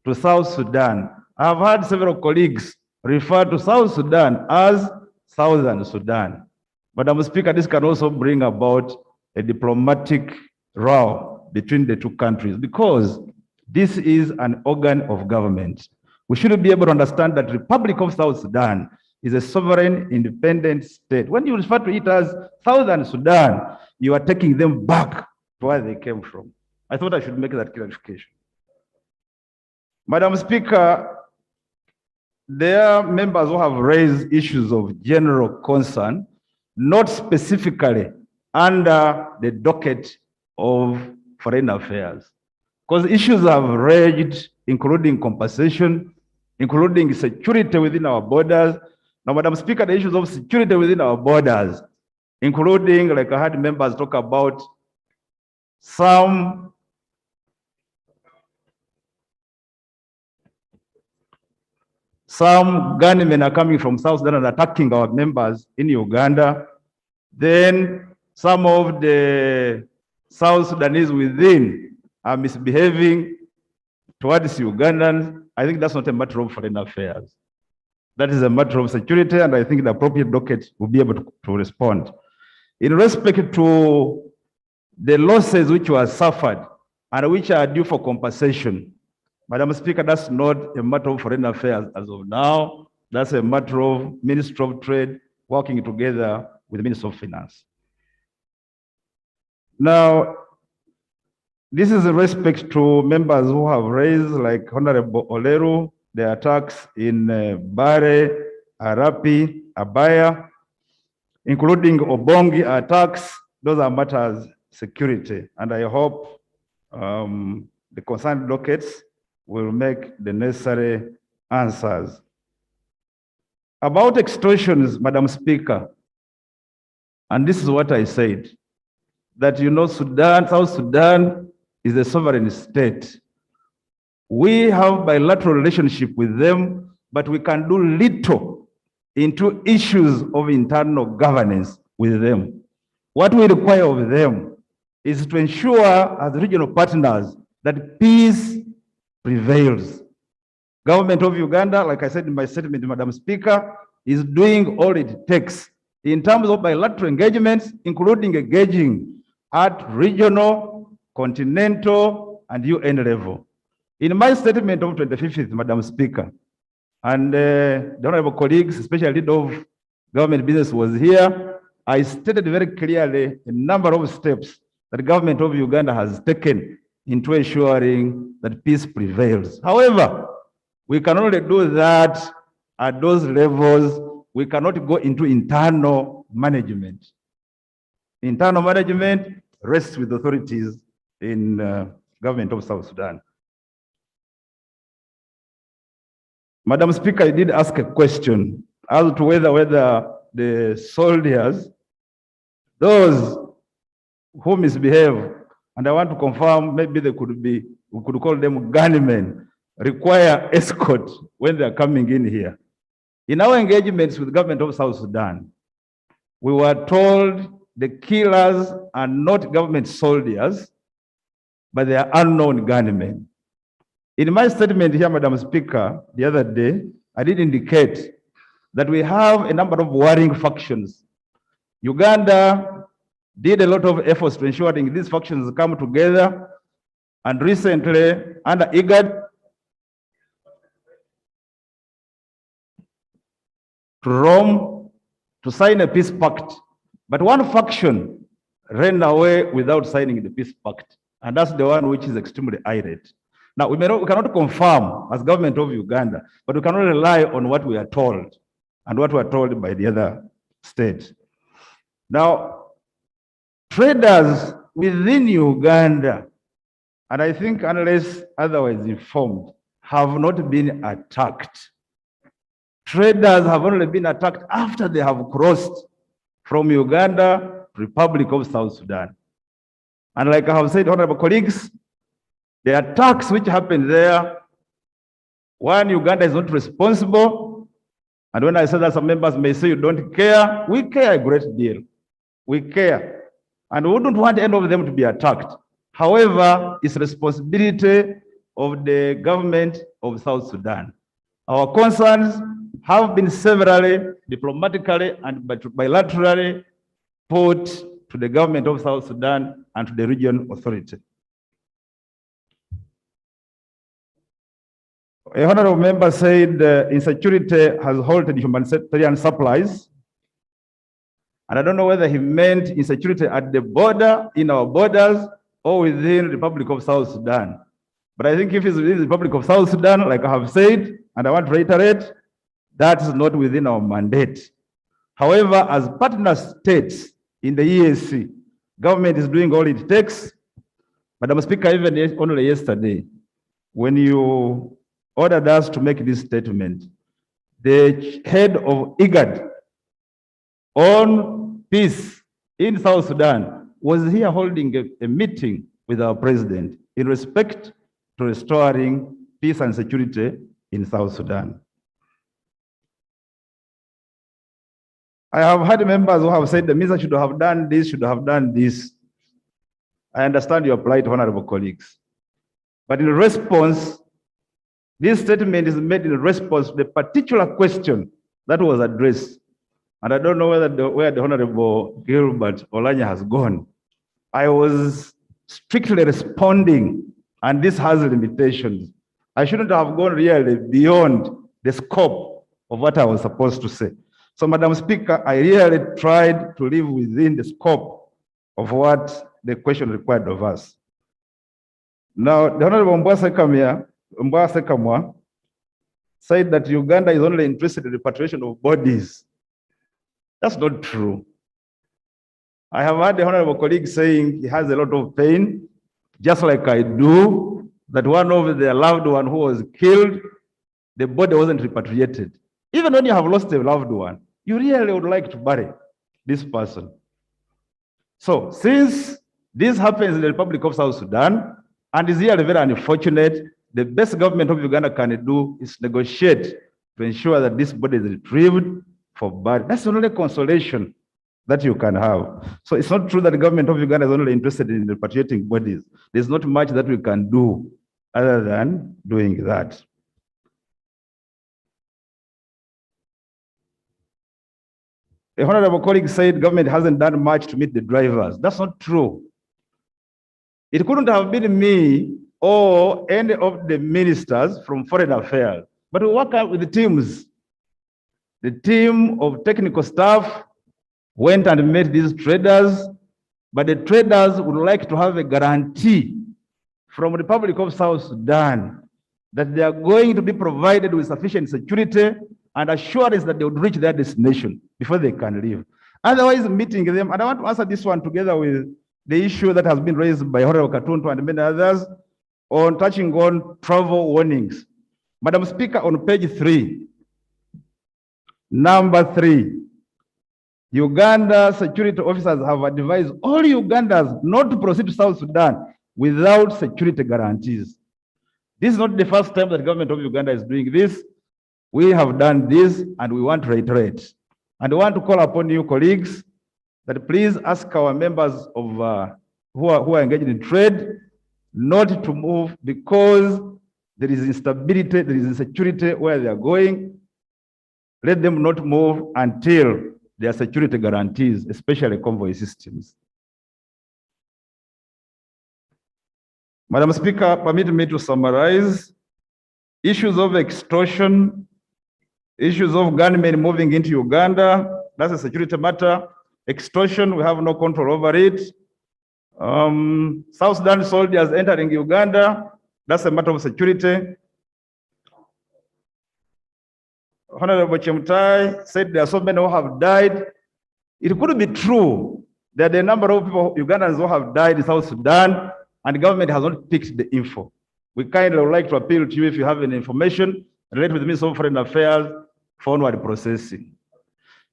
to South Sudan. I've had several colleagues refer to South Sudan as Southern Sudan. Madam Speaker, this can also bring about a diplomatic row between the two countries because this is an organ of government. We should be able to understand that the Republic of South Sudan is a sovereign, independent state. When you refer to it as Southern Sudan, you are taking them back to where they came from. I thought I should make that clarification. Madam Speaker, there are members who have raised issues of general concern, not specifically under the docket of foreign affairs. because issues have raged, including compensation, including security within our borders. Now, Madam Speaker, the issues of security within our borders, including, like I heard members talk about, some gunmen are coming from South Sudan and attacking our members in Uganda. Then some of the South Sudanese within are misbehaving towards Ugandans. I think that's not a matter of foreign affairs. That is a matter of security, and I think the appropriate docket will be able to respond. In respect to the losses which were suffered and which are due for compensation, Madam Speaker, that's not a matter of foreign affairs as of now. That's a matter of Ministry of Trade working together with the Ministry of Finance. Now, this is in respect to members who have raised, like Honorable Oleru, the attacks in Bare, Arapi, Abaya, including Obongi attacks. Those are matters security, and I hope the concerned dockets will make the necessary answers. About extortions, Madam Speaker, and this is what I said, that South Sudan is a sovereign state. We have bilateral relationship with them, but we can do little into issues of internal governance with them. What we require of them is to ensure, as regional partners, that peace prevails. Government of Uganda, like I said in my statement, Madam Speaker, is doing all it takes in terms of bilateral engagements, including engaging at regional, continental, and UN level. In my statement of 25th, Madam Speaker, and the honorable colleagues, especially leader of government business, was here, I stated very clearly a number of steps that the government of Uganda has taken into ensuring that peace prevails. However, we can only do that at those levels. We cannot go into internal management. Internal management rests with authorities in government of South Sudan. Madam Speaker, I did ask a question as to whether the soldiers, those who misbehave, and I want to confirm, maybe they could be, we could call them gunmen, require escort when they are coming in here. In our engagements with the government of South Sudan, we were told the killers are not government soldiers, but they are unknown gunmen. In my statement here, Madam Speaker, the other day, I did indicate that we have a number of warring factions. Uganda did a lot of efforts to ensuring these factions come together, and recently, under IGAD, to Rome to sign a peace pact. But one faction ran away without signing the peace pact, and that's the one which is extremely irate. Now, we cannot confirm as government of Uganda, but we cannot rely on what we are told and what we are told by the other state. Now, traders within Uganda, and I think unless otherwise informed, have not been attacked. Traders have only been attacked after they have crossed from Uganda to Republic of South Sudan. And like I have said, honorable colleagues, the attacks which happened there, one, Uganda is not responsible. And when I say that, some members may say you don't care, we care a great deal. We care. And we wouldn't want any of them to be attacked. However, it's responsibility of the government of South Sudan. Our concerns have been severally, diplomatically, and bilaterally put to the government of South Sudan and to the regional authority. A honorable member said insecurity has halted humanitarian supplies. And I don't know whether he meant insecurity at the border, in our borders, or within the Republic of South Sudan. But I think if it's within the Republic of South Sudan, like I have said, and I want to reiterate, that is not within our mandate. However, as partner states in the EAC, government is doing all it takes Madam Speaker, even only yesterday, when you ordered us to make this statement, the head of IGAD on peace in South Sudan was here holding a meeting with our president in respect to restoring peace and security in South Sudan. I have had members who have said the minister should have done this, should have done this. I understand your plight, honorable colleagues. But in response, this statement is made in response to the particular question that was addressed. And I don't know where the Honorable Gilbert Olanya has gone. I was strictly responding, and this has limitations. I shouldn't have gone really beyond the scope of what I was supposed to say. So, Madam Speaker, I really tried to live within the scope of what the question required of us. Now, the Honorable Mbwasekamwa said that Uganda is only interested in the repatriation of bodies. That's not true. I have had the honorable colleague saying he has a lot of pain, just like I do, that one of their loved one who was killed, the body wasn't repatriated. Even when you have lost a loved one, you really would like to bury this person. So since this happens in the Republic of South Sudan, and is really very unfortunate, the best government of Uganda can do is negotiate to ensure that this body is retrieved for burial. That's the only consolation that you can have. So it's not true that the government of Uganda is only interested in repatriating bodies. There's not much that we can do other than doing that. The honorable colleague said government hasn't done much to meet the drivers. That's not true. It couldn't have been me or any of the ministers from Foreign Affairs, but we work out with the teams. The team of technical staff went and met these traders, but the traders would like to have a guarantee from the Republic of South Sudan that they are going to be provided with sufficient security and assurance that they would reach their destination before they can leave. Otherwise, meeting them, and I want to answer this one together with the issue that has been raised by Honorable Katuntu and many others on touching on travel warnings. Madam Speaker, on page 3, number 3, Uganda security officers have advised all Ugandans not to proceed to South Sudan without security guarantees. This is not the first time that the government of Uganda is doing this. We have done this and we want to reiterate. And we want to call upon you colleagues that please ask our members of who are engaged in trade not to move because there is instability, there is insecurity where they are going. Let them not move until there are security guarantees, especially convoy systems. Madam Speaker, permit me to summarize issues of extortion, issues of gunmen moving into Uganda. That's a security matter. Extortion, we have no control over it. South Sudan soldiers entering Uganda, that's a matter of security. Honorable Chemtai said there are so many who have died. It could be true that the number of people, Ugandans who have died in South Sudan, and the government has not picked the info. We kind of like to appeal to you if you have any information, relate with the Minister of Foreign Affairs for onward processing.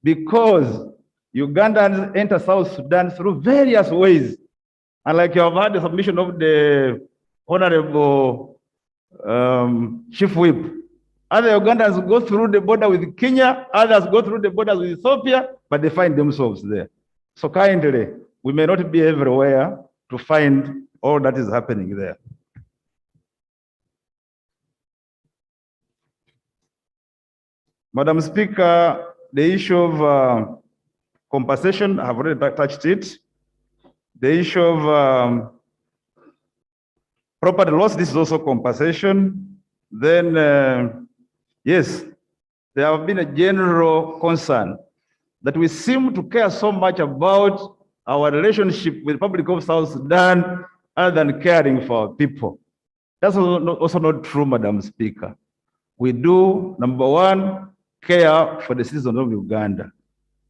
Because Ugandans enter South Sudan through various ways. And like you have had the submission of the Honorable Chief Whip, other Ugandans go through the border with Kenya, others go through the borders with Ethiopia, but they find themselves there. So kindly, we may not be everywhere to find all that is happening there. Madam Speaker, the issue of compensation, I have already touched it. The issue of property loss, this is also compensation. Then, yes, there have been a general concern that we seem to care so much about our relationship with the Republic of South Sudan other than caring for our people. That's also not true, Madam Speaker. We do, number one, care for the citizens of Uganda,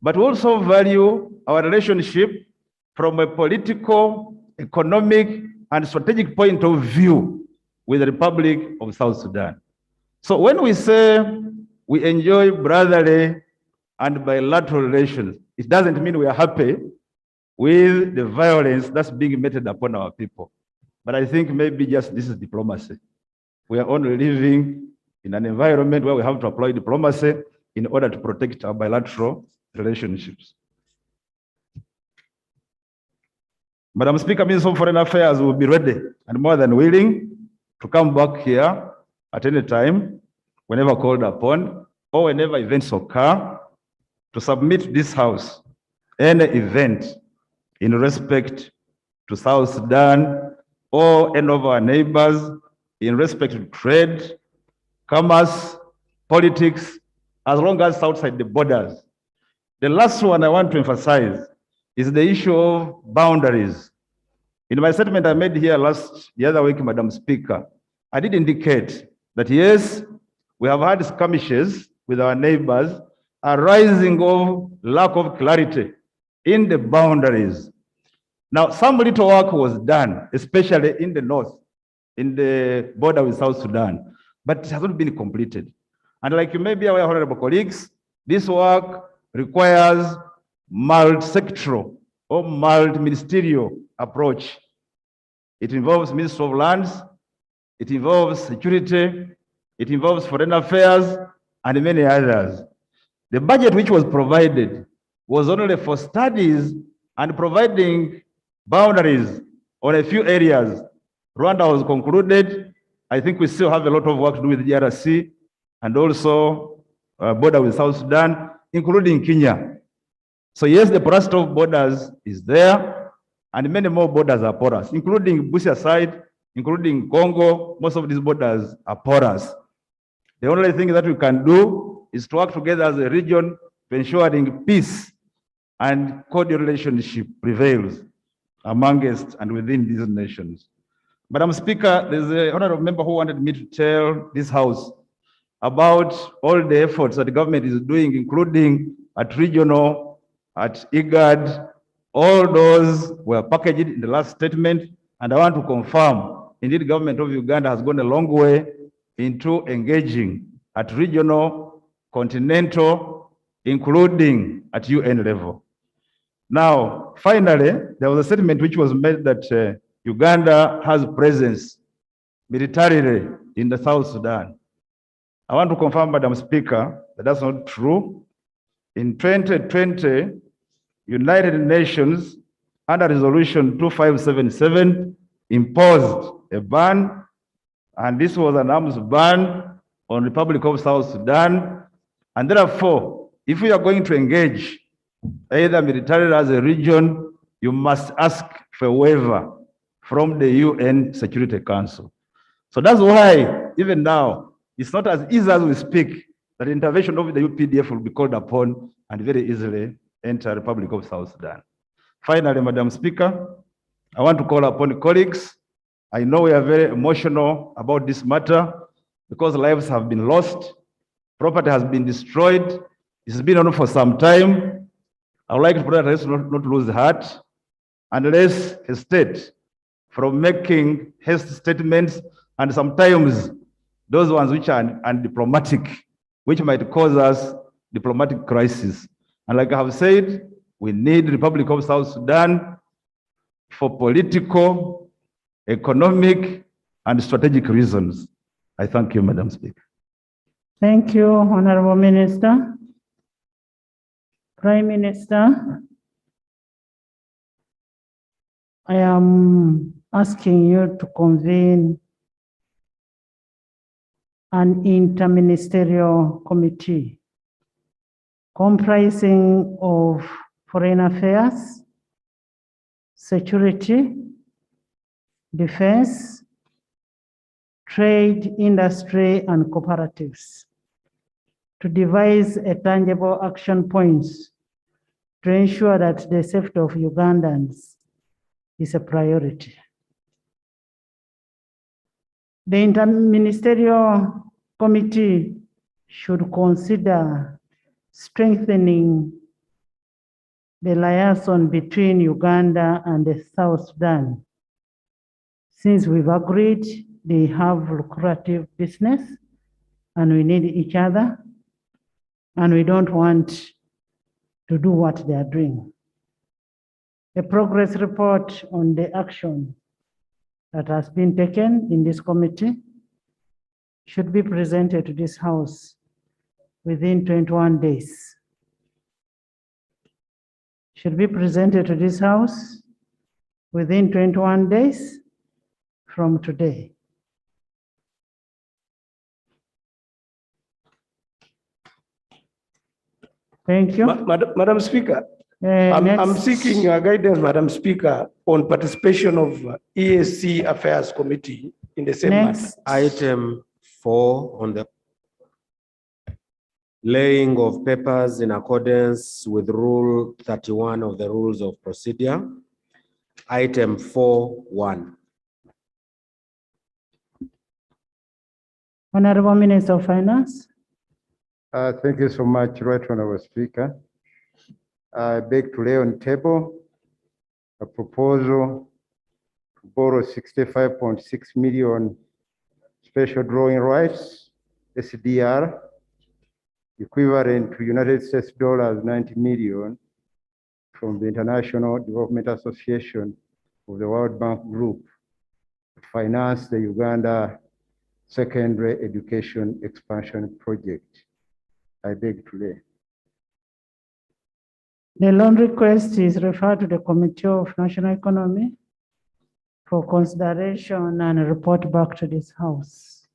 but we also value our relationship from a political, economic, and strategic point of view with the Republic of South Sudan. So when we say we enjoy brotherly and bilateral relations, it doesn't mean we are happy with the violence that's being meted upon our people. But I think maybe just this is diplomacy. We are only living in an environment where we have to apply diplomacy in order to protect our bilateral relationships. Madam Speaker, Minister of Foreign Affairs will be ready and more than willing to come back here at any time, whenever called upon, or whenever events occur, to submit to this House any event in respect to South Sudan or any of our neighbors, in respect to trade, commerce, politics, as long as it's outside the borders. The last one I want to emphasize is the issue of boundaries. In my statement I made here the other week, Madam Speaker, I did indicate that yes, we have had skirmishes with our neighbors arising of lack of clarity in the boundaries. Now, some little work was done, especially in the north, in the border with South Sudan, but it hasn't been completed. And like you may be aware, honorable colleagues, this work requires multi-sectoral or multi-ministerial approach. It involves Ministry of Lands, it involves security, it involves foreign affairs, and many others. The budget which was provided was only for studies and providing boundaries on a few areas. Rwanda was concluded. I think we still have a lot of work to do with the DRC and also border with South Sudan, including Kenya. So yes, the porosity of borders is there, and many more borders are porous, including Busia side, including Congo. Most of these borders are porous. The only thing that we can do is to work together as a region to ensuring peace and cordial relationship prevails amongst and within these nations. Madam Speaker, there's an honorable member who wanted me to tell this House about all the efforts that the government is doing, including at regional, at IGAD. All those were packaged in the last statement, and I want to confirm, indeed, the government of Uganda has gone a long way into engaging at regional, continental, including at UN level. Now, finally, there was a statement which was made that Uganda has presence militarily in the South Sudan. I want to confirm, Madam Speaker, that that's not true. In 2020, United Nations, under Resolution 2577, imposed a ban, and this was an arms ban on the Republic of South Sudan. And therefore, if we are going to engage either militarily as a region, you must ask for a waiver from the UN Security Council. So that's why, even now, it's not as easy as we speak that intervention of the UPDF will be called upon and very easily enter the Republic of South Sudan. Finally, Madam Speaker, I want to call upon colleagues. I know we are very emotional about this matter because lives have been lost, property has been destroyed. It's been on for some time. I would like to pray that let's not lose heart and let's hesitate from making hasty statements, and sometimes those ones which are undiplomatic, which might cause us diplomatic crisis. And like I have said, we need the Republic of South Sudan for political, economic, and strategic reasons. I thank you, Madam Speaker. Thank you, Honorable Minister. Prime Minister, I am asking you to convene an interministerial committee comprising of foreign affairs, security, defense, trade, industry, and cooperatives to devise a tangible action points to ensure that the safety of Ugandans is a priority. The interministerial committee should consider strengthening the liaison between Uganda and the South Sudan Since we've agreed they have lucrative business and we need each other and we don't want to do what they are doing. A progress report on the action that has been taken in this committee should be presented to this House within 21 days. Should be presented to this House within 21 days from today. Thank you. Madam Speaker, I'm seeking your guidance, Madam Speaker, on participation of EAC Affairs Committee in the same matter. Item 4 on the laying of papers in accordance with Rule 31 of the Rules of Procedure. Item 4.1. Honorable Minister of Finance. Thank you so much, Right Honorable Speaker. I beg to lay on table a proposal to borrow 65.6 million special drawing rights, SDR, equivalent to United States dollars 90 million from the International Development Association of the World Bank Group to finance the Uganda Secondary Education Expansion Project. I beg to lay. The loan request is referred to the Committee of National Economy for consideration and a report back to this House.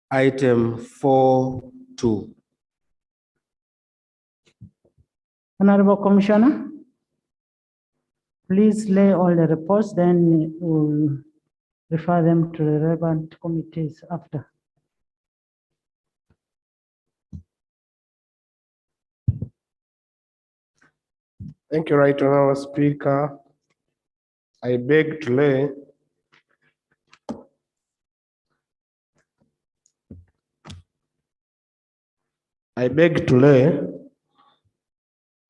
Item 4.2. Honorable Commissioner, please lay all the reports, then we'll refer them to the relevant committees after. Thank you, Right Honorable Speaker. I beg to lay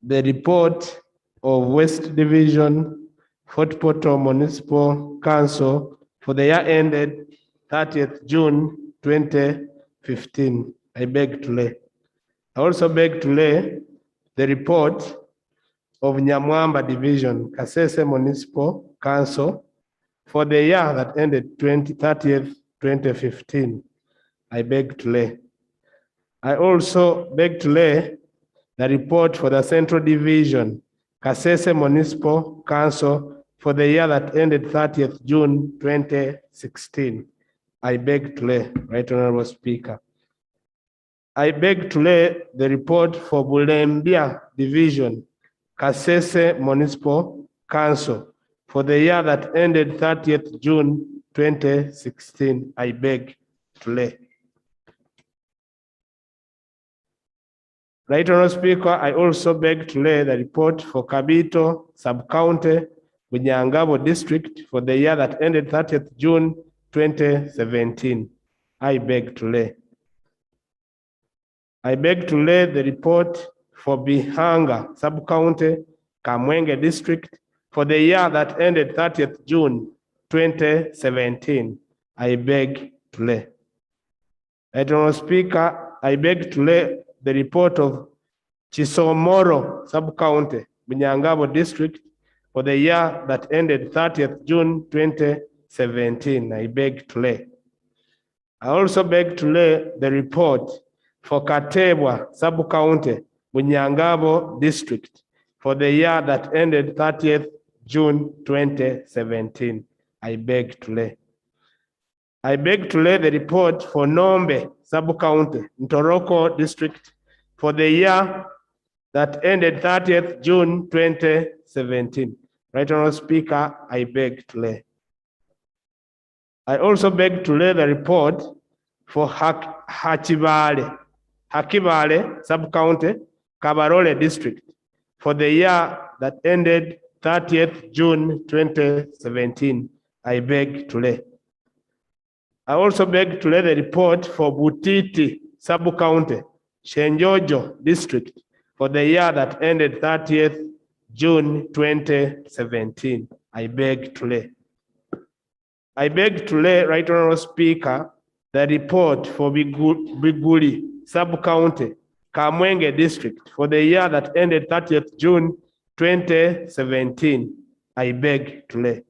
the report of West Division Fort Portal Municipal Council for the year ended 30th June 2015. I beg to lay. I also beg to lay the report of Nyamwamba Division, Kasese Municipal Council for the year that ended 30th, 2015. I beg to lay. I also beg to lay the report for the Central Division, Kasese Municipal Council for the year that ended 30th June 2016. I beg to lay, Right Honorable Speaker. I beg to lay the report for Bulembia Division, Kasese Municipal Council for the year that ended 30th June 2016. I beg to lay. Right Honorable Speaker, I also beg to lay the report for Kabito Sub-County, Bunyangabo District for the year that ended 30th June 2017. I beg to lay. I beg to lay the report for Bihanga Sub-County, Kamwenge District for the year that ended 30th June 2017. I beg to lay. Right Honorable Speaker, I beg to lay the report of Chisomoro Sub-County, Bunyangabo District for the year that ended 30th June 2017. I beg to lay. I also beg to lay the report for Katebwa Sub-County, Bunyangabo District for the year that ended 30th June 2017. I beg to lay. I beg to lay the report for Nombe Sub-County, Ntoroko District for the year that ended 30th June 2017. Right Honorable Speaker, I beg to lay. I also beg to lay the report for Hakibale Sub-County, Kabarole District for the year that ended 30th June 2017. I beg to lay. I also beg to lay the report for Butiti Sub-County, Shenjojo District for the year that ended 30th June 2017. I beg to lay. I beg to lay, Right Honorable Speaker, the report for Biguli Sub-County, Kamwenge District for the year that ended 30th June 2017. I beg to lay.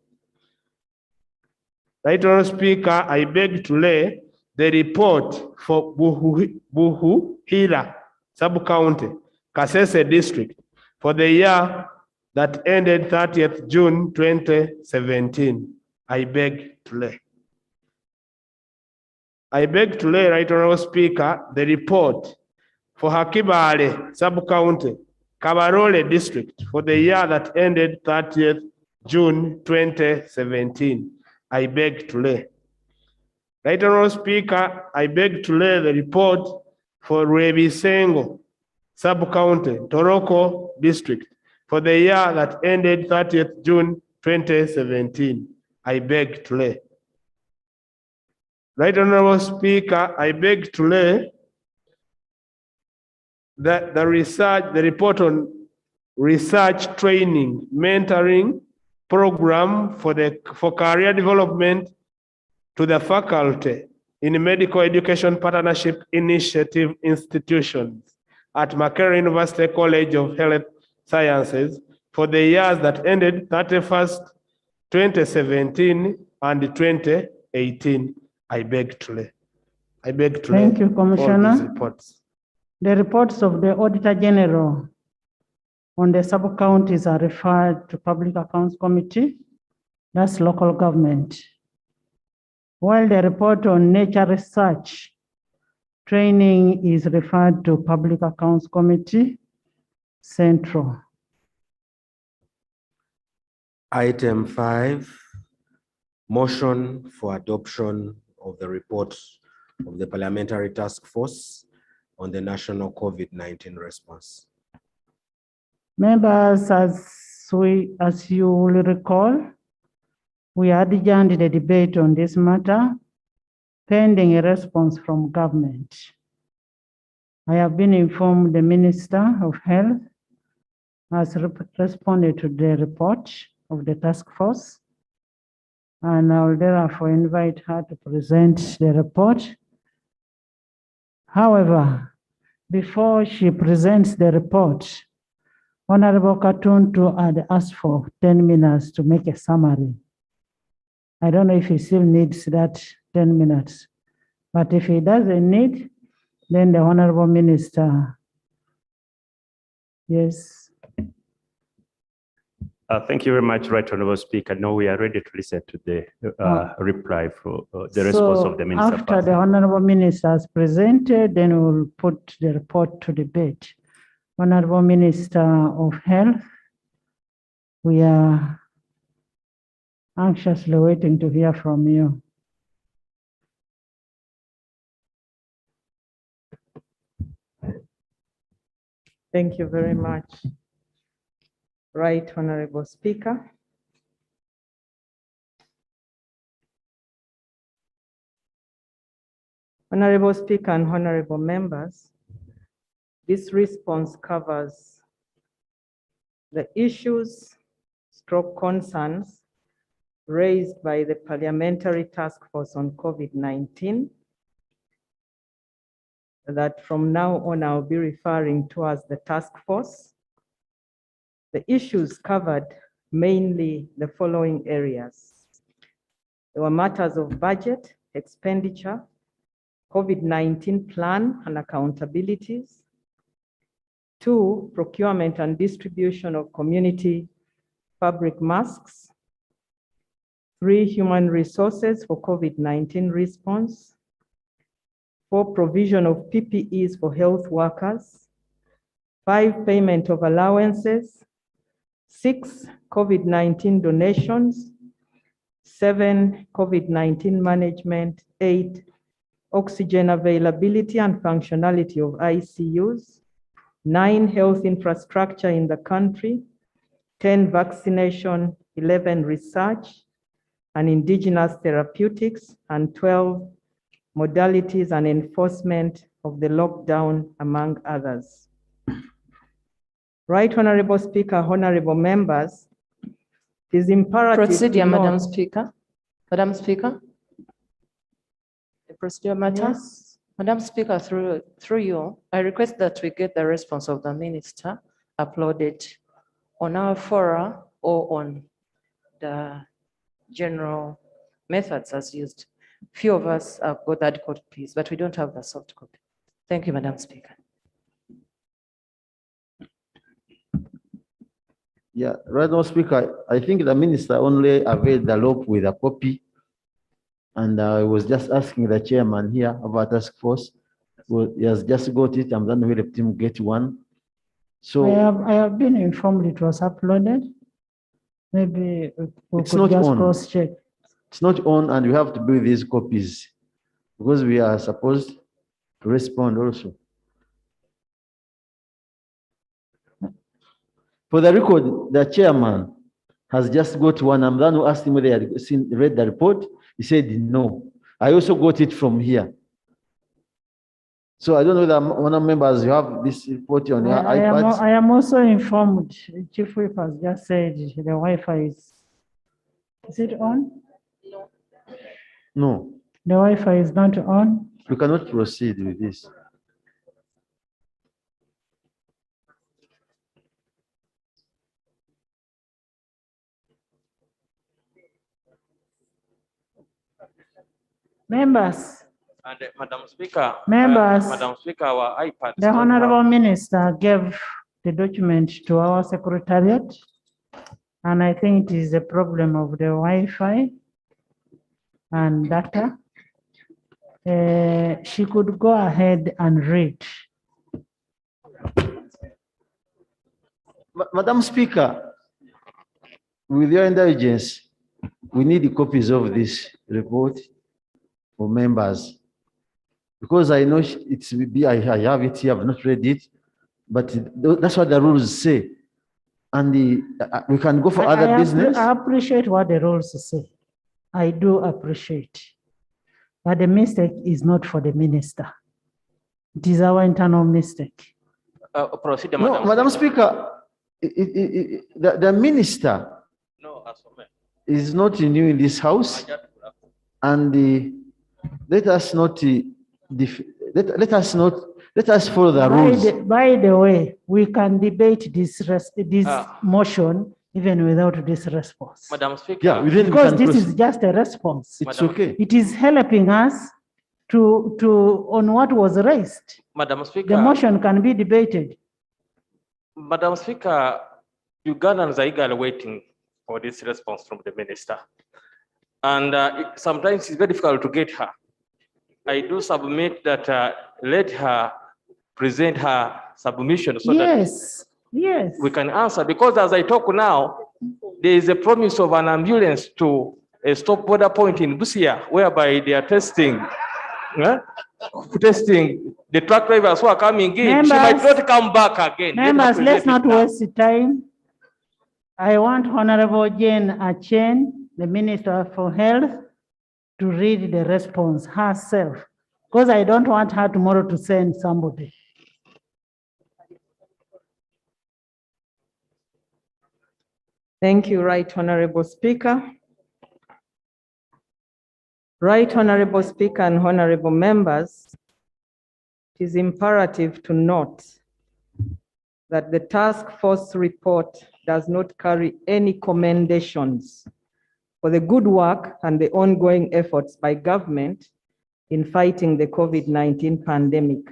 Right Honorable Speaker, I beg to lay the report for Buhuhira Sub-County, Kasese District for the year that ended 30th June 2017. I beg to lay. I beg to lay, Right Honorable Speaker, the report for Hakibale Sub-County, Kabarole District for the year that ended 30th June 2017. I beg to lay. Right Honorable Speaker, I beg to lay the report for Rebisengo Sub-County, Toroko District for the year that ended 30th June 2017. I beg to lay. Right Honorable Speaker, I beg to lay that the report on research training mentoring program for career development to the faculty in medical education partnership initiative institutions at Makerere University College of Health Sciences for the years that ended 31st, 2017 and 2018. I beg to lay. I beg to lay. Thank you, Commissioner. All these reports. The reports of the Auditor General on the sub-counties are referred to Public Accounts Committee, that's local government. While the report on nature research training is referred to Public Accounts Committee, Central. Item 5, motion for adoption of the report of the Parliamentary Task Force on the national COVID-19 response. Members, as you will recall, we had adjourned the debate on this matter pending a response from government. I have been informed the Minister of Health has responded to the report of the task force, and I will therefore invite her to present the report. However, before she presents the report, Honorable Katuntu had asked for 10 minutes to make a summary. I don't know if he still needs that 10 minutes, but if he doesn't need, then the Honorable Minister. Yes. Thank you very much, Right Honorable Speaker. Now we are ready to listen to the reply for the response of the Minister. After the Honorable Minister has presented, then we will put the report to debate. Honorable Minister of Health, we are anxiously waiting to hear from you. Thank you very much. Right Honorable Speaker. Honorable Speaker and honorable members, this response covers the issues stroke concerns raised by the Parliamentary Task Force on COVID-19 that from now on I'll be referring to as the task force. The issues covered mainly the following areas. There were matters of budget, expenditure, COVID-19 plan and accountabilities. 2, procurement and distribution of community fabric masks. 3, human resources for COVID-19 response. 4, provision of PPEs for health workers. 5, payment of allowances. 6, COVID-19 donations. 7, COVID-19 management. 8, oxygen availability and functionality of ICUs. 9, health infrastructure in the country. 10, vaccination. 11, research and indigenous therapeutics. And 12, modalities and enforcement of the lockdown, among others. Right Honorable Speaker, honorable members, it is imperative. Procedure, Madam Speaker. Madam Speaker, the procedure matter. Yes. Madam Speaker, through you, I request that we get the response of the minister uploaded on our fora or on the general methods as used. Few of us have got that copies, but we don't have the soft copy. Thank you, Madam Speaker. Yeah, right now, Speaker, I think the minister only availed the loop with a copy. And I was just asking the chairman here of our task force. Well, he has just got it. I'm going to help him get one. So I have been informed it was uploaded. Maybe we it's could not just on. cross check. It's not on, and we have to do these copies because we are supposed to respond also. For the record, the chairman has just got one. I'm the one who asked him whether he had read the report. He said no. I also got it from here. So I don't know that one of members, you have this report on your iPads. I am also informed, Chief Whip has just said the Wi-Fi is it on? No, The Wi-Fi is not on. we cannot proceed with this. And Members, Madam Speaker, Members. Madam Speaker, our iPads. the Honorable Minister gave the document to our secretariat, and I think it is a problem of the Wi-Fi and data. She could go ahead and read. Madam Speaker, with your indulgence, we need the copies of this report for members. Because I know it's I have it here, I've not read it, but that's what the rules say. And we can go for other business. I appreciate what the rules say. I do appreciate. But the mistake is not for the minister. It is our internal mistake. Proceed, No, Madam Speaker, the minister is not new in this house, and let us not let us follow the rules. By the way, we can debate this motion even without this response. Madam Speaker. Yeah, because this is just a response. It's okay. It is helping us to on what was raised. Madam Speaker. The motion can be debated. Madam Speaker, Ugandans are eagerly waiting for this response from the minister. And sometimes it's very difficult to get her. I do submit that let her present her submission so Yes. we can answer. Because as I talk now, there is a promise of an ambulance to a stop border point in Busia, whereby they are testing the truck drivers who are coming in. Members, she might not come back again. Members, let's not waste time. I want Honorable Jane Achen, the Minister for Health, to read the response herself, because I don't want her tomorrow to send somebody. Thank you, Right Honorable Speaker. Right Honorable Speaker and honorable members, it is imperative to note that the task force report does not carry any commendations for the good work and the ongoing efforts by government in fighting the COVID-19 pandemic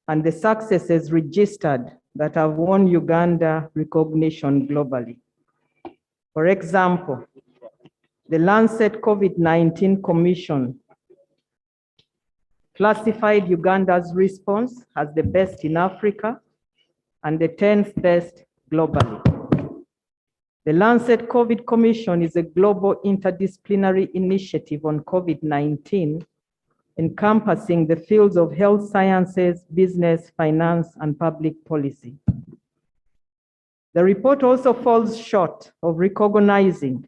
and the successes registered that have won Uganda recognition globally. For example, the Lancet COVID-19 Commission classified Uganda's response as the best in Africa and the 10th best globally. The Lancet COVID Commission is a global interdisciplinary initiative on COVID-19 encompassing the fields of health sciences, business, finance, and public policy. The report also falls short of recognizing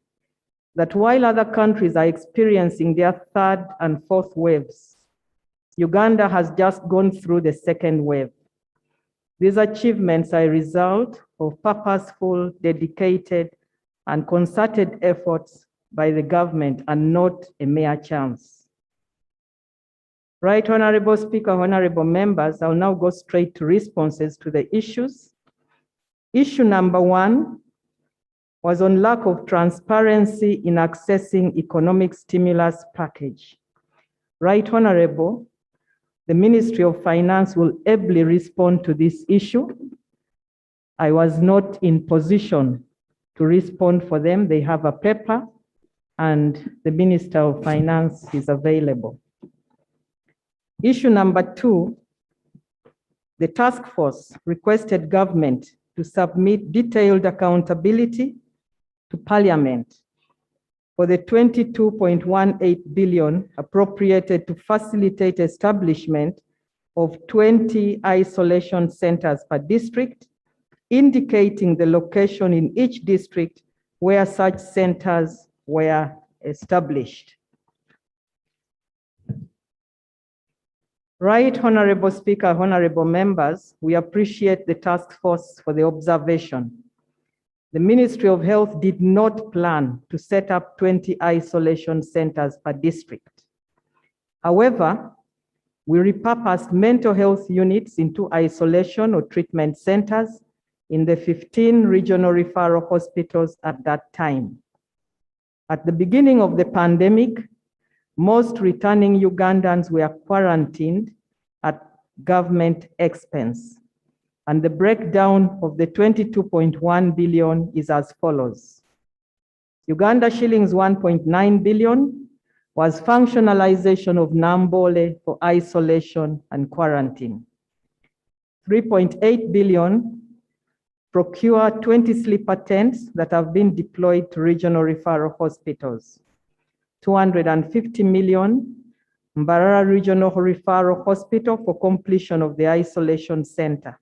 that while other countries are experiencing their third and fourth waves, Uganda has just gone through the second wave. These achievements are a result of purposeful, dedicated, and concerted efforts by the government and not a mere chance. Right, Honorable Speaker, honorable members, I'll now go straight to responses to the issues. Issue number 1 was on lack of transparency in accessing economic stimulus package. Right, Honorable, the Ministry of Finance will ably respond to this issue. I was not in position to respond for them. They have a paper and the Minister of Finance is available. Issue number 2, the task force requested government to submit detailed accountability to Parliament for the 22.18 billion appropriated to facilitate establishment of 20 isolation centers per district, indicating the location in each district where such centers were established. Right, Honorable Speaker, honorable members, we appreciate the task force for the observation. The Ministry of Health did not plan to set up 20 isolation centers per district. However, we repurposed mental health units into isolation or treatment centers in the 15 regional referral hospitals at that time. At the beginning of the pandemic, most returning Ugandans were quarantined at government expense. And the breakdown of the 22.1 billion is as follows. Uganda shillings 1.9 billion was functionalization of Nambole for isolation and quarantine. 3.8 billion procure 20 sleeper tents that have been deployed to regional referral hospitals. 250 million Mbarara Regional Referral Hospital for completion of the isolation center.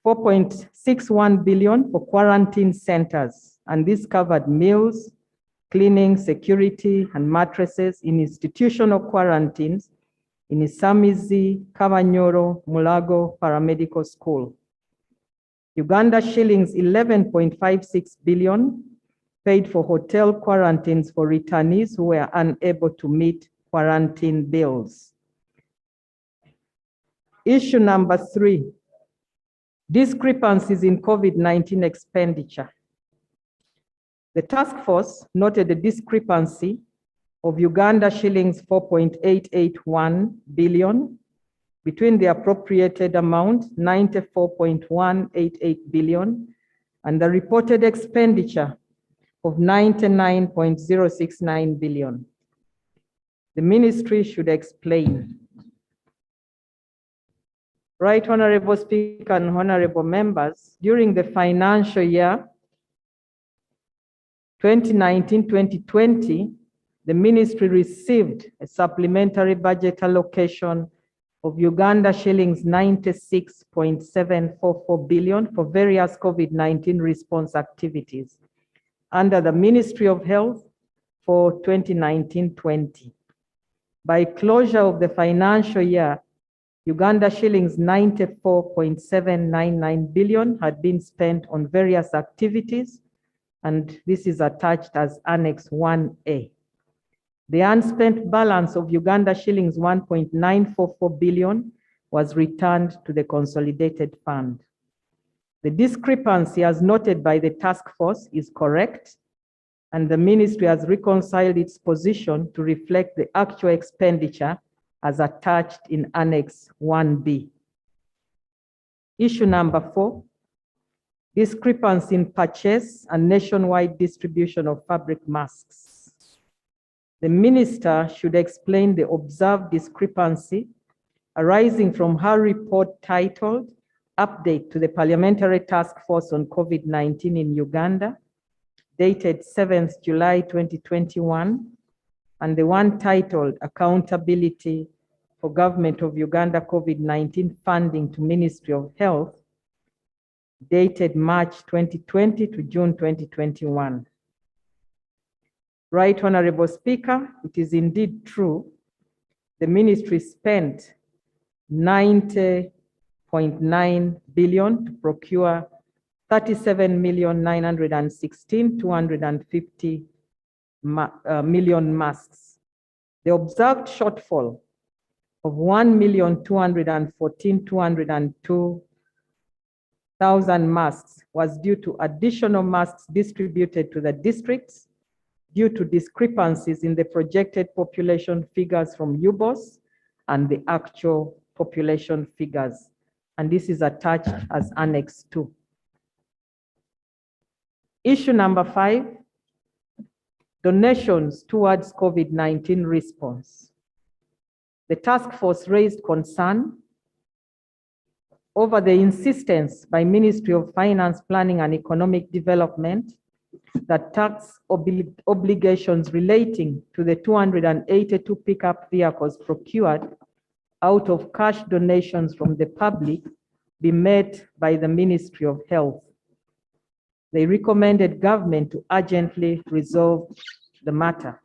4.61 billion for quarantine centers, and this covered meals, cleaning, security, and mattresses in institutional quarantines in Isamizi, Kabanyoro, Mulago Paramedical School. Uganda shillings 11.56 billion paid for hotel quarantines for returnees who were unable to meet quarantine bills. Issue number 3, discrepancies in COVID-19 expenditure. The task force noted a discrepancy of Uganda shillings 4.881 billion between the appropriated amount, 94.188 billion, and the reported expenditure of 99.069 billion. The ministry should explain. Right, Honorable Speaker and honorable members, during the financial year 2019-2020, the ministry received a supplementary budget allocation of Uganda shillings 96.744 billion for various COVID-19 response activities under the Ministry of Health for 2019-20. By closure of the financial year, Uganda shillings 94.799 billion had been spent on various activities, and this is attached as Annex 1A. The unspent balance of Uganda shillings 1.944 billion was returned to the consolidated fund. The discrepancy as noted by the task force is correct, and the ministry has reconciled its position to reflect the actual expenditure as attached in Annex 1B. Issue number 4, discrepancy in purchase and nationwide distribution of fabric masks. The minister should explain the observed discrepancy arising from her report titled Update to the Parliamentary Task Force on COVID-19 in Uganda, dated 7th July 2021, and the one titled Accountability for Government of Uganda COVID-19 Funding to Ministry of Health, dated March 2020 to June 2021. Right, Honorable Speaker, it is indeed true. The ministry spent 90.9 billion to procure 37,916,250 million masks. The observed shortfall of 1,214,202,000 masks was due to additional masks distributed to the districts due to discrepancies in the projected population figures from UBOS and the actual population figures. And this is attached as Annex 2. Issue number 5, donations towards COVID-19 response. The task force raised concern over the insistence by Ministry of Finance, Planning and Economic Development that tax obligations relating to the 282 pickup vehicles procured out of cash donations from the public be met by the Ministry of Health. They recommended government to urgently resolve the matter.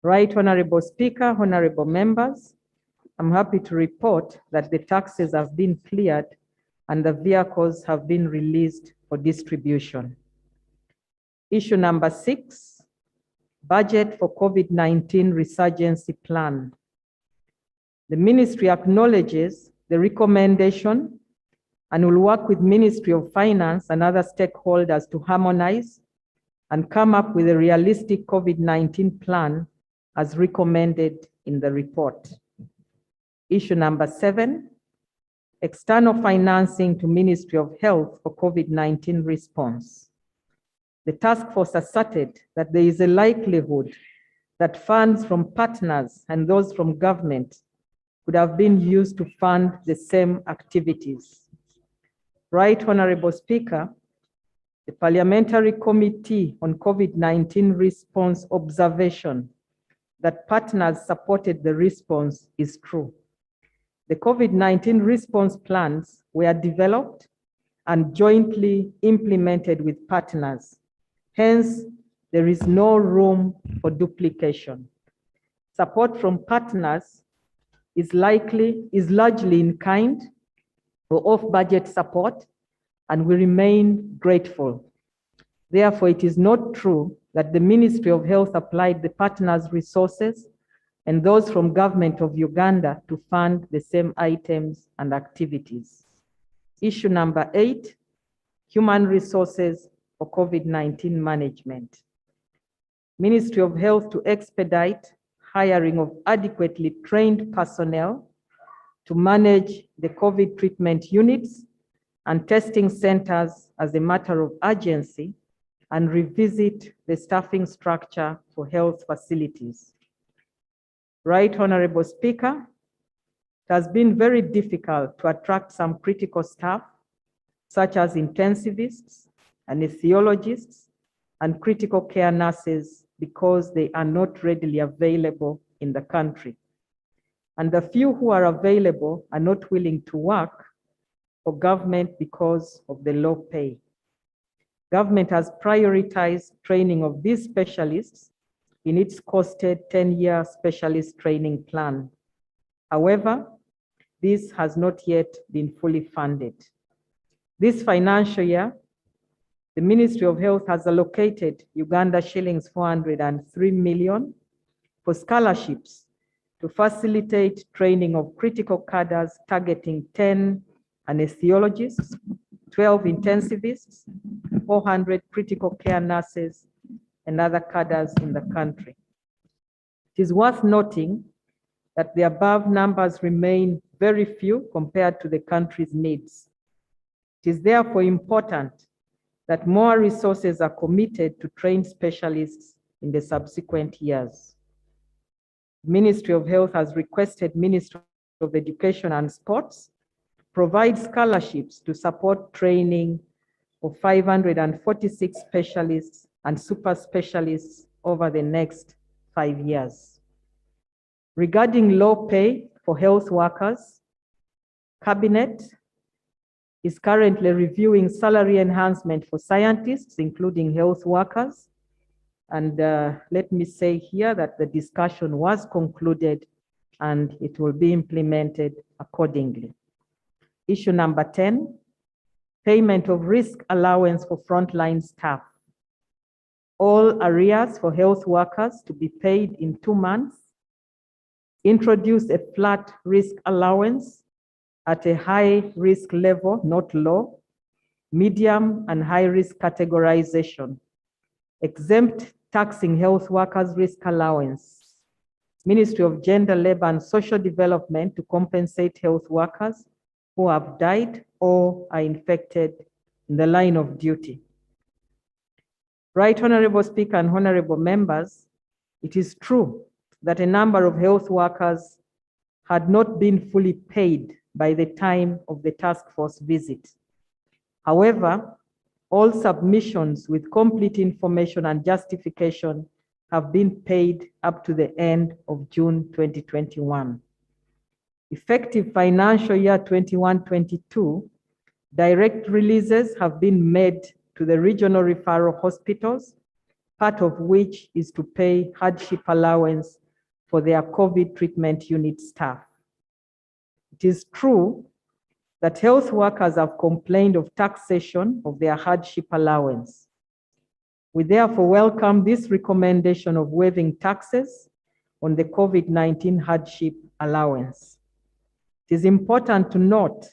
Right, Honorable Speaker, honorable members, I'm happy to report that the taxes have been cleared and the vehicles have been released for distribution. Issue number 6, budget for COVID-19 resurgency plan. The ministry acknowledges the recommendation and will work with Ministry of Finance and other stakeholders to harmonize and come up with a realistic COVID-19 plan as recommended in the report. Issue number 7, external financing to Ministry of Health for COVID-19 response. The task force asserted that there is a likelihood that funds from partners and those from government could have been used to fund the same activities. Right, Honorable Speaker, the Parliamentary Committee on COVID-19 Response observation that partners supported the response is true. The COVID-19 response plans were developed and jointly implemented with partners. Hence, there is no room for duplication. Support from partners is largely in kind or off-budget support, and we remain grateful. Therefore, it is not true that the Ministry of Health applied the partners' resources and those from government of Uganda to fund the same items and activities. Issue number 8, human resources for COVID-19 management. Ministry of Health to expedite hiring of adequately trained personnel to manage the COVID treatment units and testing centers as a matter of urgency and revisit the staffing structure for health facilities. Right, Honorable Speaker, it has been very difficult to attract some critical staff, such as intensivists, anesthesiologists, and critical care nurses because they are not readily available in the country. And the few who are available are not willing to work for government because of the low pay. Government has prioritized training of these specialists in its costed 10-year specialist training plan. However, this has not yet been fully funded. This financial year, the Ministry of Health has allocated Uganda shillings 403 million for scholarships to facilitate training of critical cadres targeting 10 anesthesiologists, 12 intensivists, 400 critical care nurses, and other cadres in the country. It is worth noting that the above numbers remain very few compared to the country's needs. It is therefore important that more resources are committed to train specialists in the subsequent years. The Ministry of Health has requested Ministry of Education and Sports to provide scholarships to support training of 546 specialists and super specialists over the next 5 years. Regarding low pay for health workers, Cabinet is currently reviewing salary enhancement for scientists, including health workers. And let me say here that the discussion was concluded and it will be implemented accordingly. Issue number 10, payment of risk allowance for frontline staff, all arrears for health workers to be paid in 2 months, introduce a flat risk allowance at a high risk level, not low, medium and high risk categorization, exempt taxing health workers risk allowance, Ministry of Gender, Labor and Social Development to compensate health workers who have died or are infected in the line of duty. Right, Honorable Speaker and honorable members, it is true that a number of health workers had not been fully paid by the time of the task force visit. However, all submissions with complete information and justification have been paid up to the end of June 2021. Effective financial year 21-22, direct releases have been made to the regional referral hospitals, part of which is to pay hardship allowance for their COVID treatment unit staff. It is true that health workers have complained of taxation of their hardship allowance. We therefore welcome this recommendation of waiving taxes on the COVID-19 hardship allowance. It is important to note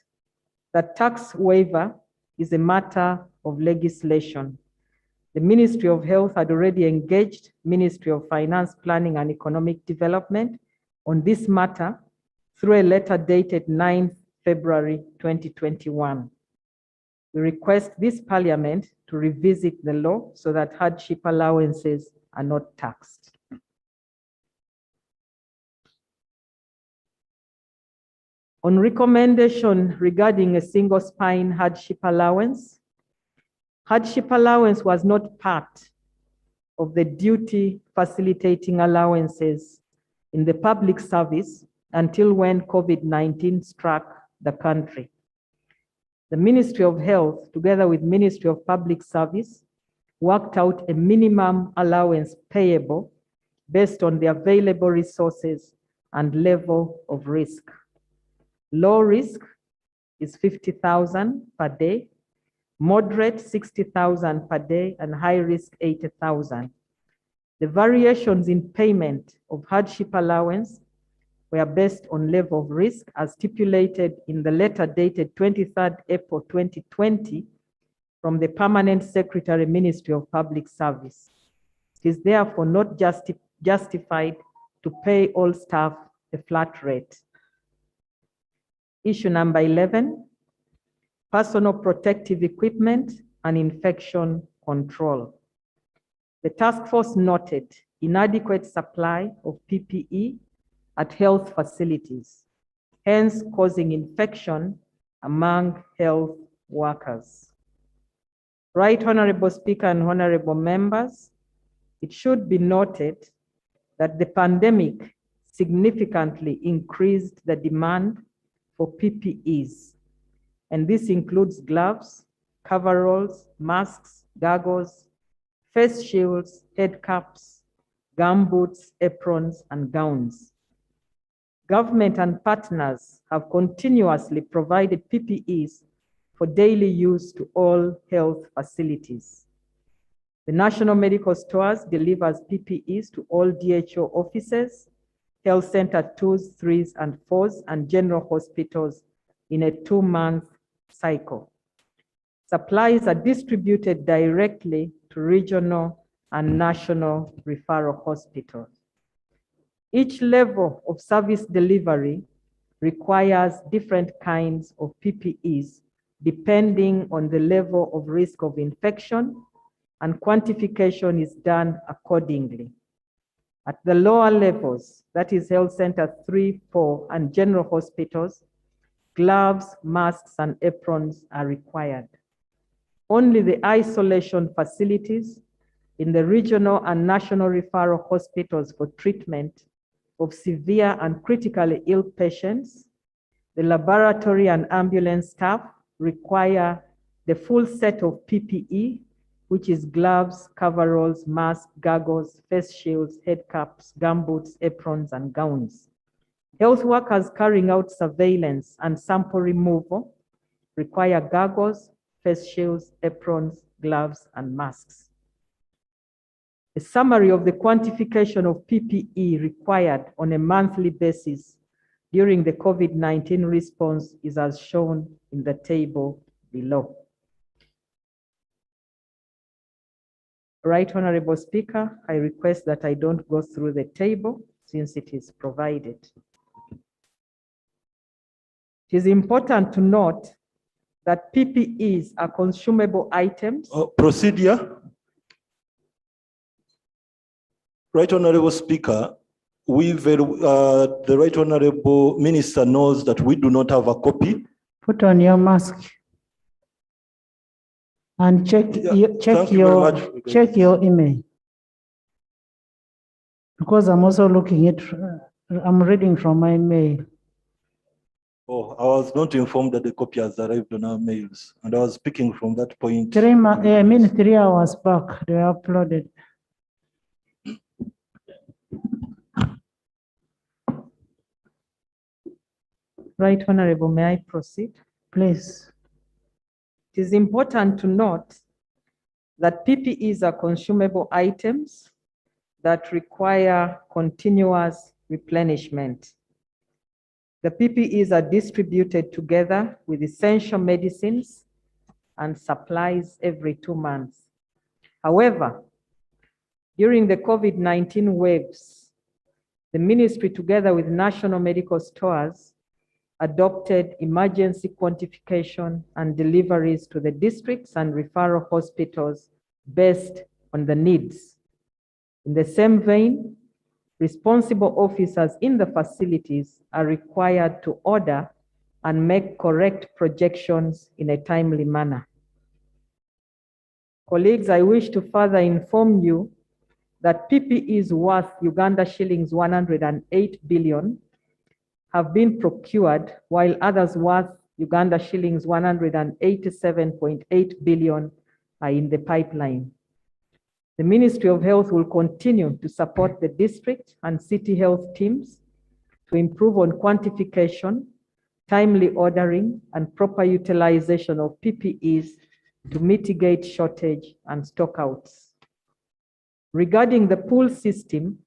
that tax waiver is a matter of legislation. The Ministry of Health had already engaged Ministry of Finance, Planning and Economic Development on this matter through a letter dated 9 February 2021. We request this Parliament to revisit the law so that hardship allowances are not taxed. On recommendation regarding a single spine hardship allowance was not part of the duty facilitating allowances in the public service until when COVID-19 struck the country. The Ministry of Health, together with Ministry of Public Service, worked out a minimum allowance payable based on the available resources and level of risk. Low risk is 50,000 per day, moderate 60,000 per day, and high risk 80,000. The variations in payment of hardship allowance were based on level of risk as stipulated in the letter dated 23rd April 2020 from the Permanent Secretary, Ministry of Public Service. It is therefore not justified to pay all staff a flat rate. Issue number 11, personal protective equipment and infection control. The task force noted inadequate supply of PPE at health facilities, hence causing infection among health workers. Right, Honorable Speaker and honorable members, it should be noted that the pandemic significantly increased the demand for PPEs, and this includes gloves, coveralls, masks, goggles, face shields, head caps, gumboots, aprons, and gowns. Government and partners have continuously provided PPEs for daily use to all health facilities. The National Medical Stores delivers PPEs to all DHO offices, health center 2s, 3s, and 4s, and general hospitals in a 2-month cycle. Supplies are distributed directly to regional and national referral hospitals. Each level of service delivery requires different kinds of PPEs depending on the level of risk of infection, and quantification is done accordingly. At the lower levels, that is health center 3, 4, and general hospitals, gloves, masks, and aprons are required. Only the isolation facilities in the regional and national referral hospitals for treatment of severe and critically ill patients, the laboratory and ambulance staff require the full set of PPE, which is gloves, coveralls, masks, goggles, face shields, head caps, gumboots, aprons, and gowns. Health workers carrying out surveillance and sample removal require goggles, face shields, aprons, gloves, and masks. A summary of the quantification of PPE required on a monthly basis during the COVID-19 response is as shown in the table below. Right Honorable Speaker, I request that I don't go through the table since it is provided. It is important to note that PPEs are consumable items. Procedure. Right Honorable Speaker, the Right Honorable Minister knows that we do not have a copy. Put on your mask and check your email. Because I'm also looking at, I'm reading from my mail. Oh, I was not informed that the copy has arrived on our mails, and I was speaking from that point. 3 hours back, they were uploaded. Right Honorable, may I proceed? Please. It is important to note that PPEs are consumable items that require continuous replenishment. The PPEs are distributed together with essential medicines and supplies every 2 months. However, during the COVID-19 waves, the ministry, together with national medical stores, adopted emergency quantification and deliveries to the districts and referral hospitals based on the needs. In the same vein, responsible officers in the facilities are required to order and make correct projections in a timely manner. Colleagues, I wish to further inform you that PPEs worth Uganda shillings 108 billion have been procured, while others worth Uganda shillings 187.8 billion are in the pipeline. The Ministry of Health will continue to support the district and city health teams to improve on quantification, timely ordering, and proper utilization of PPEs to mitigate shortage and stockouts. Regarding the pool system,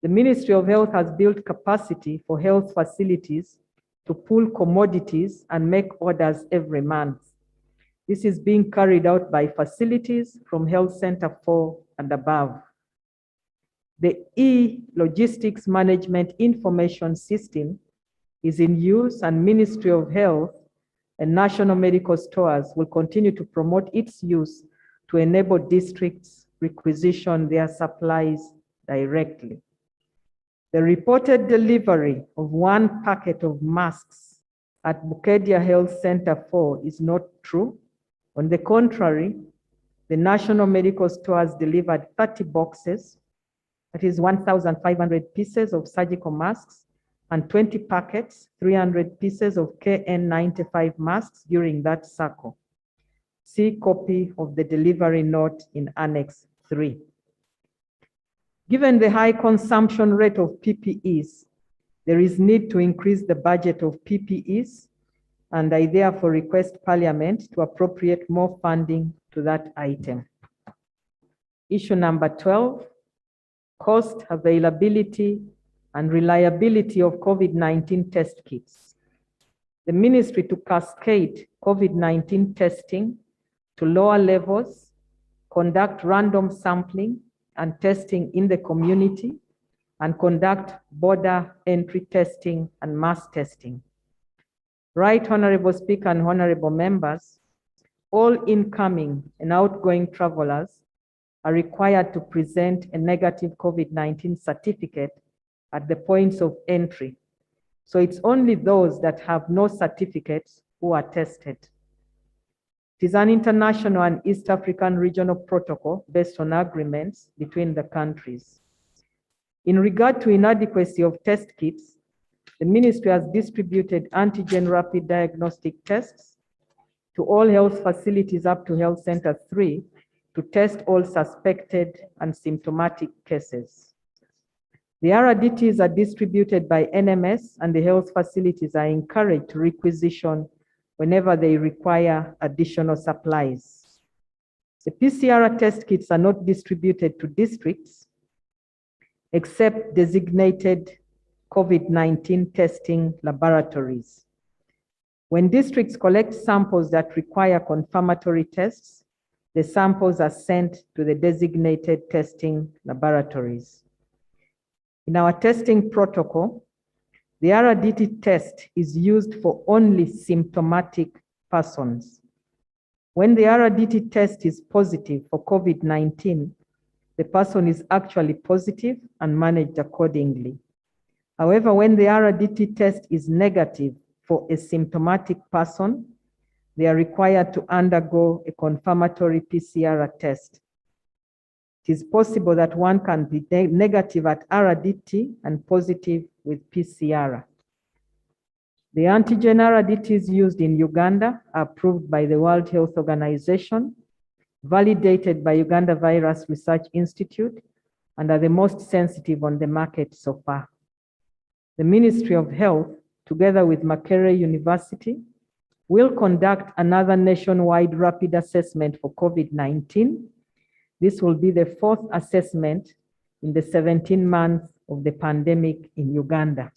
the Ministry of Health has built capacity for health facilities to pool commodities and make orders every month. This is being carried out by facilities from Health Center 4 and above. The e-logistics management information system is in use, and Ministry of Health and national medical stores will continue to promote its use to enable districts requisition their supplies directly. The reported delivery of 1 packet of masks at Bukedia Health Center 4 is not true. On the contrary, the national medical stores delivered 30 boxes, that is 1,500 pieces of surgical masks, and 20 packets, 300 pieces of KN95 masks during that cycle. See copy of the delivery note in Annex 3. Given the high consumption rate of PPEs, there is need to increase the budget of PPEs, and I therefore request Parliament to appropriate more funding to that item. Issue number 12, cost, availability, and reliability of COVID-19 test kits. The ministry to cascade COVID-19 testing to lower levels, conduct random sampling and testing in the community, and conduct border entry testing and mass testing. Right Honorable Speaker and Honorable Members, all incoming and outgoing travelers are required to present a negative COVID-19 certificate at the points of entry. So it's only those that have no certificates who are tested. It is an international and East African regional protocol based on agreements between the countries. In regard to inadequacy of test kits, the ministry has distributed antigen rapid diagnostic tests to all health facilities up to Health Center 3 to test all suspected and symptomatic cases. The RDTs are distributed by NMS, and the health facilities are encouraged to requisition whenever they require additional supplies. The PCR test kits are not distributed to districts except designated COVID-19 testing laboratories. When districts collect samples that require confirmatory tests, the samples are sent to the designated testing laboratories. In our testing protocol, the RDT test is used for only symptomatic persons. When the RDT test is positive for COVID-19, the person is actually positive and managed accordingly. However, when the RDT test is negative for a symptomatic person, they are required to undergo a confirmatory PCR test. It is possible that one can be negative at RDT and positive with PCR. The antigen RDTs used in Uganda are approved by the World Health Organization, validated by Uganda Virus Research Institute, and are the most sensitive on the market so far. The Ministry of Health, together with Makerere University, will conduct another nationwide rapid assessment for COVID-19. This will be the fourth assessment in the 17 months of the pandemic in Uganda.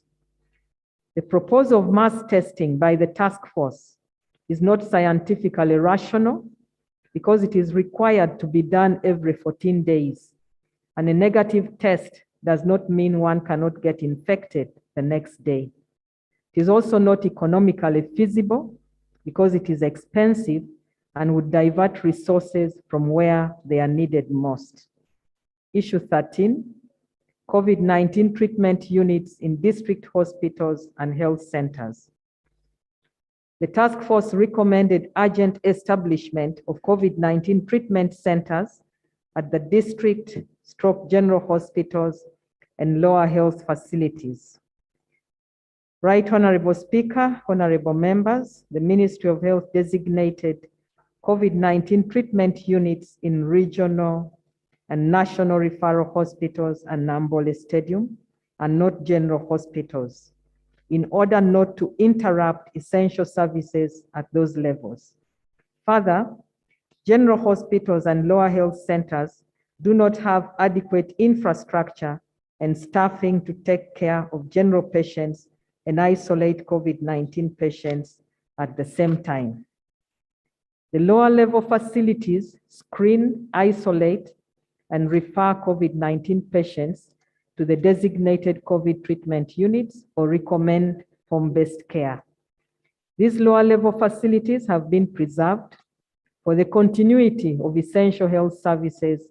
The proposal of mass testing by the task force is not scientifically rational because it is required to be done every 14 days. And a negative test does not mean one cannot get infected the next day. It is also not economically feasible because it is expensive and would divert resources from where they are needed most. Issue 13, COVID-19 treatment units in district hospitals and health centers. The task force recommended urgent establishment of COVID-19 treatment centers at the district/general hospitals and lower health facilities. Right Honorable Speaker, honorable members, the Ministry of Health designated COVID-19 treatment units in regional and national referral hospitals and Nambole Stadium and not general hospitals in order not to interrupt essential services at those levels. Further, general hospitals and lower health centers do not have adequate infrastructure and staffing to take care of general patients and isolate COVID-19 patients at the same time. The lower level facilities screen, isolate, and refer COVID-19 patients to the designated COVID treatment units or recommend home-based care. These lower level facilities have been preserved for the continuity of essential health services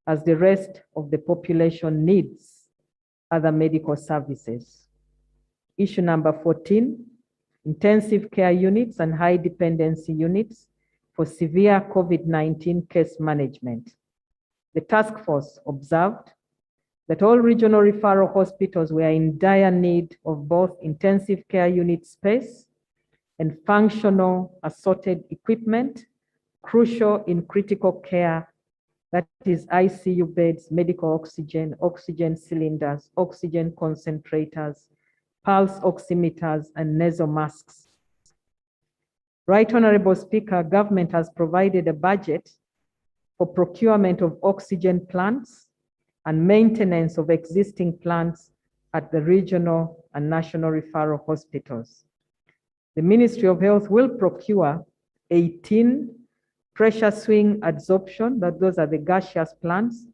as the rest of the population needs other medical services. Issue number 14, intensive care units and high dependency units for severe COVID-19 case management. The task force observed that all regional referral hospitals were in dire need of both intensive care unit space and functional assorted equipment, crucial in critical care, that is ICU beds, medical oxygen, oxygen cylinders, oxygen concentrators, pulse oximeters, and nasal masks. Right Honorable Speaker, government has provided a budget for procurement of oxygen plants and maintenance of existing plants at the regional and national referral hospitals. The Ministry of Health will procure 18 pressure swing adsorption, that those are the gaseous plants,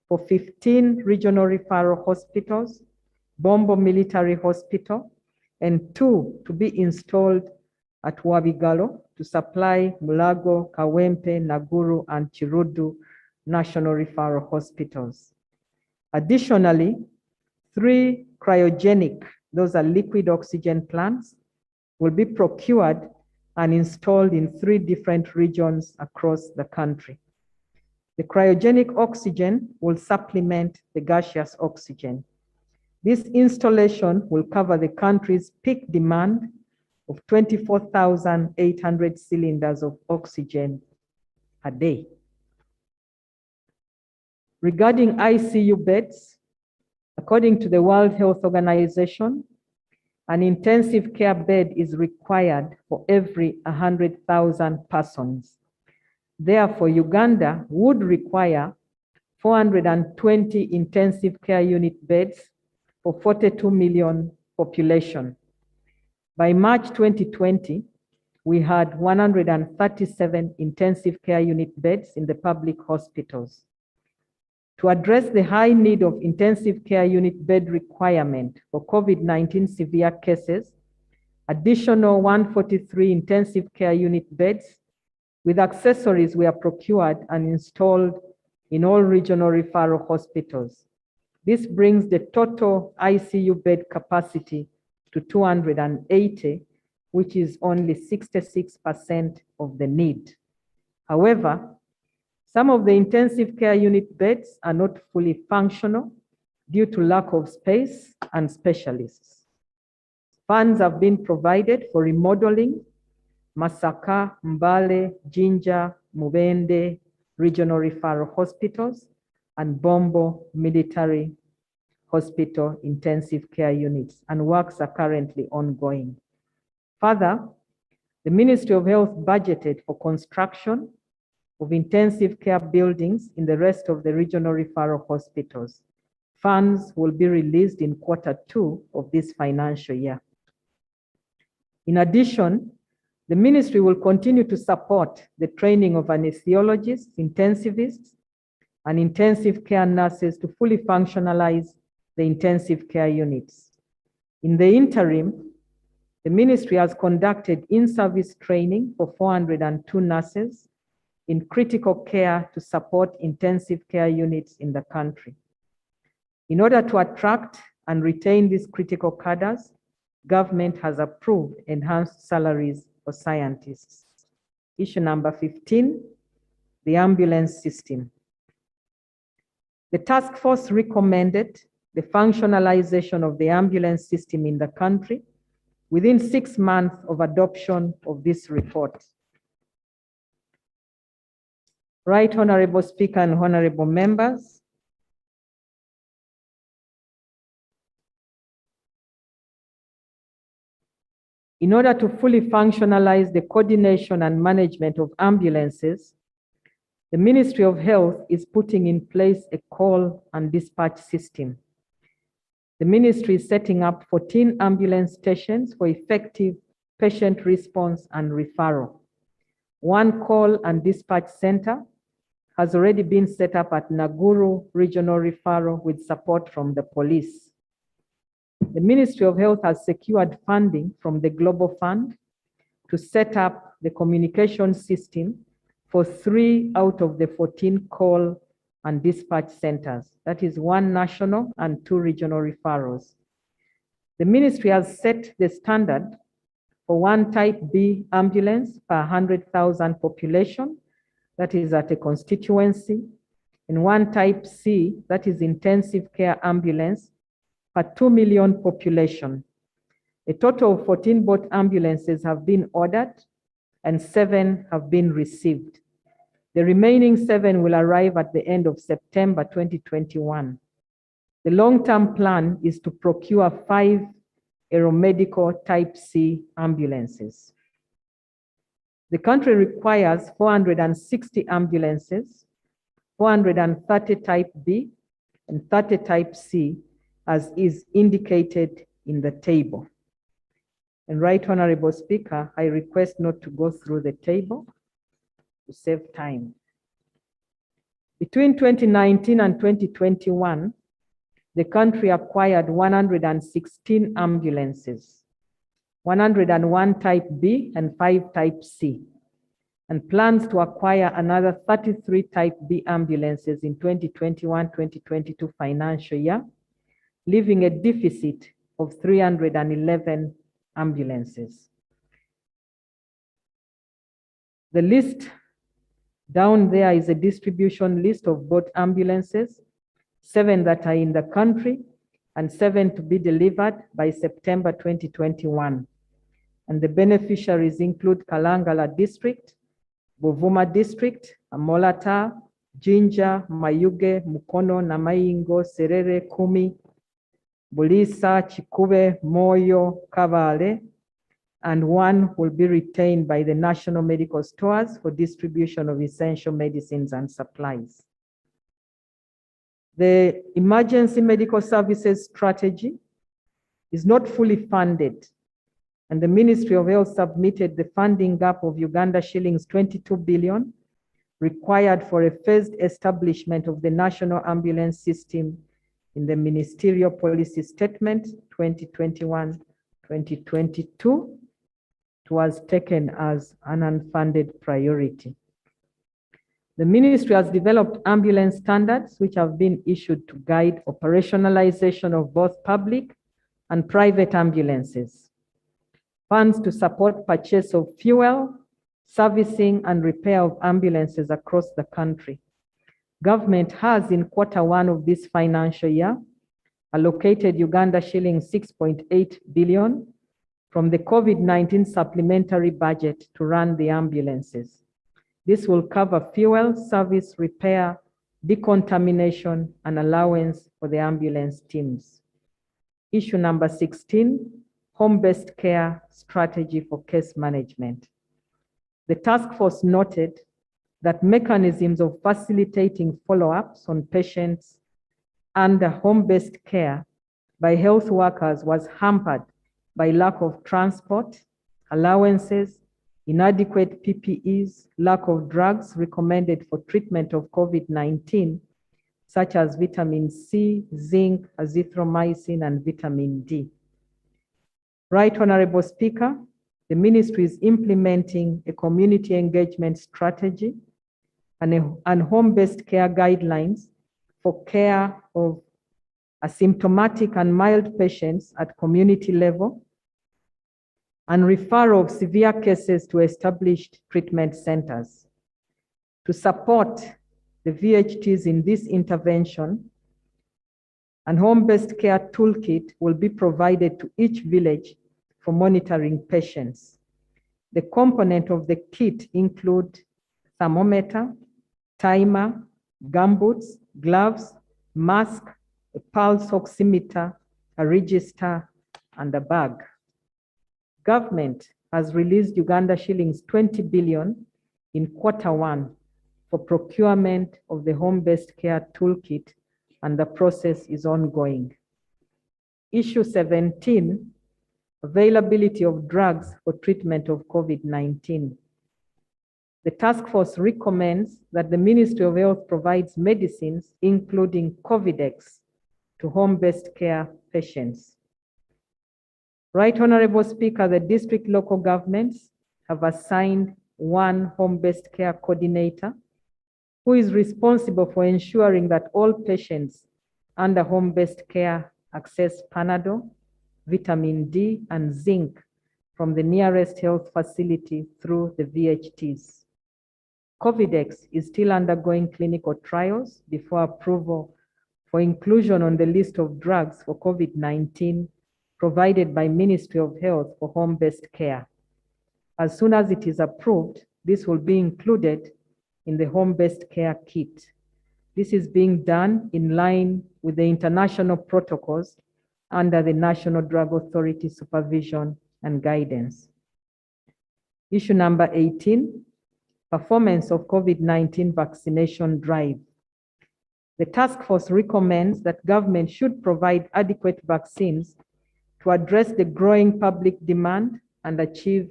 for 15 regional referral hospitals, Bombo Military Hospital, and 2 to be installed at Wabigalo to supply Mulago, Kawempe, Naguru, and Chirudu national referral hospitals. Additionally, 3 cryogenic, those are liquid oxygen plants, will be procured and installed in 3 different regions across the country. The cryogenic oxygen will supplement the gaseous oxygen. This installation will cover the country's peak demand of 24,800 cylinders of oxygen a day. Regarding ICU beds, according to the World Health Organization, An intensive care bed is required for every 100,000 persons. Therefore, Uganda would require 420 intensive care unit beds for 42 million population. By March 2020, we had 137 intensive care unit beds in the public hospitals. To address the high need of intensive care unit bed requirement for COVID-19 severe cases, additional 143 intensive care unit beds with accessories were procured and installed in all regional referral hospitals. This brings the total ICU bed capacity to 280, which is only 66% of the need. However, some of the intensive care unit beds are not fully functional due to lack of space and specialists. Funds have been provided for remodeling Masaka, Mbale, Jinja, Mubende regional referral hospitals and Bombo Military Hospital intensive care units, and works are currently ongoing. Further, the Ministry of Health budgeted for construction of intensive care buildings in the rest of the regional referral hospitals. Funds will be released in Q2 of this financial year. In addition, the ministry will continue to support the training of anesthesiologists, intensivists, and intensive care nurses to fully functionalize the intensive care units. In the interim, the ministry has conducted in-service training for 402 nurses in critical care to support intensive care units in the country. In order to attract and retain these critical cadres, government has approved enhanced salaries for scientists. Issue number 15, the ambulance system. The task force recommended the functionalization of the ambulance system in the country within 6 months of adoption of this report. Right Honorable Speaker and honorable members, in order to fully functionalize the coordination and management of ambulances, the Ministry of Health is putting in place a call and dispatch system. The ministry is setting up 14 ambulance stations for effective patient response and referral. One call and dispatch center has already been set up at Naguru Regional Referral with support from the police. The Ministry of Health has secured funding from the Global Fund to set up the communication system for 3 out of the 14 call and dispatch centers. That is 1 national and 2 regional referrals. The ministry has set the standard for 1 type B ambulance per 100,000 population, that is at a constituency, and 1 type C, that is intensive care ambulance, per 2 million population. A total of 14 boat ambulances have been ordered and 7 have been received. The remaining 7 will arrive at the end of September 2021. The long-term plan is to procure 5 aeromedical type C ambulances. The country requires 460 ambulances, 430 type B and 30 type C, as is indicated in the table. And Right Honorable Speaker, I request not to go through the table to save time. Between 2019 and 2021, the country acquired 116 ambulances, 101 type B and 5 type C, and plans to acquire another 33 type B ambulances in 2021-2022 financial year, leaving a deficit of 311 ambulances. The list down there is a distribution list of both ambulances, 7 that are in the country and 7 to be delivered by September 2021. And the beneficiaries include Kalangala District, Buvuma District, Amolata, Jinja, Mayuge, Mukono, Namaingo, Serere, Kumi, Bulisa, Chikube, Moyo, Kabale, and one will be retained by the national medical stores for distribution of essential medicines and supplies. The emergency medical services strategy is not fully funded, and the Ministry of Health submitted the funding gap of Uganda shillings 22 billion required for a phased establishment of the national ambulance system in the Ministerial Policy Statement 2021-2022. It was taken as an unfunded priority. The ministry has developed ambulance standards which have been issued to guide operationalization of both public and private ambulances. Funds to support purchase of fuel, servicing and repair of ambulances across the country. Government has in Q1 of this financial year allocated Uganda shillings 6.8 billion from the COVID-19 supplementary budget to run the ambulances. This will cover fuel, service, repair, decontamination, and allowance for the ambulance teams. Issue number 16, home-based care strategy for case management. The task force noted that mechanisms of facilitating follow-ups on patients under home-based care by health workers was hampered by lack of transport, allowances, inadequate PPEs, lack of drugs recommended for treatment of COVID-19, such as vitamin C, zinc, azithromycin, and vitamin D. Right Honorable Speaker, the ministry is implementing a community engagement strategy and home-based care guidelines for care of asymptomatic and mild patients at community level, and referral of severe cases to established treatment centers. To support the VHTs in this intervention, an home-based care toolkit will be provided to each village for monitoring patients. The component of the kit include thermometer, timer, gumboots, gloves, mask, a pulse oximeter, a register, and a bag. Government has released Uganda shillings 20 billion in Q1 for procurement of the home-based care toolkit, and the process is ongoing. Issue 17, availability of drugs for treatment of COVID-19. The task force recommends that the Ministry of Health provides medicines, including Covidex, to home-based care patients. Right Honorable Speaker, the district local governments have assigned one home-based care coordinator who is responsible for ensuring that all patients under home-based care access Panadol, vitamin D, and zinc from the nearest health facility through the VHTs. Covidex is still undergoing clinical trials before approval for inclusion on the list of drugs for COVID-19 provided by Ministry of Health for home-based care. As soon as it is approved, this will be included in the home-based care kit. This is being done in line with the international protocols under the National Drug Authority supervision and guidance. Issue number 18, performance of COVID-19 vaccination drive. The task force recommends that government should provide adequate vaccines to address the growing public demand and achieve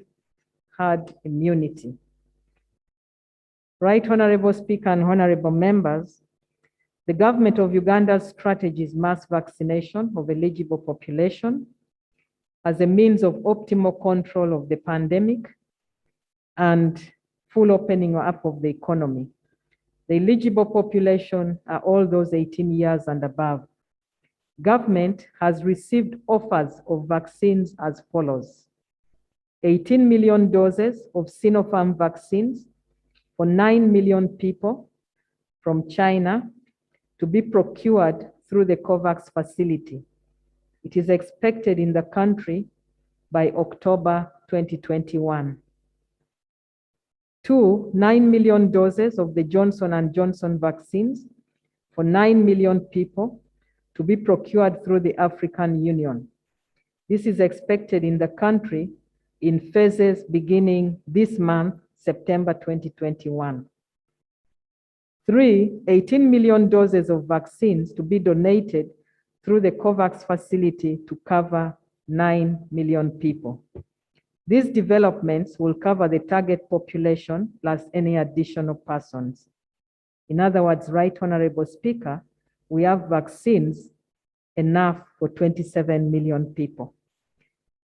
herd immunity. Right Honorable Speaker and honorable members, the government of Uganda's strategy is mass vaccination of eligible population as a means of optimal control of the pandemic and full opening up of the economy. The eligible population are all those 18 years and above. Government has received offers of vaccines as follows: 18 million doses of Sinopharm vaccines for 9 million people from China to be procured through the COVAX facility. It is expected in the country by October 2021. 9 million doses of the Johnson & Johnson vaccines for 9 million people to be procured through the African Union. This is expected in the country in phases beginning this month, September 2021. 3, 18 million doses of vaccines to be donated through the COVAX facility to cover 9 million people. These developments will cover the target population plus any additional persons. In other words, Right Honorable Speaker, we have vaccines enough for 27 million people.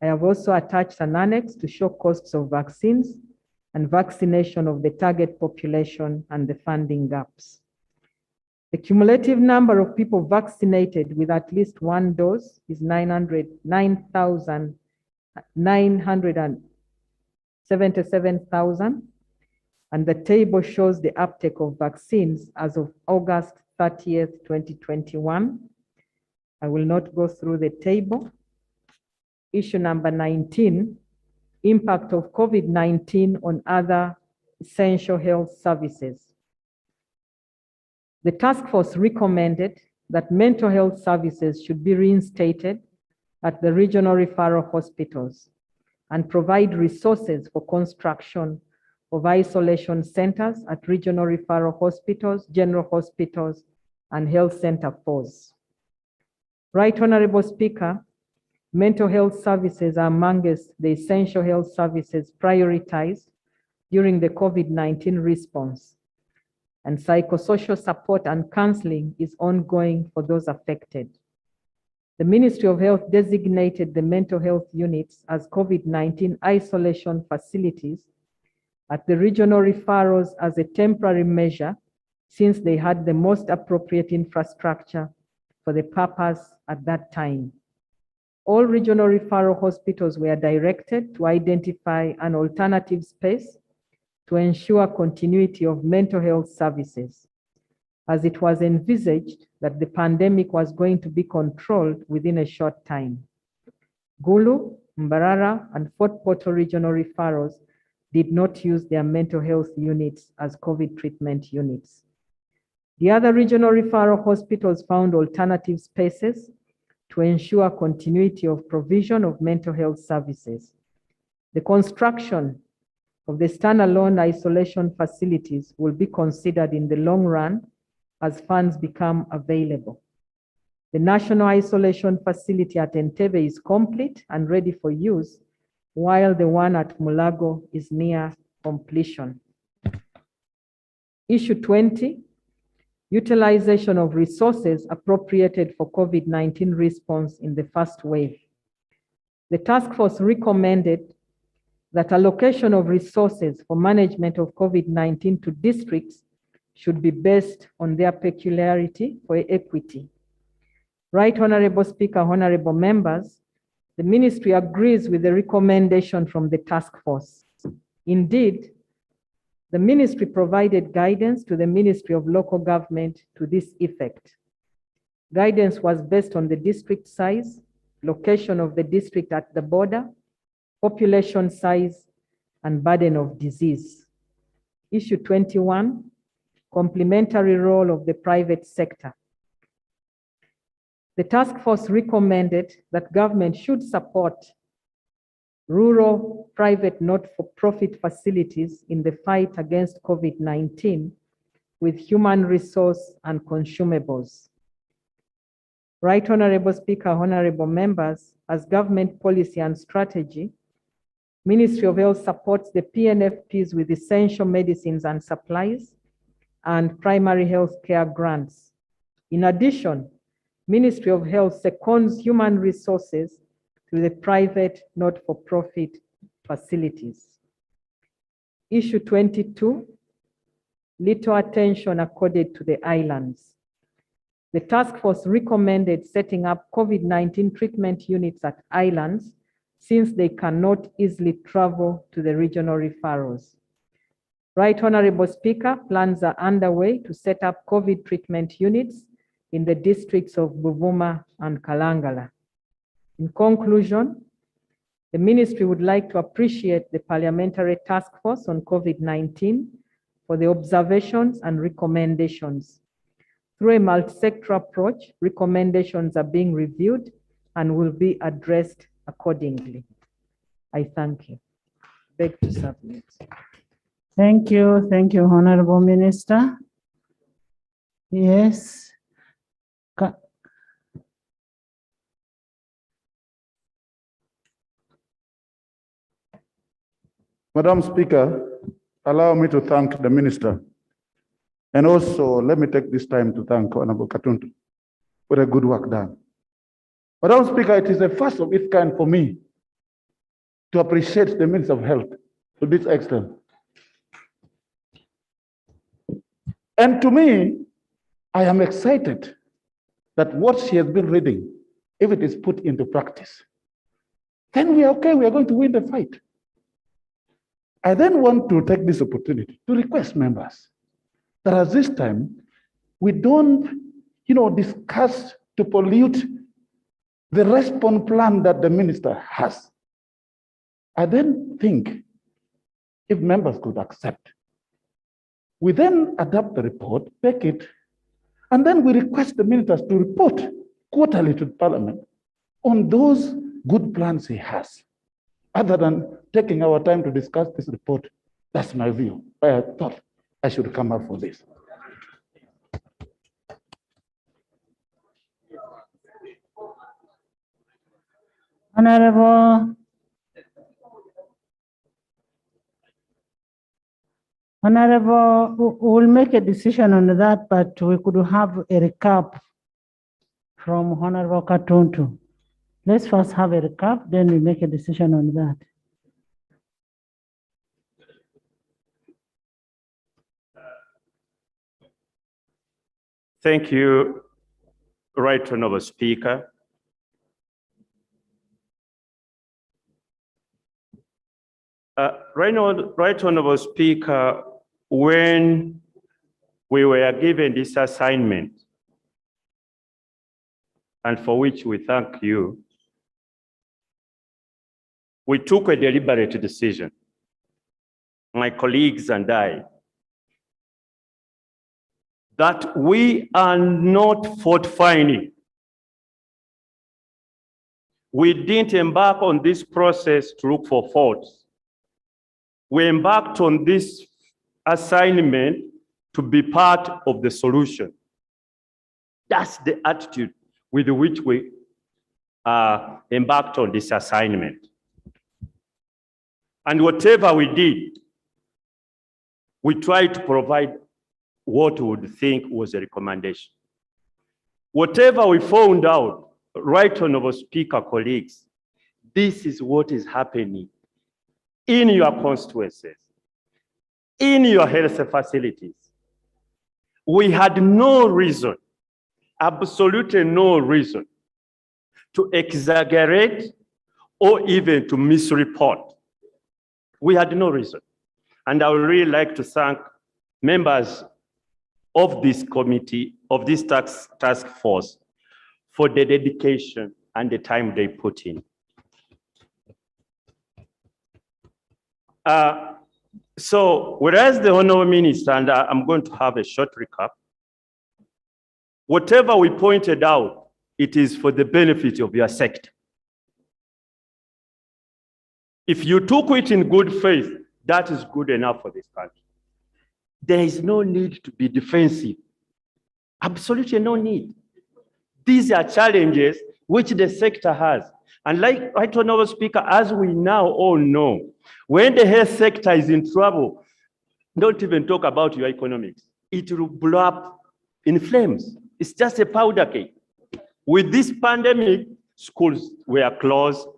I have also attached an annex to show costs of vaccines and vaccination of the target population and the funding gaps. The cumulative number of people vaccinated with at least one dose is 977,000, and the table shows the uptake of vaccines as of August 30th, 2021. I will not go through the table. Issue number 19, impact of COVID-19 on other essential health services. The task force recommended that mental health services should be reinstated at the regional referral hospitals and provide resources for construction of isolation centers at regional referral hospitals, general hospitals, and health center FOS. Right Honorable Speaker, mental health services are amongst the essential health services prioritized during the COVID-19 response, and psychosocial support and counseling is ongoing for those affected. The Ministry of Health designated the mental health units as COVID-19 isolation facilities at the regional referrals as a temporary measure since they had the most appropriate infrastructure for the purpose at that time. All regional referral hospitals were directed to identify an alternative space to ensure continuity of mental health services, as it was envisaged that the pandemic was going to be controlled within a short time. Gulu, Mbarara, and Fort Portal regional referrals did not use their mental health units as COVID treatment units. The other regional referral hospitals found alternative spaces to ensure continuity of provision of mental health services. The construction of the standalone isolation facilities will be considered in the long run as funds become available. The National Isolation Facility at Entebbe is complete and ready for use, while the one at Mulago is near completion. Issue 20, utilization of resources appropriated for COVID-19 response in the first wave. The task force recommended that allocation of resources for management of COVID-19 to districts should be based on their peculiarity for equity. Right Honorable Speaker, honorable members, the ministry agrees with the recommendation from the task force. Indeed, the ministry provided guidance to the Ministry of Local Government to this effect. Guidance was based on the district size, location of the district at the border, population size, and burden of disease. Issue 21, complementary role of the private sector. The task force recommended that government should support rural private not-for-profit facilities in the fight against COVID-19 with human resource and consumables. Right Honorable Speaker, honorable members, as government policy and strategy, Ministry of Health supports the PNFPs with essential medicines and supplies and primary health care grants. In addition, Ministry of Health seconds human resources to the private not-for-profit facilities. Issue 22, little attention accorded to the islands. The task force recommended setting up COVID-19 treatment units at islands since they cannot easily travel to the regional referrals. Right Honorable Speaker, plans are underway to set up COVID treatment units in the districts of Buvuma and Kalangala. In conclusion, the ministry would like to appreciate the Parliamentary Task Force on COVID-19 for the observations and recommendations. Through a multi-sector approach, recommendations are being reviewed and will be addressed accordingly. I thank you. Beg to submit. Thank you, Honorable Minister. Yes. Madam Speaker, allow me to thank the minister. And also, let me take this time to thank Honorable Katuntu for the good work done. Madam Speaker, it is the first of its kind for me to appreciate the Minister of Health to this extent. And to me, I am excited that what she has been reading, if it is put into practice, then we are okay, we are going to win the fight. I then want to take this opportunity to request members that at this time, we don't, discuss to pollute the response plan that the minister has. I then think if members could accept, we then adapt the report, take it, and then we request the ministers to report quarterly to Parliament on those good plans he has. Other than taking our time to discuss this report, that's my view. I thought I should come up for this. Honorable, we'll make a decision on that, but we could have a recap from Honorable Katuntu. Let's first have a recap, then we make a decision on that. Thank you, Right Honorable Speaker. Right Honorable Speaker, when we were given this assignment, and for which we thank you, we took a deliberate decision, my colleagues and I, that we are not fault-finding. We didn't embark on this process to look for faults. We embarked on this assignment to be part of the solution. That's the attitude with which we embarked on this assignment. And whatever we did, we tried to provide what we would think was a recommendation. Whatever we found out, Right Honorable Speaker, colleagues, this is what is happening in your constituencies, in your health facilities. We had no reason, absolutely no reason, to exaggerate or even to misreport. We had no reason. And I would really like to thank members of this committee, of this task force, for the dedication and the time they put in. So, whereas the Honorable Minister, and I'm going to have a short recap, whatever we pointed out, it is for the benefit of your sector. If you took it in good faith, that is good enough for this country. There is no need to be defensive. Absolutely no need. These are challenges which the sector has. And like Right Honorable Speaker, as we now all know, when the health sector is in trouble, don't even talk about your economics. It will blow up in flames. It's just a powder cake. With this pandemic, schools were closed,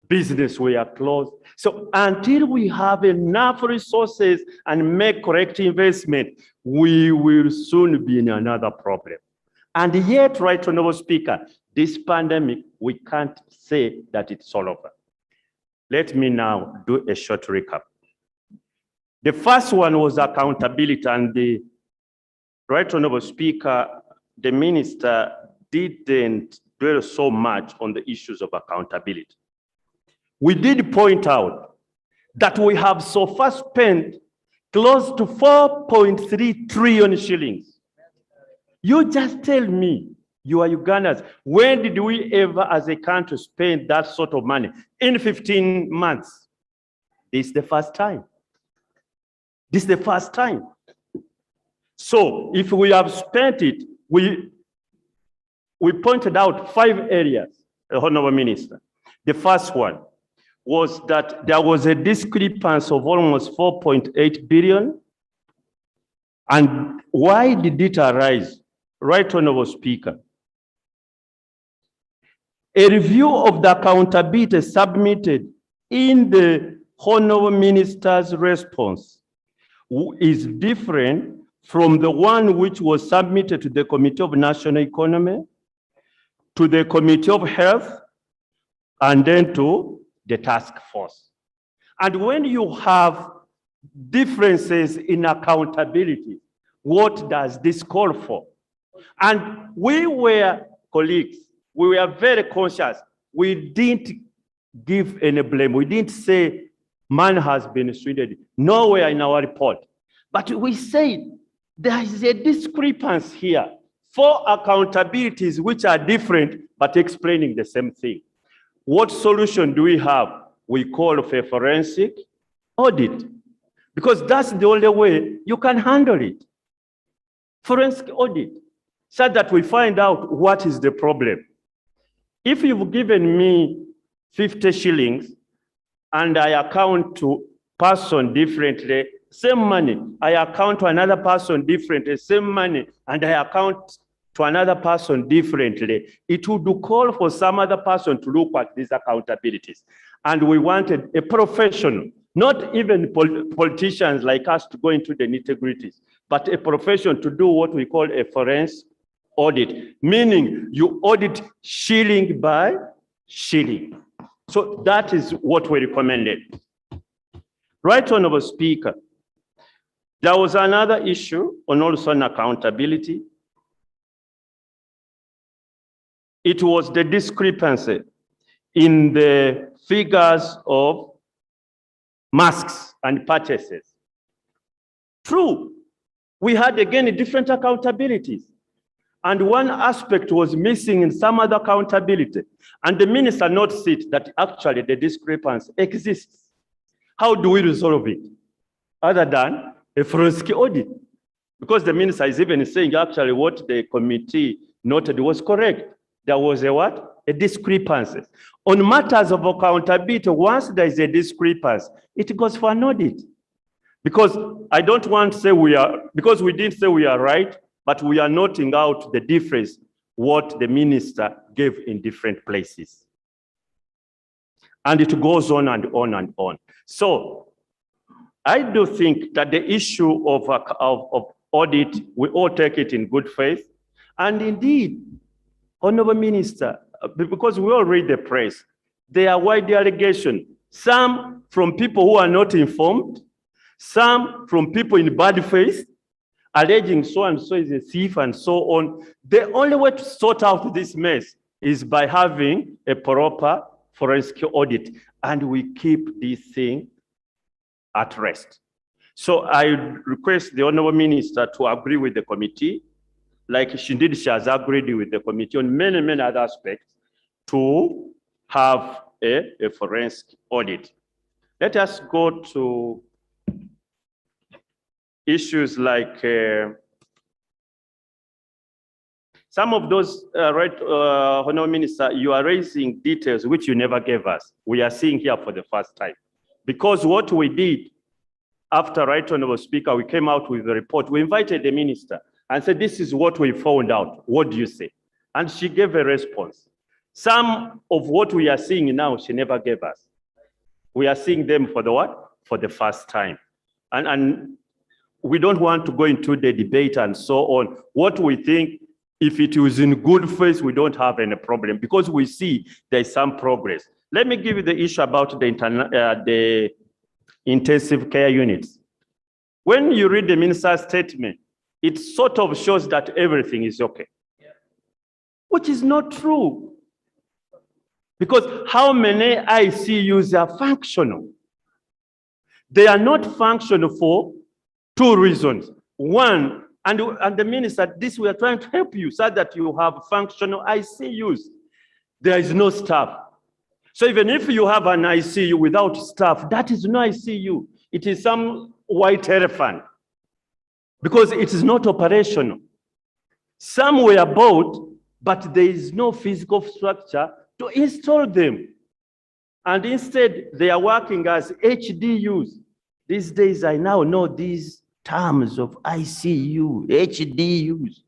business were closed. So until we have enough resources and make correct investment, we will soon be in another problem. And yet, Right Honorable Speaker, this pandemic, we can't say that it's all over. Let me now do a short recap. The first one was accountability, and the Right Honorable Speaker, the minister didn't dwell so much on the issues of accountability. We did point out that we have so far spent close to 4.3 trillion shillings You just tell me, you are Ugandans. When did we ever as a country spend that sort of money? In 15 months. This is the first time. This is the first time. So if we have spent it, we pointed out 5 areas, Honorable Minister. The first one was that there was a discrepancy of almost 4.8 billion. And why did it arise? Right, Honorable Speaker. A review of the accountability submitted in the Honorable Minister's response is different from the one which was submitted to the Committee of National Economy, to the Committee of Health, and then to the task force. And when you have differences in accountability, what does this call for? And we were colleagues, we were very conscious. We didn't give any blame. We didn't say man has been swindled. Nowhere in our report. But we said there is a discrepancy here. 4 accountabilities which are different but explaining the same thing. What solution do we have? We call for a forensic audit, because that's the only way you can handle it. Forensic audit, so that we find out what is the problem. If you've given me 50 shillings and I account to person differently, same money, I account to another person differently, same money, and I account to another person differently, it would call for some other person to look at these accountabilities. And we wanted a professional, not even politicians like us to go into the nitty-gritties, but a profession to do what we call a forensic audit, meaning you audit shilling by shilling. So that is what we recommended. Right, Honorable Speaker, there was another issue on also on accountability. It was the discrepancy in the figures of masks and purchases. True, we had again different accountabilities. And one aspect was missing in some other accountability. And the minister noticed it that actually the discrepancy exists. How do we resolve it? Other than a forensic audit. Because the minister is even saying actually what the committee noted was correct. There was a what? A discrepancy. On matters of accountability, once there is a discrepancy, it goes for an audit. Because I don't want to say because we didn't say we are right, but we are noting out the difference, what the minister gave in different places. And it goes on and on and on. So I do think that the issue of audit, we all take it in good faith. And indeed, Honorable Minister, because we all read the press, there are wide allegations, some from people who are not informed, some from people in bad faith, alleging so and so is a thief and so on. The only way to sort out this mess is by having a proper forensic audit, and we keep this thing at rest. So I request the Honorable Minister to agree with the committee, like she has agreed with the committee on many, many other aspects, to have a forensic audit. Let us go to issues like some of those, Honorable Minister, you are raising details which you never gave us. We are seeing here for the first time. Because what we did after Right Honorable Speaker, we came out with the report. We invited the minister and said, this is what we found out. What do you say? And she gave a response. Some of what we are seeing now, she never gave us. We are seeing them for the what? For the first time. And we don't want to go into the debate and so on. What we think, if it was in good faith, we don't have any problem because we see there's some progress. Let me give you the issue about the intensive care units. When you read the minister's statement, it sort of shows that everything is okay, which is not true. Because how many ICUs are functional? They are not functional for 2 reasons. One, And the minister, this we are trying to help you so that you have functional ICUs. There is no staff. So even if you have an ICU without staff, that is no ICU. It is some white elephant because it is not operational. Some were bought, but there is no physical structure to install them. And instead, they are working as HDUs. These days, I now know these terms of ICU, HDUs.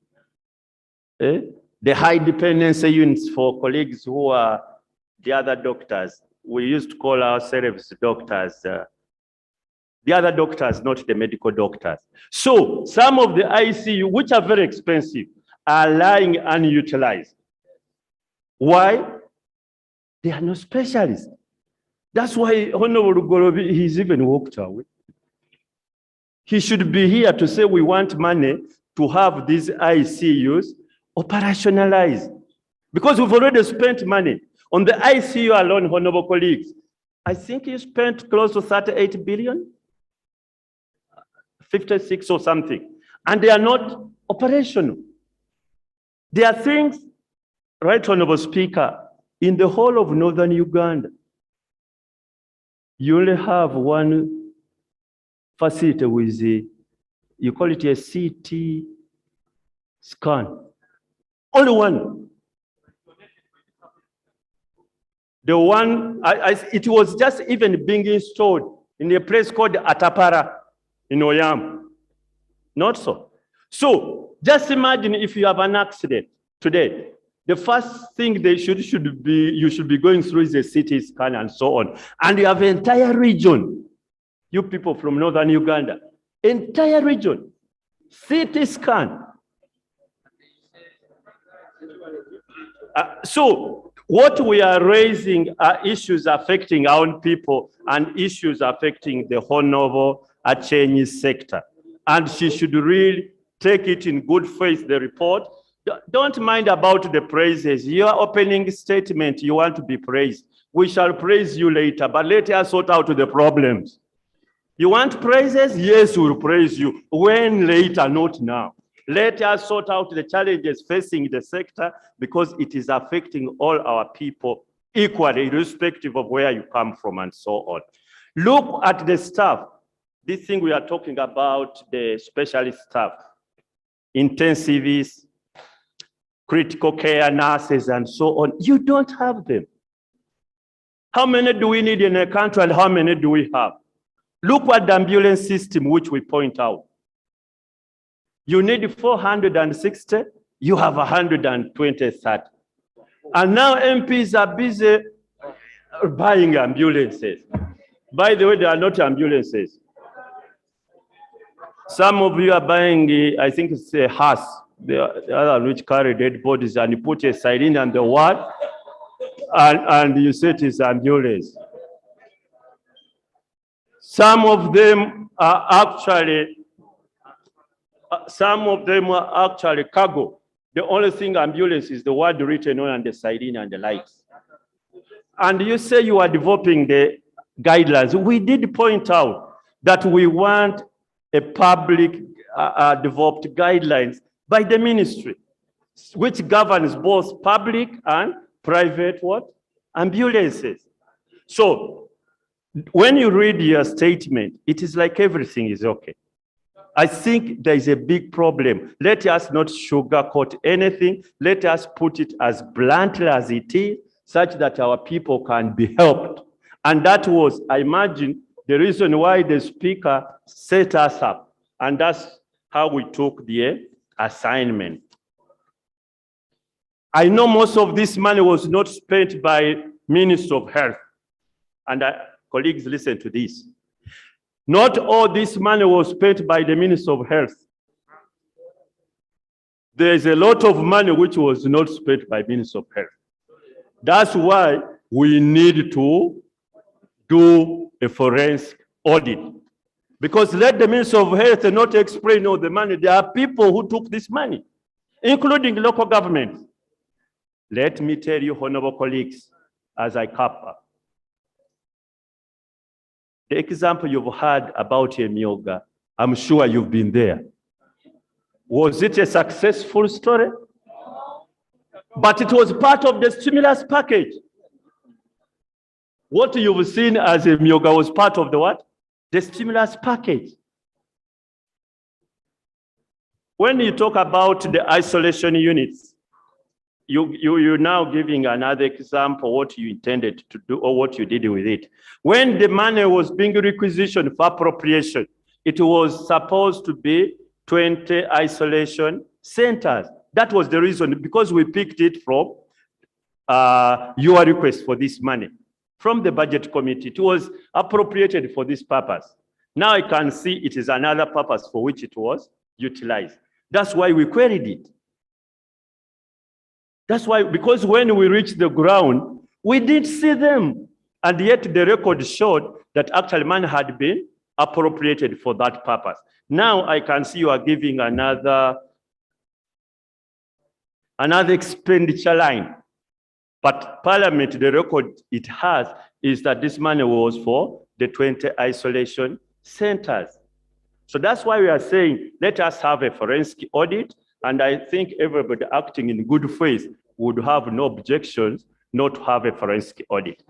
The high dependency units for colleagues who are the other doctors. We used to call ourselves doctors. The other doctors, not the medical doctors. So some of the ICU, which are very expensive, are lying unutilized. Why? They are no specialists. That's why Honorable Gorobi, he's even walked away. He should be here to say we want money to have these ICUs operationalized. Because we've already spent money. On the ICU alone, honorable colleagues, I think you spent close to 38 billion, 56 or something, and they are not operational. There are things, right, Honorable Speaker, in the whole of northern Uganda, you only have one facility with you call it a CT scan. Only one. The one, it was just even being installed in a place called Atapara in Oyam. Not so. So just imagine if you have an accident today, the first thing you should be going through is a CT scan and so on. And you have an entire region, you people from northern Uganda, entire region, CT scan. So what we are raising are issues affecting our own people and issues affecting the Honorable Achenyi sector. And she should really take it in good faith, the report. Don't mind about the praises. Your opening statement, you want to be praised. We shall praise you later, but let us sort out the problems. You want praises? Yes, we'll praise you. When later, not now. Let us sort out the challenges facing the sector because it is affecting all our people equally, irrespective of where you come from and so on. Look at the staff. This thing we are talking about, the specialist staff, intensivists, critical care nurses, and so on. You don't have them. How many do we need in a country and how many do we have? Look at the ambulance system, which we point out. You need 460, you have 120, 30. And now MPs are busy buying ambulances. By the way, they are not ambulances. Some of you are buying, I think it's a hearse, the other which carry dead bodies, and you put a siren on the wall, and you say it is ambulance. Some of them are actually cargo. The only thing ambulance is the word written on the siren and the lights. And you say you are developing the guidelines. We did point out that we want a public developed guidelines by the ministry, which governs both public and private ambulances. So when you read your statement, it is like everything is okay. I think there is a big problem. Let us not sugarcoat anything. Let us put it as bluntly as it is, such that our people can be helped. And that was, I imagine, the reason why the speaker set us up. And that's how we took the assignment. I know most of this money was not spent by Minister of Health. And colleagues, listen to this. Not all this money was spent by the Minister of Health. There is a lot of money which was not spent by Minister of Health. That's why we need to do a forensic audit. Because let the Minister of Health not explain all the money. There are people who took this money, including local government. Let me tell you, honorable colleagues, as I cap up. The example you've heard about Emyoga, I'm sure you've been there. Was it a successful story? But it was part of the stimulus package. What you've seen as a Myoga was part of the what? The stimulus package. When you talk about the isolation units, you're now giving another example what you intended to do or what you did with it. When the money was being requisitioned for appropriation, it was supposed to be 20 isolation centers. That was the reason, because we picked it from your request for this money. From the budget committee, it was appropriated for this purpose. Now I can see it is another purpose for which it was utilized. That's why we queried it. That's why, because when we reached the ground, we did see them. And yet the record showed that actually money had been appropriated for that purpose. Now I can see you are giving another expenditure line. But Parliament, the record it has is that this money was for the 20 isolation centers. So that's why we are saying, let us have a forensic audit. And I think everybody acting in good faith would have no objections not to have a forensic audit.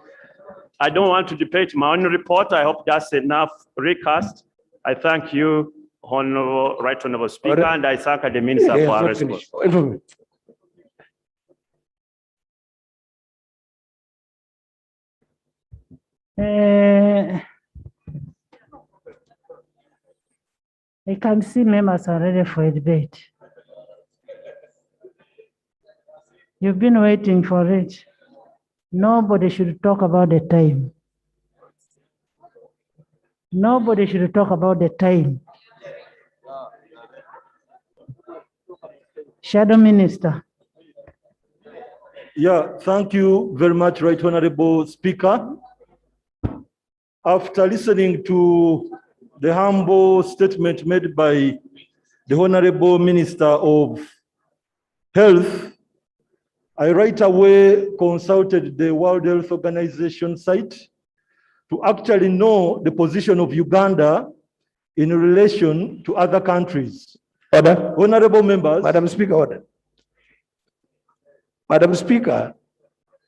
I don't want to debate my own report. I hope that's enough recast. I thank you, Right Honorable Speaker, and I thank the Minister for our response. I can see members are ready for a debate. You've been waiting for it. Nobody should talk about the time. Nobody should talk about the time. Shadow Minister. Yeah, thank you very much, Right Honorable Speaker. After listening to the humble statement made by the Honorable Minister of Health, I right away consulted the World Health Organization site to actually know the position of Uganda in relation to other countries. Order. Honorable members. Madam Speaker, order. Madam Speaker,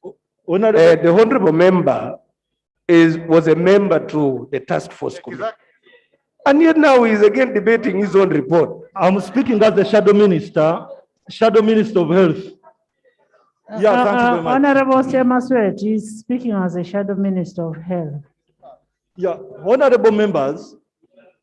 the honorable member was a member to the task force committee. And yet now he is again debating his own report. I'm speaking as the Shadow Minister of Health. Yeah, thank you very much. Honorable Semaswet is speaking as a Shadow Minister of Health. Yeah, honorable members,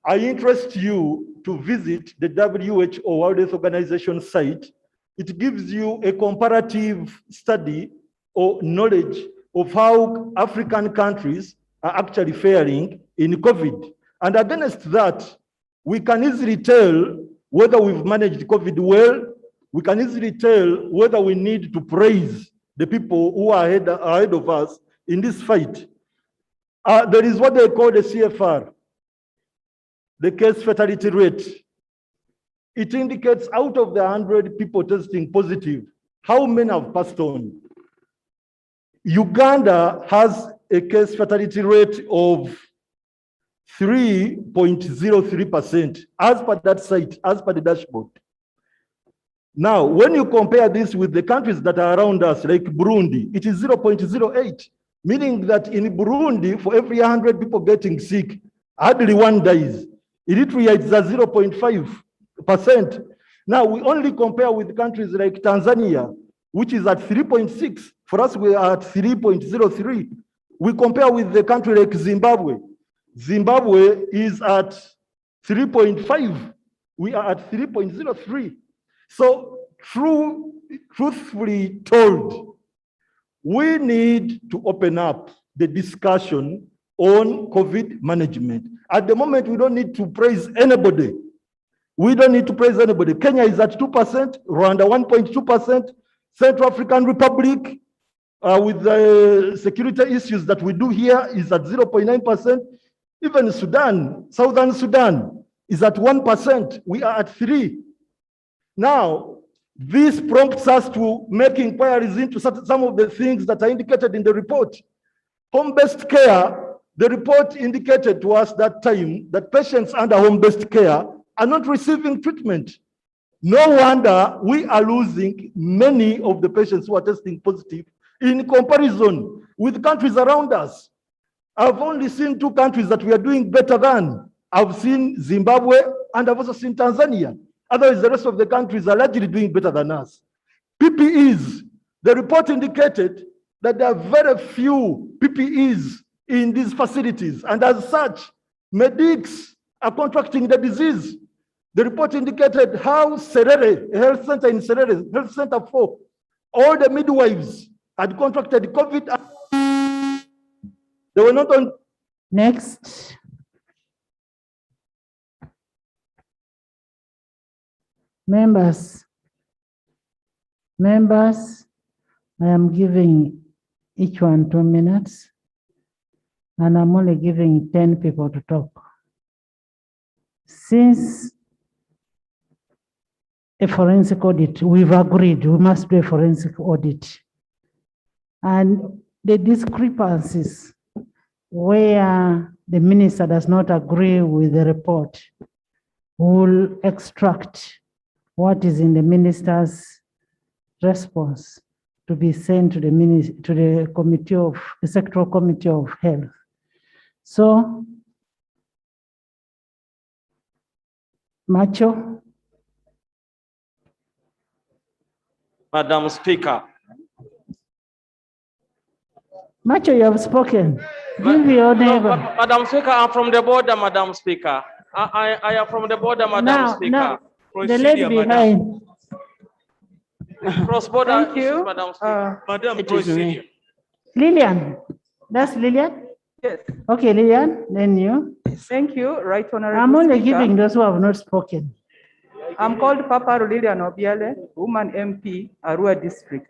I interest you to visit the WHO World Health Organization site. It gives you a comparative study or knowledge of how African countries are actually faring in COVID. And against that, we can easily tell whether we've managed COVID well. We can easily tell whether we need to praise the people who are ahead of us in this fight. There is what they call the CFR, the case fatality rate. It indicates out of the 100 people testing positive, how many have passed on. Uganda has a case fatality rate of 3.03% as per that site, as per the dashboard. Now, when you compare this with the countries that are around us, like Burundi, it is 0.08, meaning that in Burundi, for every 100 people getting sick, hardly one dies. Eritrea is at 0.5%. Now, we only compare with countries like Tanzania, which is at 3.6. For us, we are at 3.03. We compare with the country like Zimbabwe. Zimbabwe is at 3.5. We are at 3.03. So, truthfully told, we need to open up the discussion on COVID management. At the moment, we don't need to praise anybody. We don't need to praise anybody. Kenya is at 2%, Rwanda 1.2%, Central African Republic, with the security issues that we do here, is at 0.9%. Even Sudan, Southern Sudan, is at 1%. We are at 3%. Now, this prompts us to make inquiries into some of the things that are indicated in the report. Home-based care, the report indicated to us that time that patients under home-based care are not receiving treatment. No wonder we are losing many of the patients who are testing positive in comparison with countries around us. I've only seen two countries that we are doing better than. I've seen Zimbabwe and I've also seen Tanzania. Otherwise, the rest of the countries are largely doing better than us. PPEs, the report indicated that there are very few PPEs in these facilities, and as such, medics are contracting the disease. The report indicated how Serere, a health center in Serere, health center 4, all the midwives had contracted COVID. They were not on. Next. Members, I am giving each one 2 minutes, and I'm only giving 10 people to talk. Since a forensic audit, we've agreed we must do a forensic audit. And the discrepancies where the minister does not agree with the report, will extract what is in the minister's response to be sent to the committee of the sectoral committee of health. So, Macho. Madam Speaker. Macho, you have spoken. Give your neighbor. Madam Speaker, I'm from the border, Madam Speaker. I am from the border, Madam Speaker. Now, the lady behind. Cross-border Thank you. issues, Madam Speaker. Madam, it is me. Lillian, that's Lillian? Yes. Okay, Lillian, then you. Thank you, Right Honorable I'm only Speaker. giving those who have not spoken. I'm called Papa Lillian Obiale, Woman MP, Arua District.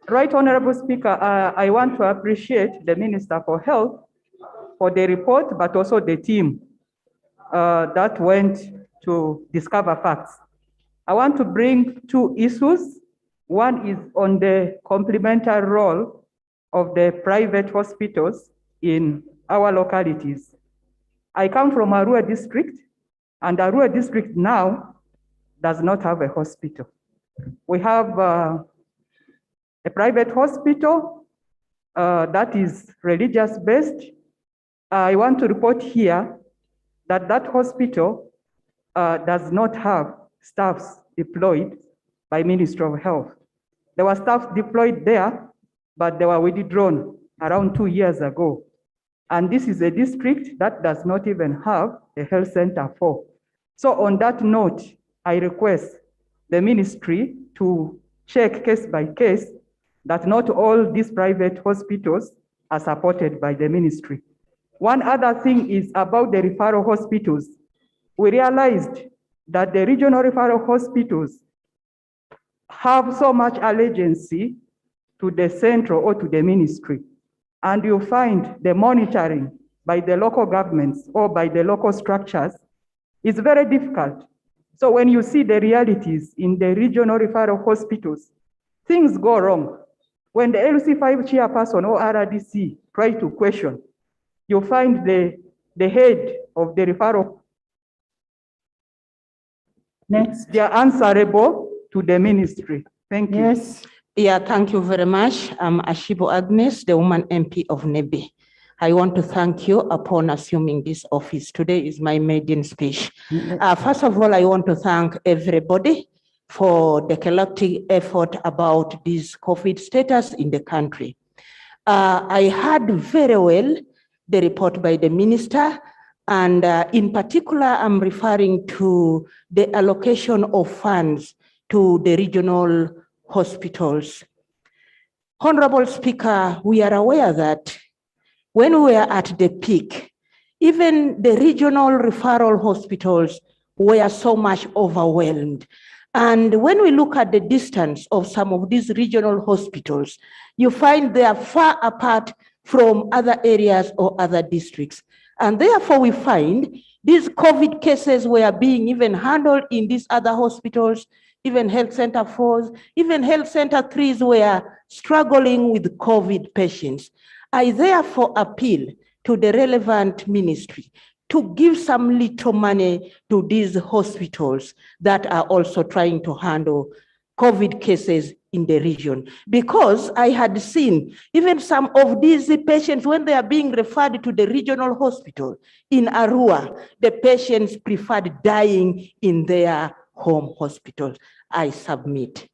Right Honorable Speaker, I want to appreciate the Minister for Health for the report, but also the team that went to discover facts. I want to bring two issues. One is on the complementary role of the private hospitals in our localities. I come from Arua District, and Arua District now does not have a hospital. We have a private hospital that is religious-based. I want to report here that that hospital does not have staffs deployed by Ministry of Health. There were staff deployed there, but they were withdrawn around 2 years ago. And this is a district that does not even have a health center for. So on that note, I request the ministry to check case by case that not all these private hospitals are supported by the ministry. One other thing is about the referral hospitals. We realized that the regional referral hospitals have so much allegiance to the central or to the ministry. And you find the monitoring by the local governments or by the local structures is very difficult. So when you see the realities in the regional referral hospitals, things go wrong. When the LC5 chairperson or RDC try to question, you find the head of the referral. Next. They are answerable to the ministry. Thank you. Yes. Yeah, thank you very much. I'm Ashibo Agnes, the woman MP of Nebe. I want to thank you upon assuming this office. Today is my maiden speech. First of all, I want to thank everybody for the collective effort about this COVID status in the country. I heard very well the report by the minister, and in particular, I'm referring to the allocation of funds to the regional hospitals. Honorable Speaker, we are aware that when we are at the peak, even the regional referral hospitals were so much overwhelmed. And when we look at the distance of some of these regional hospitals, you find they are far apart from other areas or other districts. And therefore we find these COVID cases were being even handled in these other hospitals, even health center 4s, even health center 3s were struggling with COVID patients. I therefore appeal to the relevant ministry to give some little money to these hospitals that are also trying to handle COVID cases in the region. Because I had seen even some of these patients, when they are being referred to the regional hospital in Arua, the patients preferred dying in their home hospital. I submit.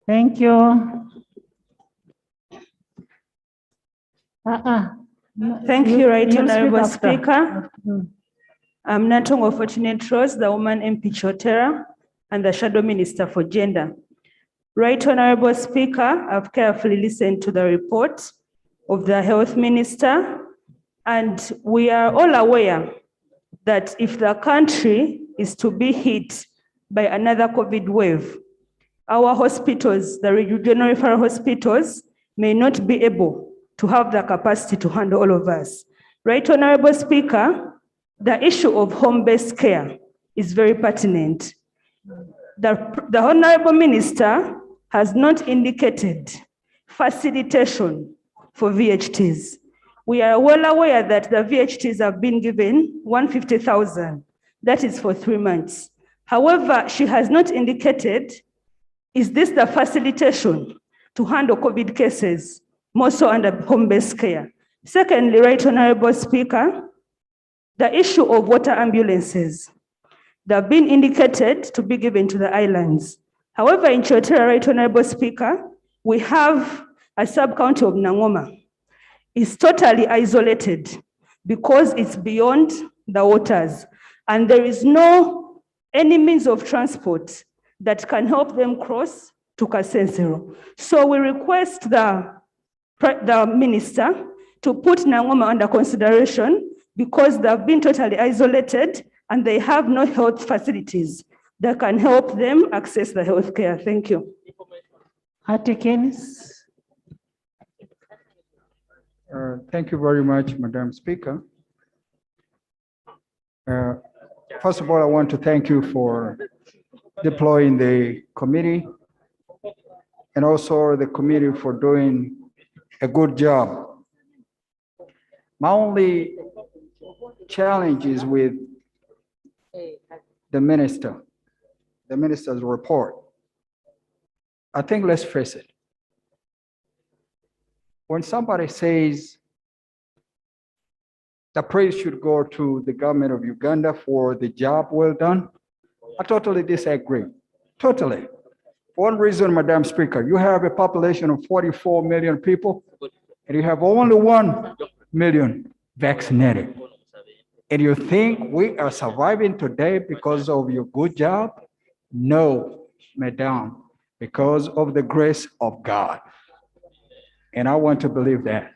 Thank you. Thank you, Right you'll Honorable speak after. Speaker. I'm Natongo Fortunate Rose, the woman MP Chotera, and the Shadow Minister for Gender. Right Honorable Speaker, I've carefully listened to the report of the Health Minister, and we are all aware that if the country is to be hit by another COVID wave, our hospitals, the regional referral hospitals, may not be able to have the capacity to handle all of us. Right Honorable Speaker, the issue of home-based care is very pertinent. The Honorable Minister has not indicated facilitation for VHTs. We are well aware that the VHTs have been given 150,000. That is for 3 months. However, she has not indicated, is this the facilitation to handle COVID cases, more so under home-based care? Secondly, Right Honorable Speaker, the issue of water ambulances. They have been indicated to be given to the islands. However, in Chotera, Right Honorable Speaker, we have a sub-county of Nangoma. It's totally isolated because it's beyond the waters, and there is no any means of transport that can help them cross to Kasensero. So we request the minister to put Nangoma under consideration because they've been totally isolated and they have no health facilities that can help them access the health care. Thank you. Atikins. Thank you very much, Madam Speaker. First of all, I want to thank you for deploying the committee and also the committee for doing a good job. My only challenge is with the minister's report. I think let's face it. When somebody says the praise should go to the government of Uganda for the job well done, I totally disagree. Totally. For one reason, Madam Speaker, you have a population of 44 million people, and you have only 1 million vaccinated. And you think we are surviving today because of your good job? No, Madam, because of the grace of God. And I want to believe that.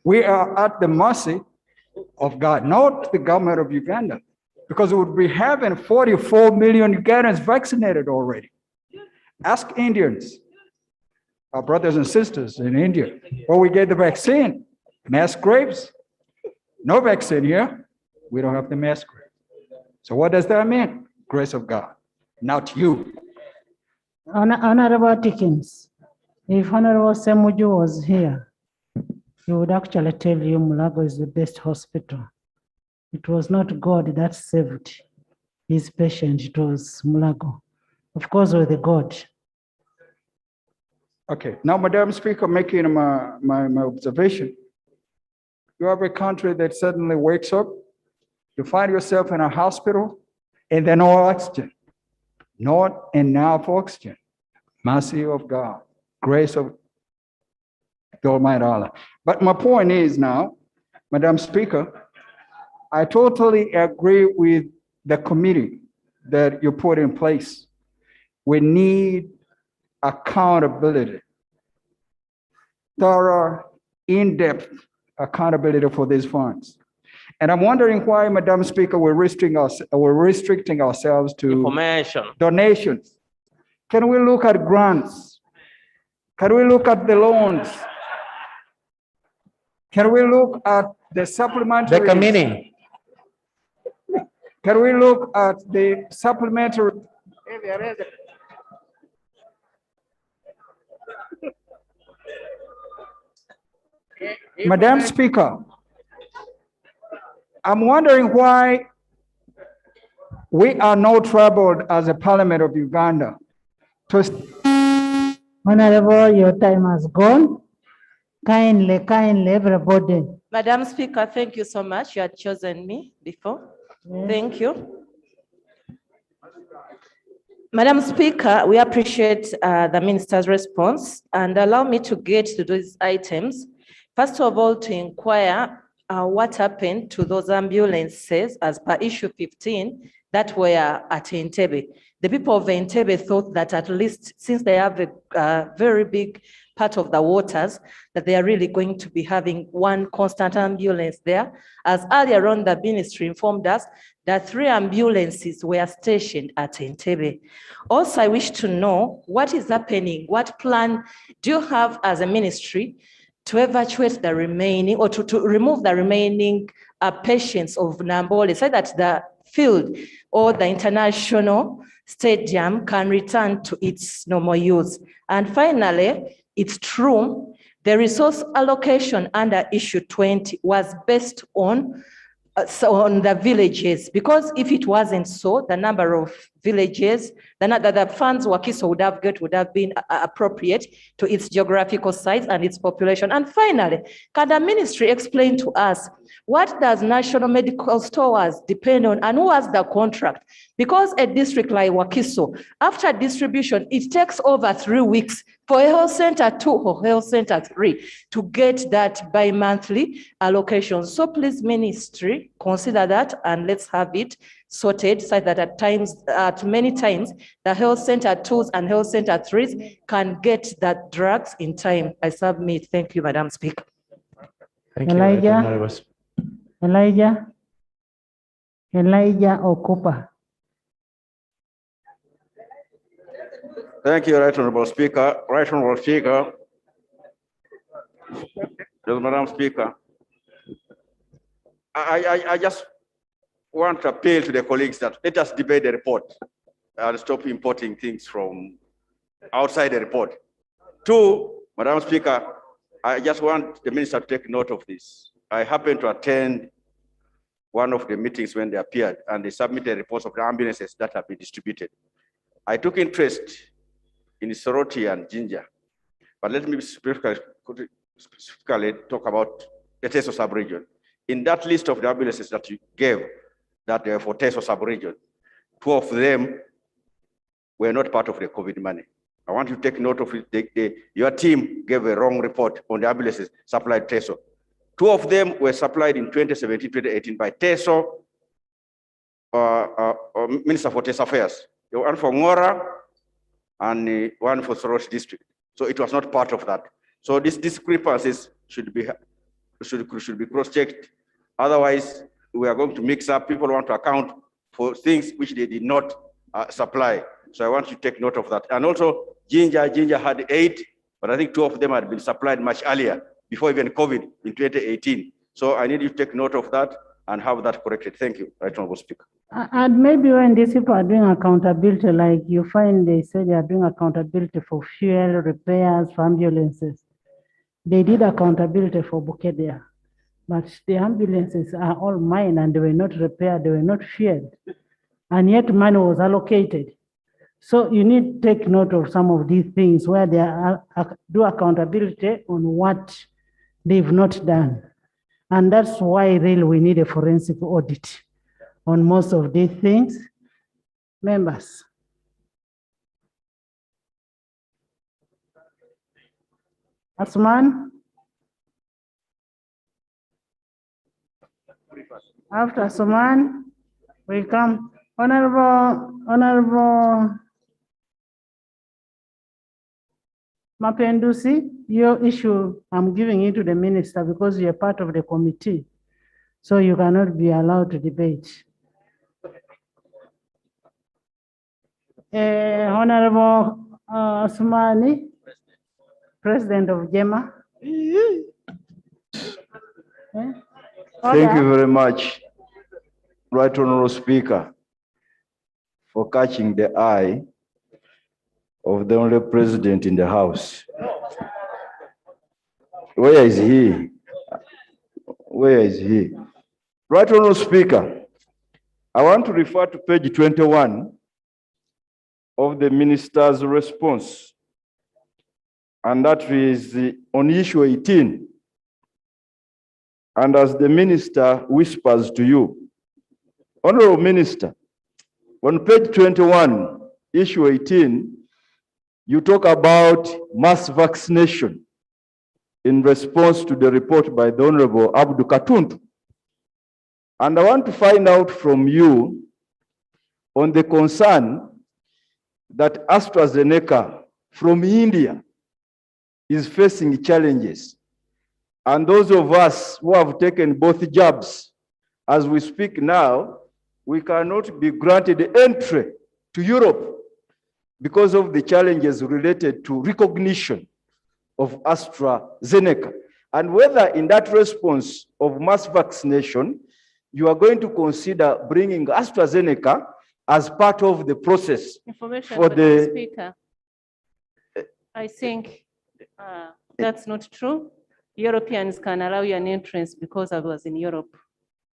We are at the mercy of God, not the government of Uganda, because we would be having 44 million Ugandans vaccinated already. Ask Indians, our brothers and sisters in India, where we get the vaccine, mass graves. No vaccine here. We don't have the mass grave. So what does that mean? Grace of God, not you. Honorable Atikins, if Honorable Semuju was here, he would actually tell you Mulago is the best hospital. It was not God that saved his patient, it was Mulago. Of course, with the God. Okay, now, Madam Speaker, making my observation. You have a country that suddenly wakes up, you find yourself in a hospital, and then no oxygen. Not enough oxygen. Mercy of God, grace of the Almighty Allah. But my point is now, Madam Speaker, I totally agree with the committee that you put in place. We need accountability, thorough, in-depth accountability for these funds. And I'm wondering why, Madam Speaker, we're restricting ourselves to Information. Donations. Can we look at grants? Can we look at the loans? Can we look at the supplementary? The committee. Can we look at the supplementary? Madam Speaker, I'm wondering why we are not troubled as a parliament of Uganda to Honorable, your time has gone. Kindly, everybody. Madam Speaker, thank you so much. You had chosen me before. Thank you. Madam Speaker, we appreciate the minister's response and allow me to get to those items. First of all, to inquire what happened to those ambulances as per issue 15 that were at Entebbe. The people of Entebbe thought that at least since they have a very big part of the waters, that they are really going to be having one constant ambulance there. As earlier on, the ministry informed us that 3 ambulances were stationed at Entebbe. Also, I wish to know what is happening, what plan do you have as a ministry to evacuate the remaining or to remove the remaining patients of Nambole so that the field or the international stadium can return to its normal use. And finally, it's true, the resource allocation under issue 20 was based on the villages, because if it wasn't so, the number of villages, the funds Wakiso would have been appropriate to its geographical size and its population. And finally, can the ministry explain to us what does National Medical Stores depend on and who has the contract? Because a district like Wakiso, after distribution, it takes over 3 weeks for a health center 2 or health center 3 to get that bi-monthly allocation. So please, ministry, consider that and let's have it sorted so that at many times, the health center 2s and health center 3s can get that drugs in time. I submit. Thank you, Madam Speaker. Thank you. Elijah Okupa. Thank you, Right Honorable Speaker. Right Honorable Speaker. Yes, Madam Speaker. I just want to appeal to the colleagues that let us debate the report and stop importing things from outside the report. 2, Madam Speaker, I just want the minister to take note of this. I happened to attend one of the meetings when they appeared and they submitted reports of the ambulances that have been distributed. I took interest in Soroti and Ginger, but let me specifically talk about the Teso sub-region. In that list of the ambulances that you gave, that they were for Teso sub-region, 2 of them were not part of the COVID money. I want you to take note of it. Your team gave a wrong report on the ambulances supplied to Teso. 2 of them were supplied in 2017, 2018 by Teso, Minister for Teso Affairs. One for Ngora and one for Soroti District. So it was not part of that. So these discrepancies should be cross-checked. Otherwise, we are going to mix up. People want to account for things which they did not supply. So I want you to take note of that. And also, Ginger had 8, but I think 2 of them had been supplied much earlier, before even COVID in 2018. So I need you to take note of that and have that corrected. Thank you, Right Honorable Speaker. And maybe when these people are doing accountability, like you find they say they are doing accountability for fuel, repairs, for ambulances. They did accountability for Bukedia, but the ambulances are all mine and they were not repaired, they were not fueled. And yet money was allocated. So you need to take note of some of these things where they do accountability on what they've not done. And that's why really we need a forensic audit on most of these things. Members. Asman. After Asman, we come. Honorable Mapendusi, your issue, I'm giving it to the minister because you're part of the committee. So you cannot be allowed to debate. Honorable Asmani, President of GEMA. Thank you very much, Right Honorable Speaker, for catching the eye of the only president in the House. Where is he? Where is he? Right Honorable Speaker, I want to refer to page 21 of the minister's response, and that is on issue 18. And as the minister whispers to you, Honorable Minister, on page 21, issue 18, you talk about mass vaccination in response to the report by the Honorable Abdu Katuntu. And I want to find out from you on the concern that AstraZeneca from India is facing challenges. And those of us who have taken both jabs, as we speak now, we cannot be granted entry to Europe because of the challenges related to recognition of AstraZeneca. And whether in that response of mass vaccination, you are going to consider bringing AstraZeneca as part of the process Information for the Speaker. I think that's not true. Europeans can allow you an entrance because I was in Europe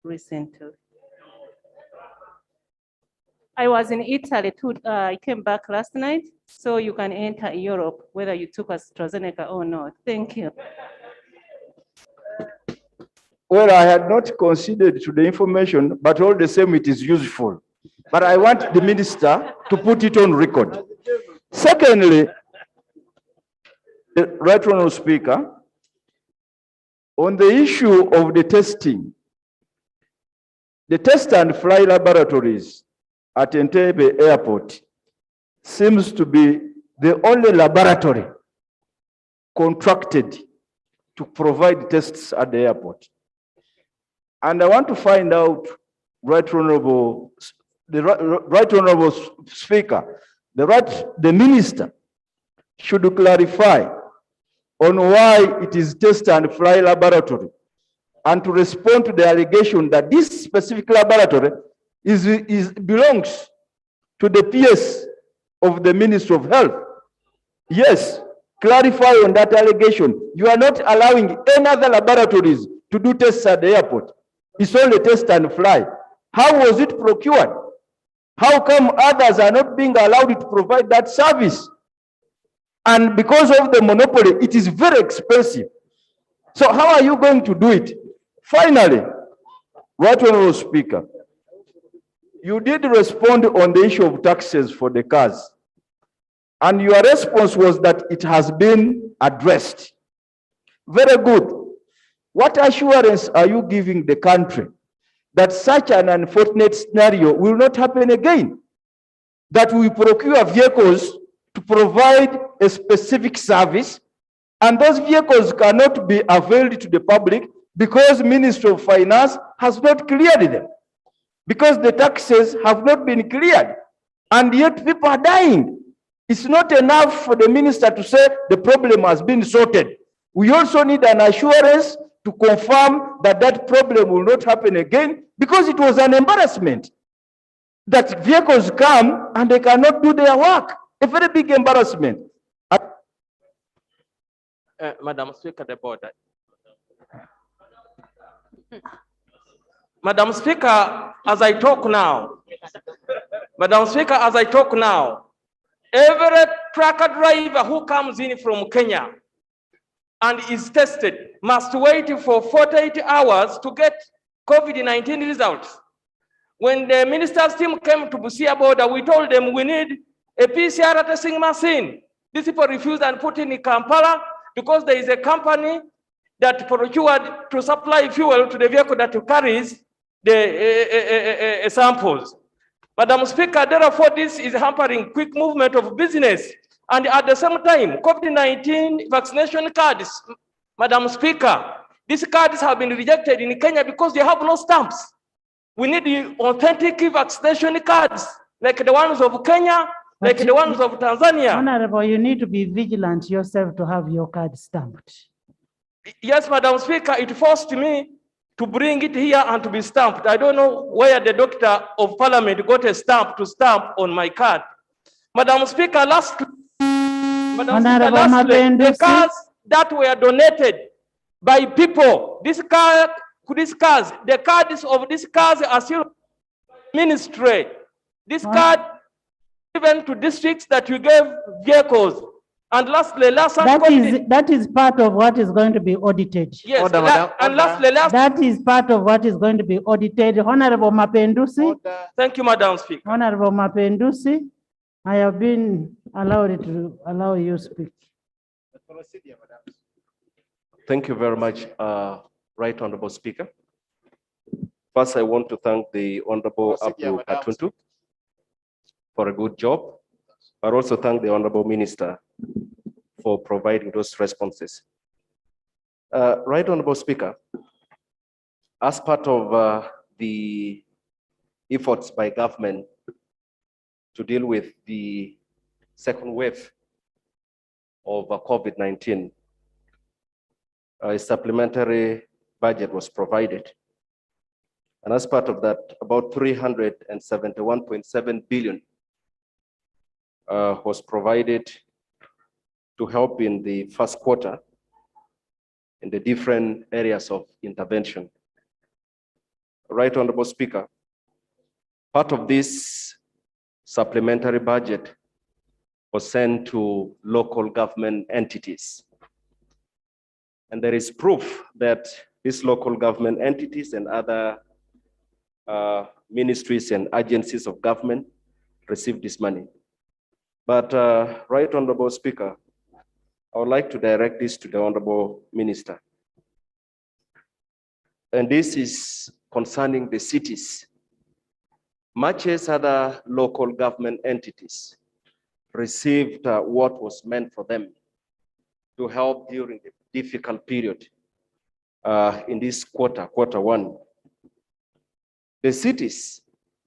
recently. I was in Italy too. I came back last night, so you can enter Europe whether you took AstraZeneca or not. Thank you. Well, I had not considered to the information, but all the same, it is useful. But I want the minister to put it on record. Secondly, the Right Honourable Speaker, on the issue of the testing, the test and fly laboratories at Entebbe Airport seems to be the only laboratory contracted to provide tests at the airport. And I want to find out, Right Honourable Speaker, the minister should clarify on why it is test and fly laboratory, and to respond to the allegation that this specific laboratory belongs to the PS of the Ministry of Health. Yes, clarify on that allegation. You are not allowing any other laboratories to do tests at the airport. It's only test and fly. How was it procured? How come others are not being allowed to provide that service? And because of the monopoly, it is very expensive. So how are you going to do it? Finally, Right Honourable Speaker, you did respond on the issue of taxes for the cars. And your response was that it has been addressed. Very good. What assurance are you giving the country that such an unfortunate scenario will not happen again? That we procure vehicles to provide a specific service, and those vehicles cannot be availed to the public because Ministry of Finance has not cleared them, because the taxes have not been cleared, and yet people are dying. It's not enough for the minister to say the problem has been sorted. We also need an assurance to confirm that that problem will not happen again, because it was an embarrassment that vehicles come and they cannot do their work. A very big embarrassment. Madam Speaker, the board. Madam Speaker, as I talk now, every trucker driver who comes in from Kenya and is tested must wait for 48 hours to get COVID-19 results. When the minister's team came to Busia border, we told them we need a PCR testing machine. These people refused and put in Kampala because there is a company that procured to supply fuel to the vehicle that carries the samples. Madam Speaker, therefore this is hampering quick movement of business. And at the same time, COVID-19 vaccination cards, Madam Speaker, these cards have been rejected in Kenya because they have no stamps. We need the authentic vaccination cards, like the ones of Kenya, like the ones of Tanzania. Honorable, you need to be vigilant yourself to have your card stamped. Yes, Madam Speaker, it forced me to bring it here and to be stamped. I don't know where the doctor of parliament got a stamp to stamp on my card. Madam Speaker, lastly, the cards that were donated by people, these cards these cars. The cards of these cars are still ministry. This card given to districts that you gave vehicles. And lastly, that is part of what is going to be audited. yes, Order, madam, and order. lastly, That is part of what is going to be audited. Honorable Mapendusi. thank you, Madam Speaker. Honorable Mapendusi, I have been allowed to allow you speak. Thank you very much, Right Honorable Speaker. First, I want to thank the Honorable Abdul Katuntu for a good job, but also thank the Honorable Minister for providing those responses. Right Honorable Speaker, as part of the efforts by government to deal with the second wave of COVID-19, a supplementary budget was provided. And as part of that, about 371.7 billion was provided to help in the first quarter in the different areas of intervention. Right Honorable Speaker, part of this supplementary budget was sent to local government entities. And there is proof that these local government entities and other ministries and agencies of government received this money. But Right Honorable Speaker, I would like to direct this to the Honorable Minister. And this is concerning the cities. Much as other local government entities received what was meant for them to help during the difficult period in this quarter one. The cities,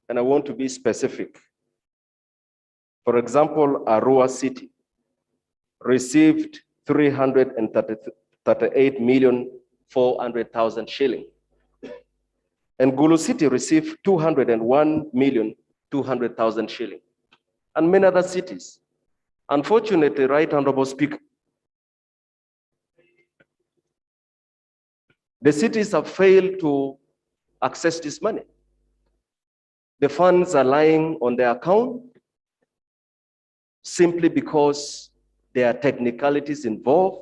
and I want to be specific. For example, Arua City received 338,400,000 shilling. And Gulu City received 201,200,000 shilling. And many other cities. Unfortunately, Right Honorable Speaker, the cities have failed to access this money. The funds are lying on their account simply because there are technicalities involved,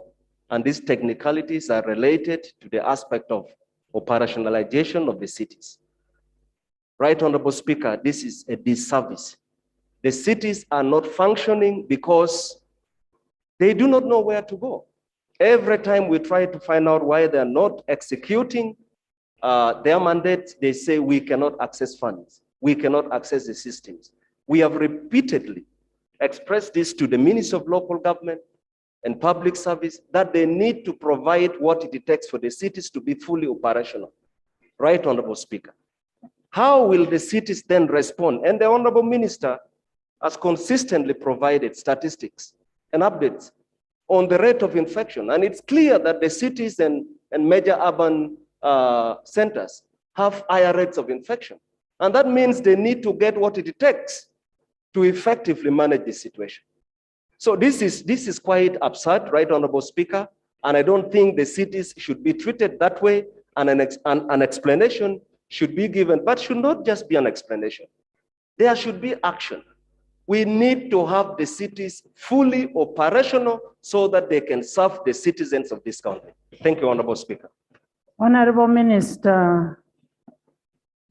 and these technicalities are related to the aspect of operationalization of the cities. Right Honorable Speaker, this is a disservice. The cities are not functioning because they do not know where to go. Every time we try to find out why they're not executing their mandate, they say we cannot access funds. We cannot access the systems. We have repeatedly expressed this to the Ministry of Local Government and Public Service that they need to provide what it takes for the cities to be fully operational. Right Honorable Speaker. How will the cities then respond? And the Honorable Minister has consistently provided statistics and updates on the rate of infection. And it's clear that the cities and major urban centers have higher rates of infection. And that means they need to get what it takes to effectively manage the situation. So this is quite absurd, Right Honorable Speaker, and I don't think the cities should be treated that way, and an explanation should be given, but should not just be an explanation. There should be action. We need to have the cities fully operational so that they can serve the citizens of this country. Thank you, Honorable Speaker. Honorable Minister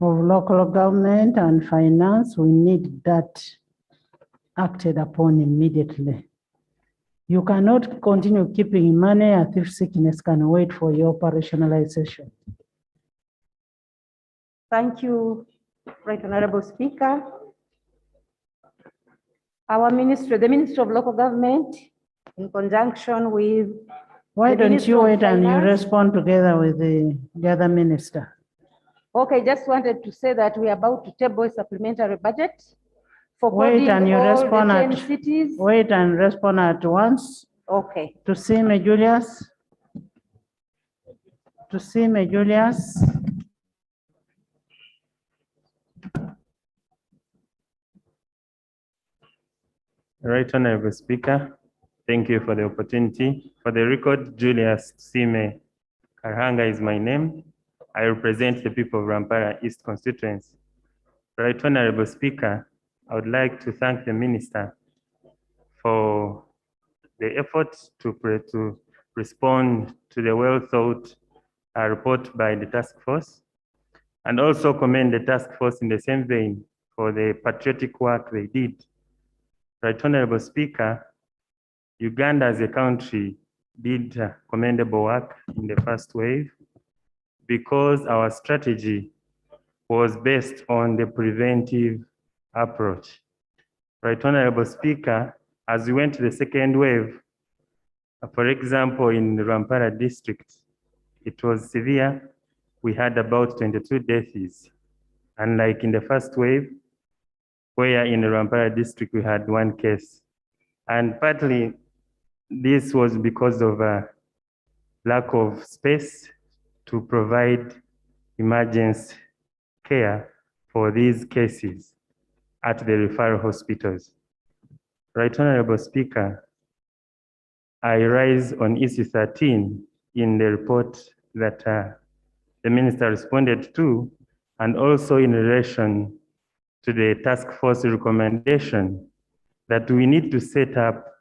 of Local Government and Finance, we need that acted upon immediately. You cannot continue keeping money as if sickness can wait for your operationalization. Thank you, Right Honorable Speaker. Our ministry, the Ministry of Local Government, in conjunction with Why the don't Ministry you of wait and you Finance. respond together with the other minister? Okay, just wanted to say that we are about to table a supplementary budget for Wait coding and you all the respond 10 at, cities. wait and respond at once. Okay. To see me, Julius. To see me, Julius. Right Honorable Speaker, thank you for the opportunity. For the record, Julius Sime Karhanga is my name. I represent the people of Rampara East constituency. Right Honorable Speaker, I would like to thank the Minister for the efforts to respond to the well-thought report by the task force, and also commend the task force in the same vein for the patriotic work they did. Right Honorable Speaker, Uganda as a country did commendable work in the first wave because our strategy was based on the preventive approach. Right Honorable Speaker, as we went to the second wave, for example, in the Rampara district, it was severe. We had about 22 deaths. Unlike in the first wave, where in the Rampara district we had 1 case. And partly this was because of a lack of space to provide emergency care for these cases at the referral hospitals. Right Honorable Speaker, I rise on issue 13 in the report that the Minister responded to, and also in relation to the task force recommendation that we need to set up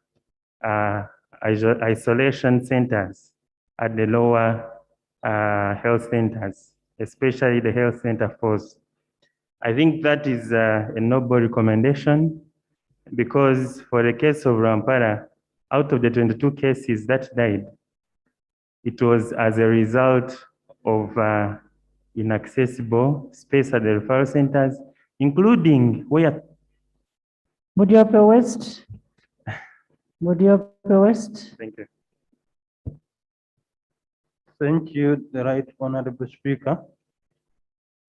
isolation centers at the lower health centers, especially the health center force. I think that is a noble recommendation because for the case of Rampara, out of the 22 cases that died, it was as a result of inaccessible space at the referral centers, including where. Budiope West. Budiope West. Thank you. Thank you, the Right Honorable Speaker.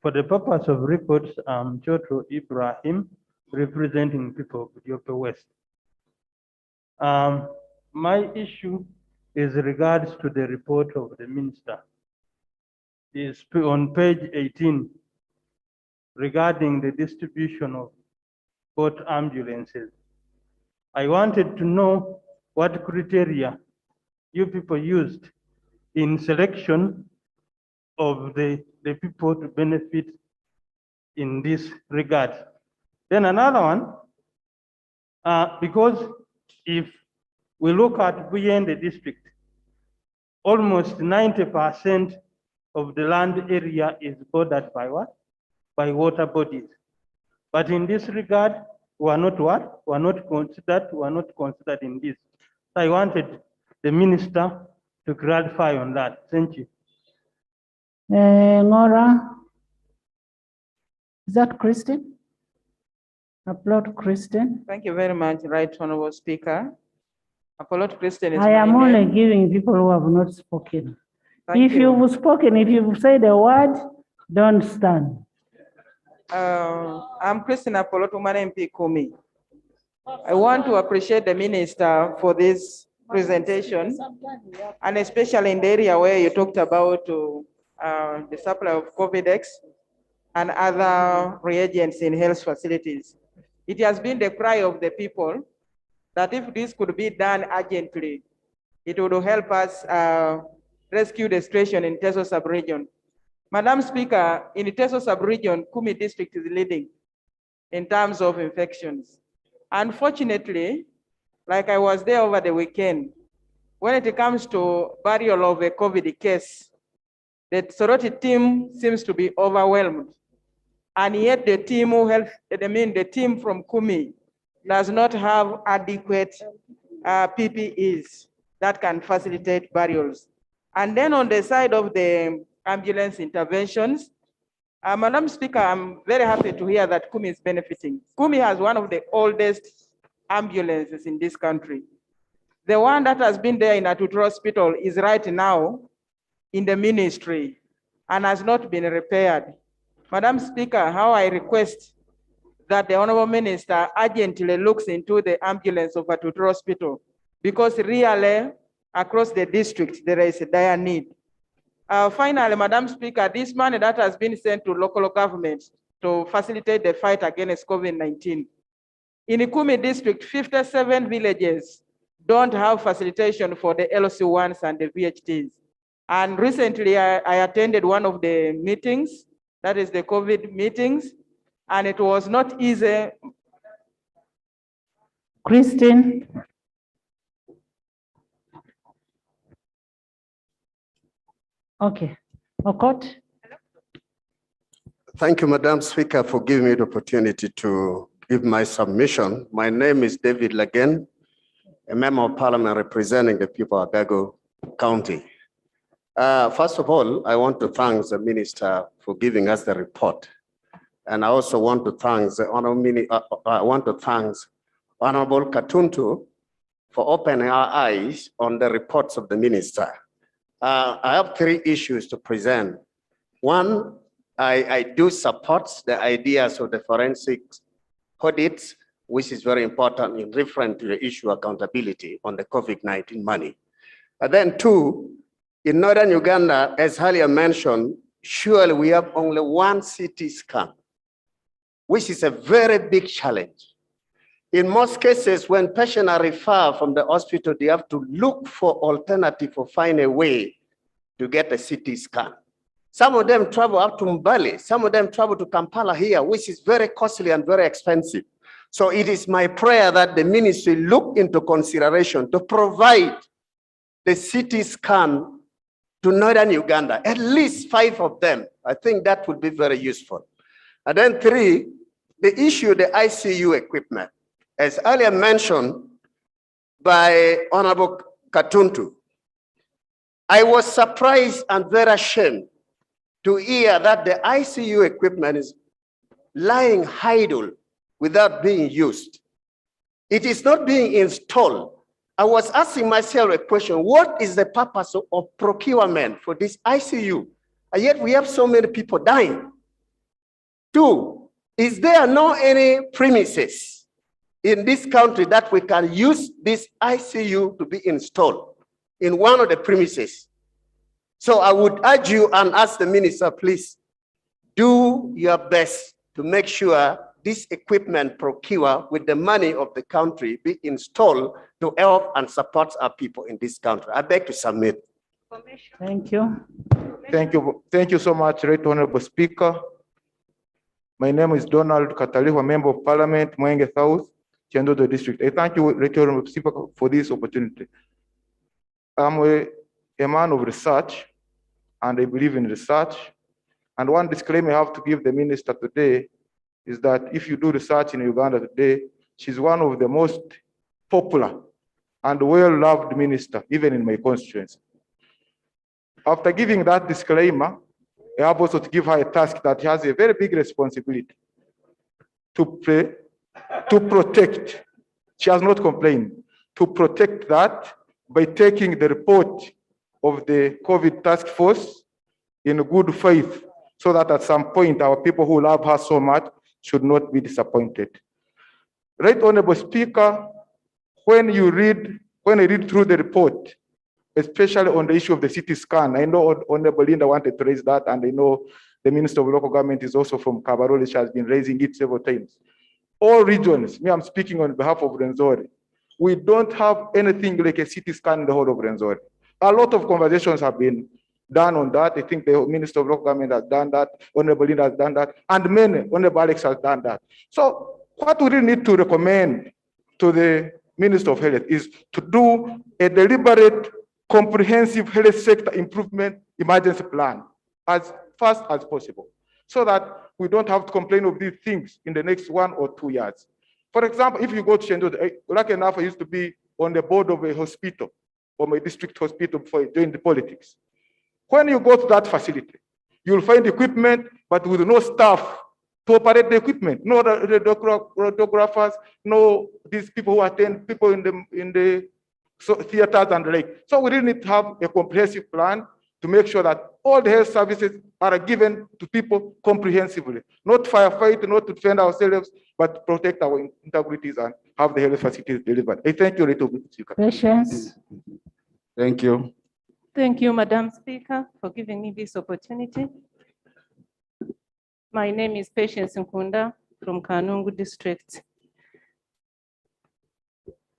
For the purpose of reports, I'm Joto Ibrahim, representing people of Budiope West. My issue is regards to the report of the Minister. It's on page 18 regarding the distribution of both ambulances. I wanted to know what criteria you people used in selection of the people to benefit in this regard. Then another one, because if we look at Buyende district, almost 90% of the land area is bordered by what? By water bodies. But in this regard, we are not what? We are not considered in this. So I wanted the Minister to clarify on that. Thank you. Nora, is that Christine? Applaud Christine. Thank you very much, Right Honorable Speaker. Applaud Christine is I am my only name. giving people who have not spoken. Thank If you. you've spoken, if you've said a word, don't stand. I'm Christine Apollo Tumane MP Kumi. I want to appreciate the Minister for this presentation, and especially in the area where you talked about the supply of COVID-19 and other reagents in health facilities. It has been the cry of the people that if this could be done urgently, it would help us rescue the situation in Teso sub-region. Madam Speaker, in the Teso sub-region, Kumi district is leading in terms of infections. Unfortunately, like I was there over the weekend, when it comes to burial of a COVID case, the Soroti team seems to be overwhelmed. And yet the team the team from Kumi does not have adequate PPEs that can facilitate burials. And then on the side of the ambulance interventions, Madam Speaker, I'm very happy to hear that Kumi is benefiting. Kumi has one of the oldest ambulances in this country. The one that has been there in Atutu Hospital is right now in the ministry and has not been repaired. Madam Speaker, how I request that the Honorable Minister urgently looks into the ambulance of Atutu Hospital, because really across the district there is a dire need. Finally, Madam Speaker, this money that has been sent to local governments to facilitate the fight against COVID-19. In the Kumi district, 57 villages don't have facilitation for the LC1s and the VHTs. And recently I attended one of the meetings, that is the COVID meetings, and it was not easy. Christine. Okay. Okot. Thank you, Madam Speaker, for giving me the opportunity to give my submission. My name is David Lagen, a member of parliament representing the people of Bago County. First of all, I want to thank the minister for giving us the report. And I also want to thank the Honorable Katuntu for opening our eyes on the reports of the minister. I have 3 issues to present. One, I do support the ideas of the forensic audits, which is very important in reference to the issue of accountability on the COVID-19 money. And then 2, in northern Uganda, as earlier mentioned, surely we have only 1 CT scan, which is a very big challenge. In most cases, when patients are referred from the hospital, they have to look for alternative or find a way to get a CT scan. Some of them travel up to Mbale, some of them travel to Kampala here, which is very costly and very expensive. So it is my prayer that the ministry look into consideration to provide the CT scan to northern Uganda, at least 5 of them. I think that would be very useful. And then 3, the issue of the ICU equipment. As earlier mentioned by Honorable Katuntu, I was surprised and very ashamed to hear that the ICU equipment is lying idle without being used. It is not being installed. I was asking myself a question, what is the purpose of procurement for this ICU? And yet we have so many people dying. 2, is there no any premises in this country that we can use this ICU to be installed in one of the premises? So I would urge you and ask the minister, please do your best to make sure this equipment procured with the money of the country be installed to help and support our people in this country. I beg to submit. Thank you. Thank you. Thank you so much, Right Honorable Speaker. My name is Donald Kataliwa, Member of Parliament, Mwenge South, Chendodo District. I thank you, Right Honorable Speaker, for this opportunity. I'm a man of research, and I believe in research. And one disclaimer I have to give the minister today is that if you do research in Uganda today, she's one of the most popular and well-loved minister, even in my constituency. After giving that disclaimer, I have also to give her a task that has a very big responsibility to protect. She has not complained. To protect that by taking the report of the COVID task force in good faith, so that at some point our people who love her so much should not be disappointed. Right Honorable Speaker, when I read through the report, especially on the issue of the CT scan, I know Honorable Linda wanted to raise that, and I know the Minister of Local Government is also from Kabarole. She has been raising it several times. All regions, I'm speaking on behalf of Renzori, we don't have anything like a CT scan in the whole of Renzori. A lot of conversations have been done on that. I think the Minister of Local Government has done that, Honorable Linda has done that, and many, Honorable Alex has done that. So what we really need to recommend to the Minister of Health is to do a deliberate, comprehensive health sector improvement emergency plan as fast as possible, so that we don't have to complain of these things in the next 1 or 2 years. For example, if you go to Shenzo, lucky enough, I used to be on the board of a hospital, or my district hospital before I joined the politics. When you go to that facility, you'll find equipment, but with no staff to operate the equipment. No radiographers, no these people who attend people in the theaters and the like. So we really need to have a comprehensive plan to make sure that all the health services are given to people comprehensively, not firefight, not to defend ourselves, but protect our integrities and have the health facilities delivered. I thank you, Little Speaker. Patience. Thank you. Thank you, Madam Speaker, for giving me this opportunity. My name is Patience Nkunda from Kanungu District.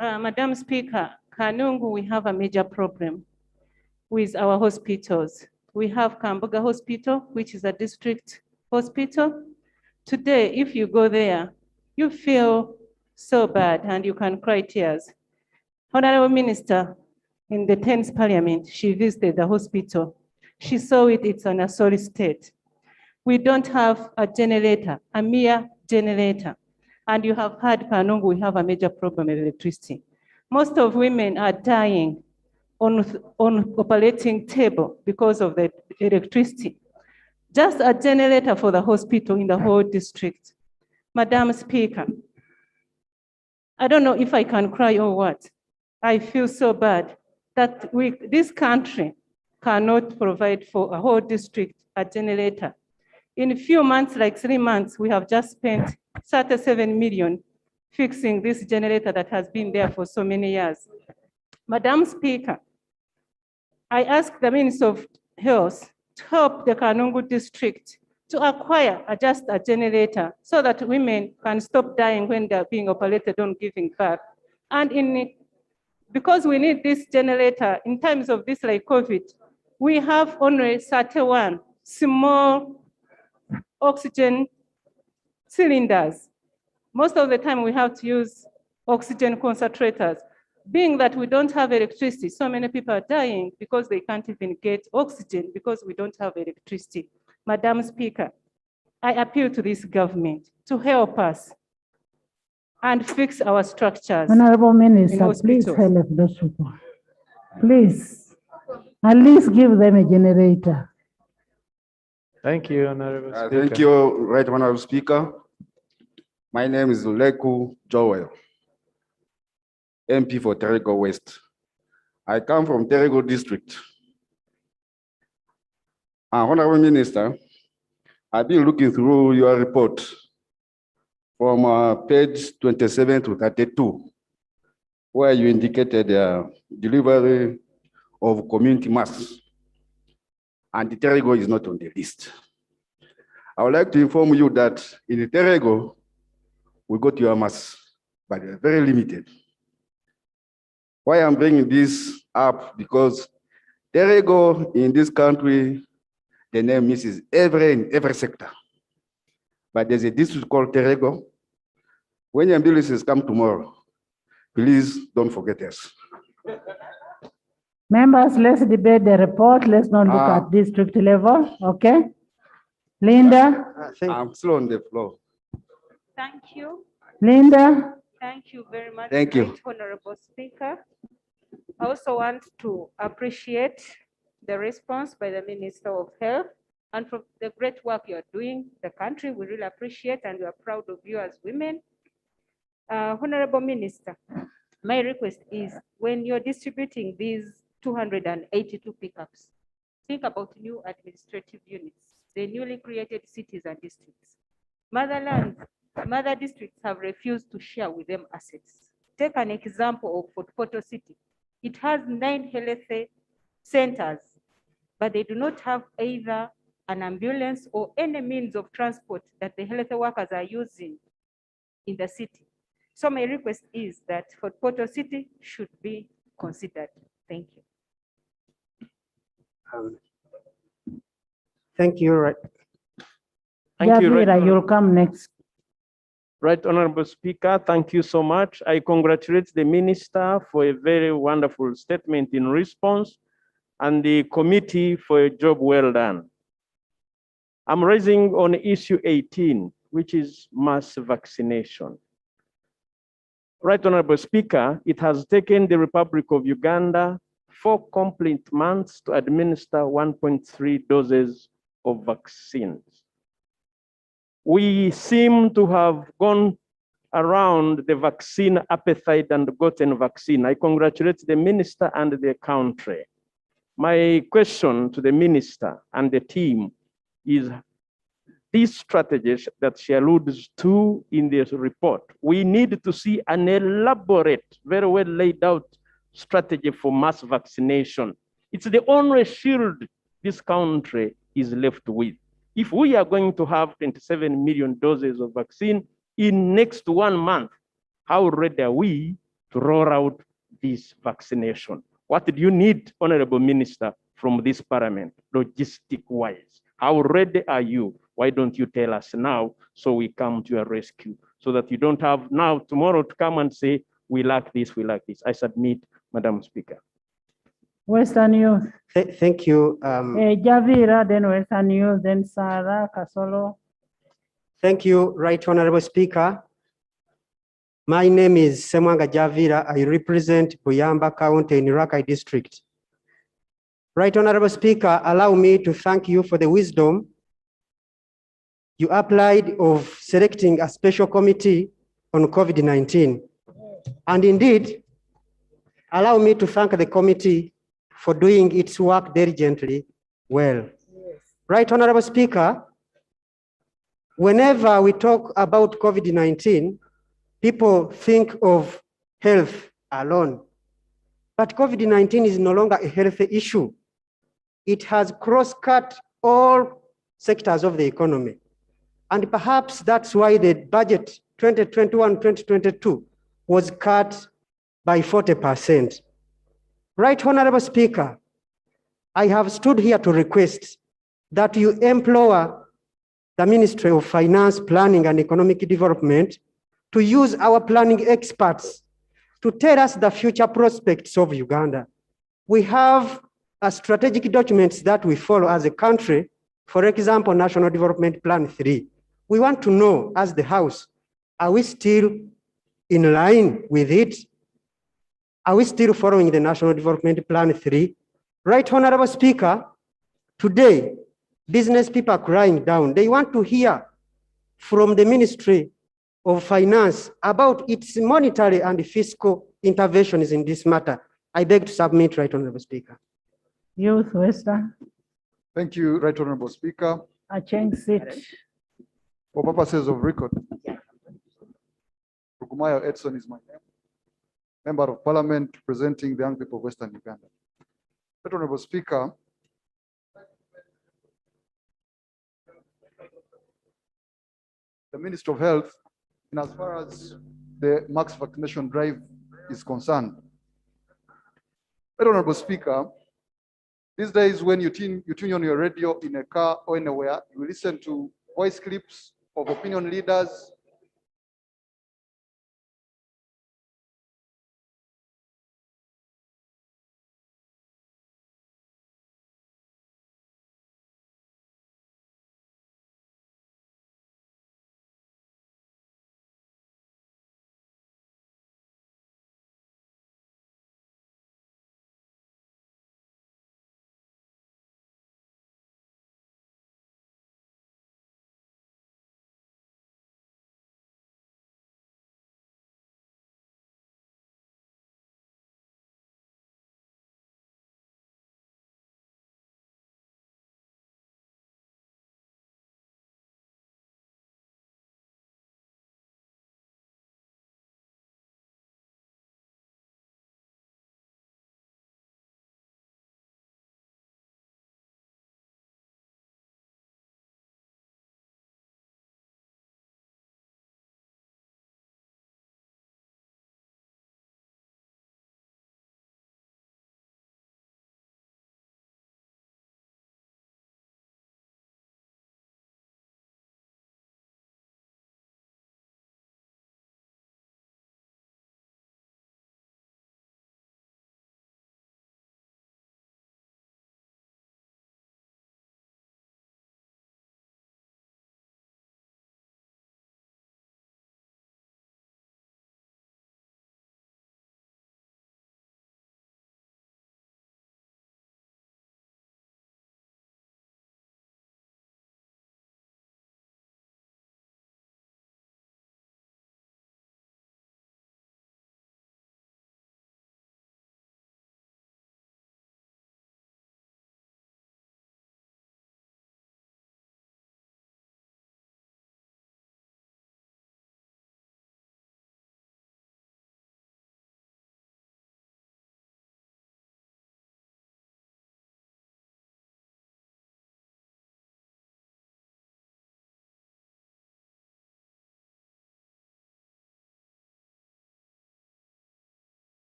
Madam Speaker, Kanungu, we have a major problem. with our hospitals. We have Kambuga Hospital, which is a district hospital. Today, if you go there, you feel so bad and you can cry tears. Honorable Minister, in the 10th Parliament, she visited the hospital. She saw it's in a sorry state. We don't have a generator, a mere generator. And you have heard, Kanungu, we have a major problem with electricity. Most of women are dying on operating table because of the electricity. Just a generator for the hospital in the whole district. Madam Speaker, I don't know if I can cry or what. I feel so bad that this country cannot provide for a whole district a generator. In a few months, like 3 months, we have just spent 37 million fixing this generator that has been there for so many years. Madam Speaker, I ask the Minister of Health to help the Kanungu district to acquire just a generator so that women can stop dying when they're being operated on giving birth. And because we need this generator in times of this like COVID, we have only 31 small oxygen cylinders. Most of the time we have to use oxygen concentrators. Being that we don't have electricity, so many people are dying because they can't even get oxygen because we don't have electricity. Madam Speaker, I appeal to this government to help us and fix our structures. Honorable Minister, please help those people. Please, at least give them a generator. Thank you, Honorable Speaker. Thank you, Right Honorable Speaker. My name is Leku Joel, MP for Terego West. I come from Terego District. Honorable Minister, I've been looking through your report from page 27 to 32, where you indicated delivery of community masks, and the Terego is not on the list. I would like to inform you that in the Terego, we got your masks, but they're very limited. Why I'm bringing this up, because Terego in this country, the name misses in every sector. But there's a district called Terego. When your ambulances come tomorrow, please don't forget us. Members, let's debate the report. Let's not look at district level, okay? Linda? I'm still on the floor. Thank you. Linda? Thank you very much. Thank you. Right Honorable Speaker. I also want to appreciate the response by the Minister of Health and for the great work you are doing. The country, we really appreciate and we are proud of you as women. Honorable Minister, my request is when you're distributing these 282 pickups, think about new administrative units, the newly created cities and districts. Mother districts have refused to share with them assets. Take an example of Fort Portal City. It has 9 health centers, but they do not have either an ambulance or any means of transport that the health workers are using in the city. So my request is that Fort Portal City should be considered. Thank you. Thank you. Javira, you'll come next. Right Honorable Speaker, thank you so much. I congratulate the Minister for a very wonderful statement in response and the committee for a job well done. I'm raising on issue 18, which is mass vaccination. Right Honorable Speaker, it has taken the Republic of Uganda 4 complete months to administer 1.3 doses of vaccines. We seem to have gone around the vaccine appetite and gotten vaccine. I congratulate the minister and the country. My question to the minister and the team is these strategies that she alludes to in this report. We need to see an elaborate, very well laid out strategy for mass vaccination. It's the only shield this country is left with. If we are going to have 27 million doses of vaccine in next 1 month, how ready are we to roll out this vaccination? What do you need, Honorable Minister, from this parliament, logistic-wise? How ready are you? Why don't you tell us now so we come to your rescue? So that you don't have now, tomorrow to come and say, we lack this, we lack this. I submit, Madam Speaker. Western Youth. Thank you. Javira, then Western Youth, then Sarah, Kasolo. Thank you, Right Honorable Speaker. My name is Semwanga Javira. I represent Buyamba County in Rakai District. Right Honorable Speaker, allow me to thank you for the wisdom you applied of selecting a special committee on COVID-19. And indeed, allow me to thank the committee for doing its work diligently well. Yes. Right Honorable Speaker, whenever we talk about COVID-19, people think of health alone. But COVID-19 is no longer a health issue. It has cross-cut all sectors of the economy. And perhaps that's why the budget 2021-2022 was cut by 40%. Right Honorable Speaker, I have stood here to request that you implore the Ministry of Finance, Planning and Economic Development to use our planning experts to tell us the future prospects of Uganda. We have strategic documents that we follow as a country, for example, National Development Plan 3. We want to know, as the House, are we still in line with it? Are we still following the National Development Plan 3? Right, Honorable Speaker, today, business people are crying down. They want to hear from the Ministry of Finance about its monetary and fiscal interventions in this matter. I beg to submit, Right Honorable Speaker. Youth Western. Thank you, Right Honorable Speaker. I change seat. For purposes of record, Rugumayo Edson is my name. Member of Parliament representing the young people of Western Uganda. Right Honorable Speaker, the Minister of Health, in as far as the mass vaccination drive is concerned. Right Honorable Speaker, these days when you tune on your radio in a car or anywhere, you listen to voice clips of opinion leaders